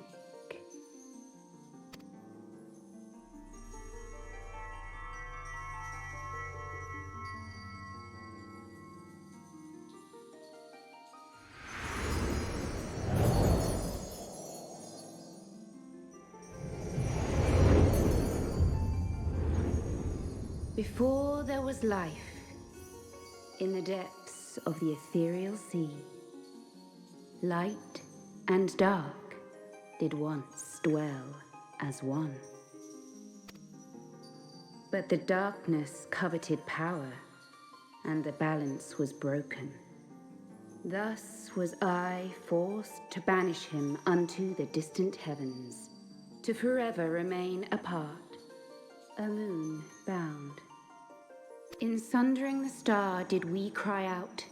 Before there was life, in the depths of the ethereal sea, light and dark did once dwell as one. But the darkness coveted power, and the balance was broken. Thus was I forced to banish him unto the distant heavens, to forever remain apart, a moon bound. In sundering the star did we cry out,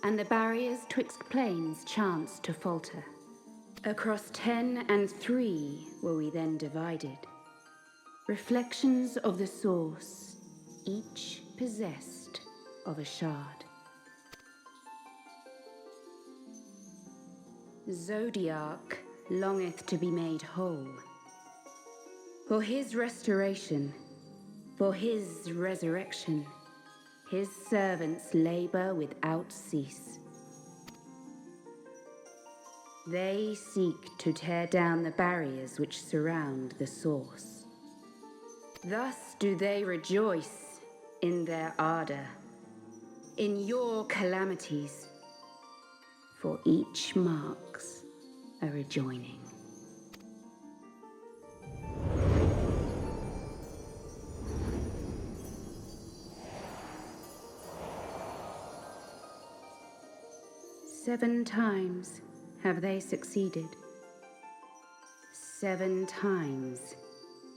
and the barriers twixt planes chanced to falter. Across 10 and 3 were we then divided, reflections of the source, each possessed of a shard. Zodiac longeth to be made whole. For his restoration, for his resurrection, his servants labor without cease. They seek to tear down the barriers which surround the source. Thus do they rejoice in their ardor, in your calamities, for each marks a rejoining. 7 times have they succeeded. 7 times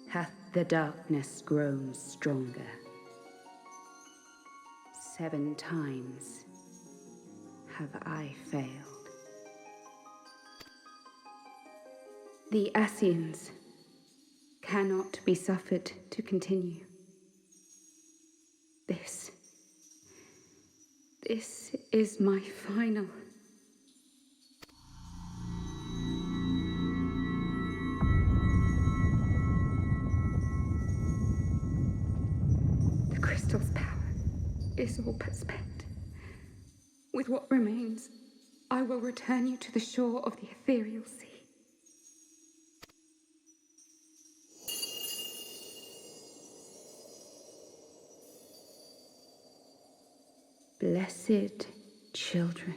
hath the darkness grown stronger. 7 times have I failed. The Ascians cannot be suffered to continue. This is my final. The crystal's power is all but spent. With what remains, I will return you to the shore of the ethereal sea. Blessed children,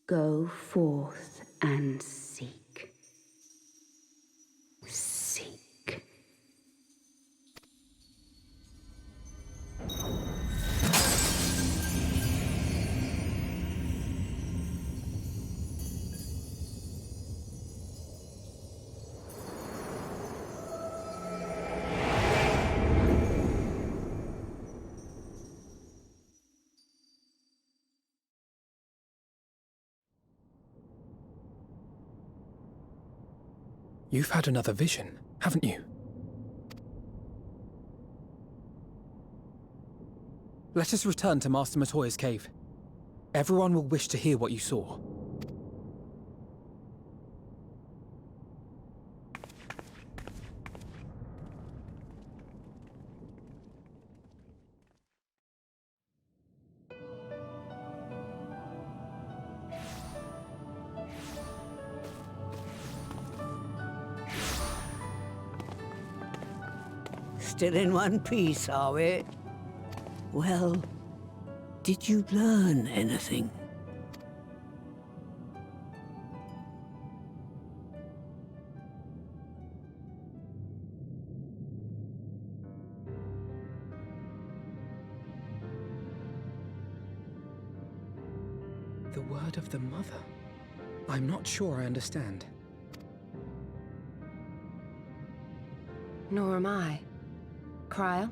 go forth and seek. Seek. You've had another vision, haven't you? Let us return to Master Matoya's cave. Everyone will wish to hear what you saw. Still in one piece, are we? Well, did you learn anything? The word of the mother? I'm not sure I understand. Nor am I. Cryle?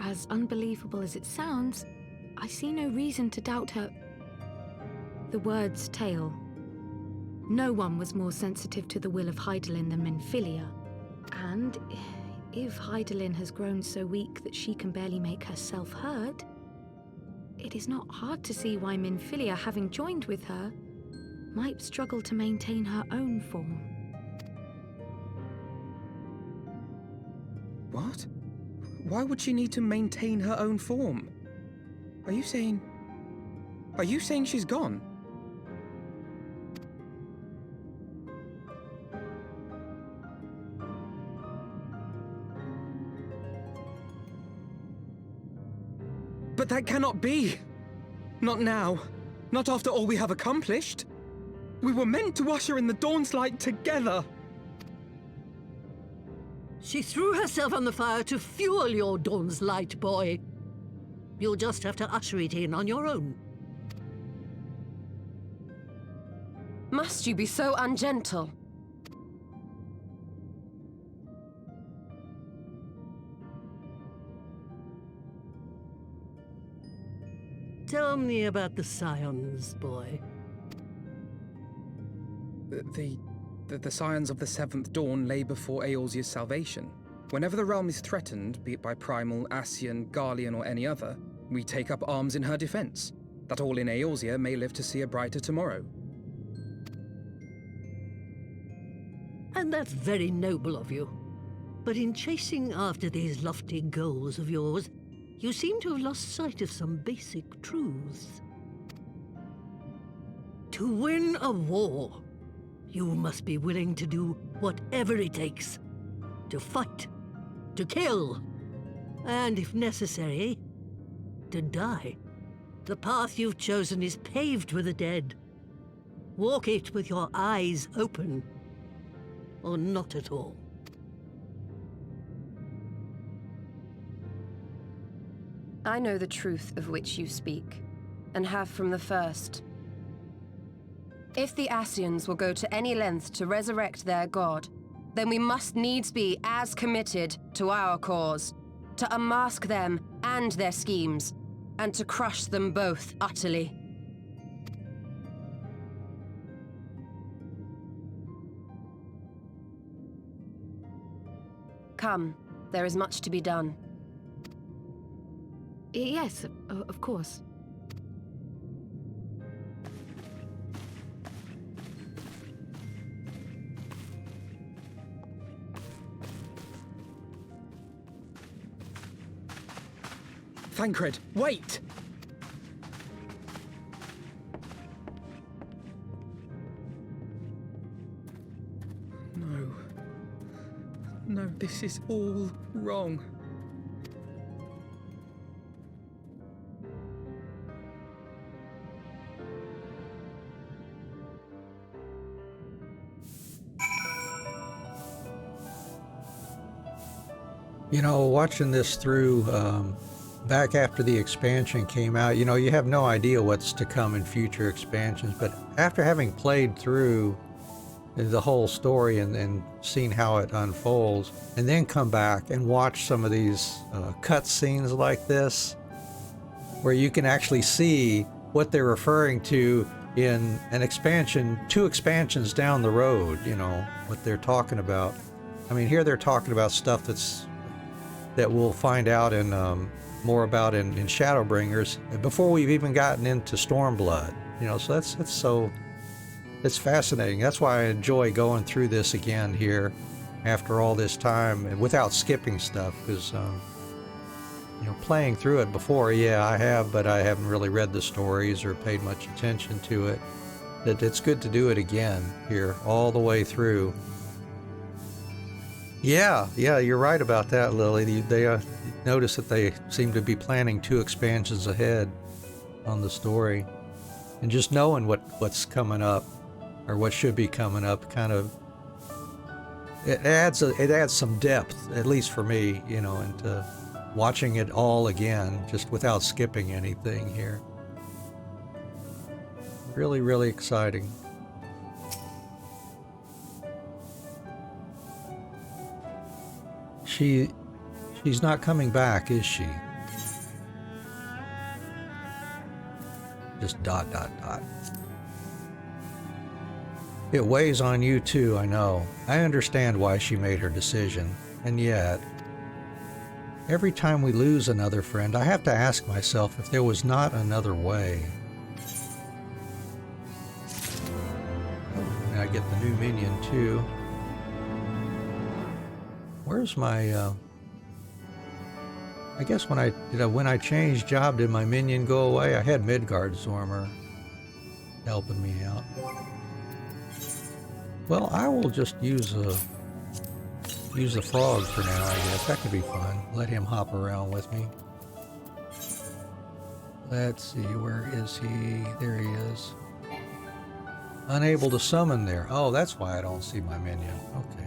As unbelievable as it sounds, I see no reason to doubt her. The word's tale. No one was more sensitive to the will of Hydaelyn than Minfilia. And if Hydaelyn has grown so weak that she can barely make herself heard, it is not hard to see why Minfilia, having joined with her, might struggle to maintain her own form. What? Why would she need to maintain her own form? Are you saying she's gone? But that cannot be! Not now. Not after all we have accomplished. We were meant to usher in the dawn's light together. She threw herself on the fire to fuel your dawn's light, boy. You'll just have to usher it in on your own. Must you be so ungentle? Tell me about the Scions, boy. The scions of the Seventh Dawn lay before Eorzea's salvation. Whenever the realm is threatened, be it by Primal, Ascian, Garlean, or any other, we take up arms in her defense, that all in Eorzea may live to see a brighter tomorrow. And that's very noble of you. But in chasing after these lofty goals of yours, you seem to have lost sight of some basic truths. To win a war, you must be willing to do whatever it takes. To fight, to kill, and if necessary, to die. The path you've chosen is paved with the dead. Walk it with your eyes open. Or not at all. I know the truth of which you speak, and have from the first. If the Ascians will go to any length to resurrect their god, then we must needs be as committed to our cause, to unmask them and their schemes, and to crush them both utterly. Come, there is much to be done. Yes, of course. Thancred, wait! No. No, this is all wrong. You know, watching this through, back after the expansion came out, you know, you have no idea what's to come in future expansions, but after having played through the whole story and seen how it unfolds, and then come back and watch some of these cut scenes like this, where you can actually see what they're referring to in an expansion, 2 expansions down the road, you know, what they're talking about. I mean, here they're talking about stuff that we'll find out in more about in Shadowbringers before we've even gotten into Stormblood. You know, so it's fascinating. That's why I enjoy going through this again here after all this time and without skipping stuff, because you know, playing through it before, yeah, I have, but I haven't really read the stories or paid much attention to it. It's good to do it again here all the way through. Yeah, you're right about that, Lily. They notice that they seem to be planning 2 expansions ahead on the story, and just knowing what's coming up or what should be coming up, kind of it adds some depth, at least for me, you know, into watching it all again, just without skipping anything here. Really, really exciting. She's not coming back, is she? Just ... It weighs on you too, I know. I understand why she made her decision, and yet, every time we lose another friend, I have to ask myself if there was not another way. And I get the new minion too. Where's my, I guess when I changed job, did my minion go away? I had Midgard Zormer helping me out. Well, I will just use the frog for now, I guess. That could be fun. Let him hop around with me. Let's see, where is he? There he is. Unable to summon there. Oh, that's why I don't see my minion. Okay.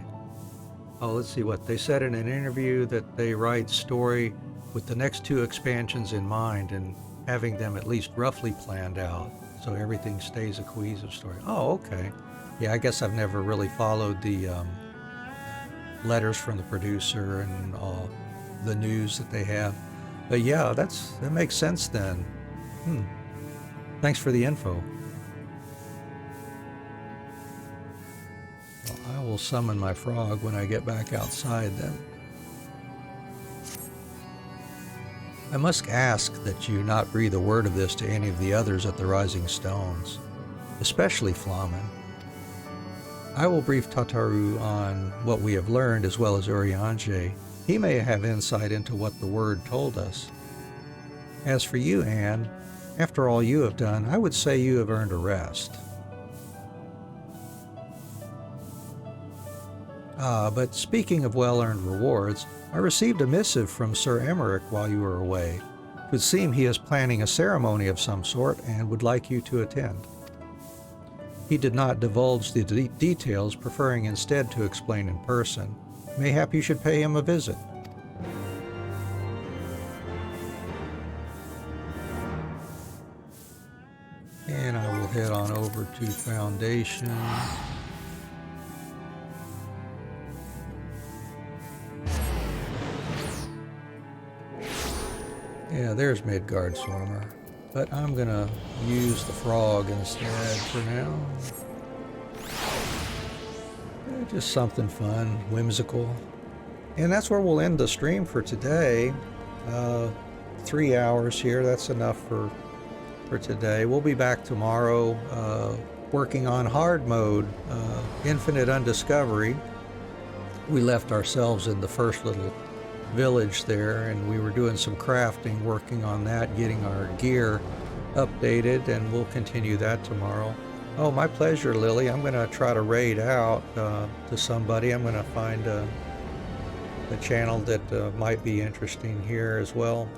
Oh, let's see what they said in an interview, that they write story with the next 2 expansions in mind and having them at least roughly planned out, so everything stays a cohesive story. Oh, okay. Yeah, I guess I've never really followed the letters from the producer and all the news that they have. But yeah, that makes sense then. Thanks for the info. Well, I will summon my frog when I get back outside then. I must ask that you not breathe a word of this to any of the others at the Rising Stones, especially Flamen. I will brief Tataru on what we have learned, as well as Urianger. He may have insight into what the word told us. As for you, Anne, after all you have done, I would say you have earned a rest. But speaking of well-earned rewards, I received a missive from Sir Aymeric while you were away. It would seem he is planning a ceremony of some sort and would like you to attend. He did not divulge the details, preferring instead to explain in person. Mayhap you should pay him a visit. And I will head on over to Foundation. Yeah, there's Midgard Swarmer. But I'm gonna use the frog instead for now. Yeah, just something fun, whimsical. And that's where we'll end the stream for today. 3 hours here, that's enough for today. We'll be back tomorrow working on hard mode, Infinite Undiscovery. We left ourselves in the first little village there, and we were doing some crafting, working on that, getting our gear updated, and we'll continue that tomorrow. Oh, my pleasure, Lily. I'm going to try to raid out to somebody. I'm going to find a channel that might be interesting here as well.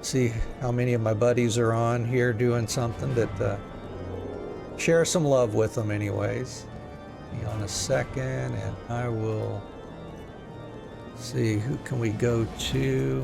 See how many of my buddies are on here doing something that share some love with them anyways. On a second, and I will see who can we go to.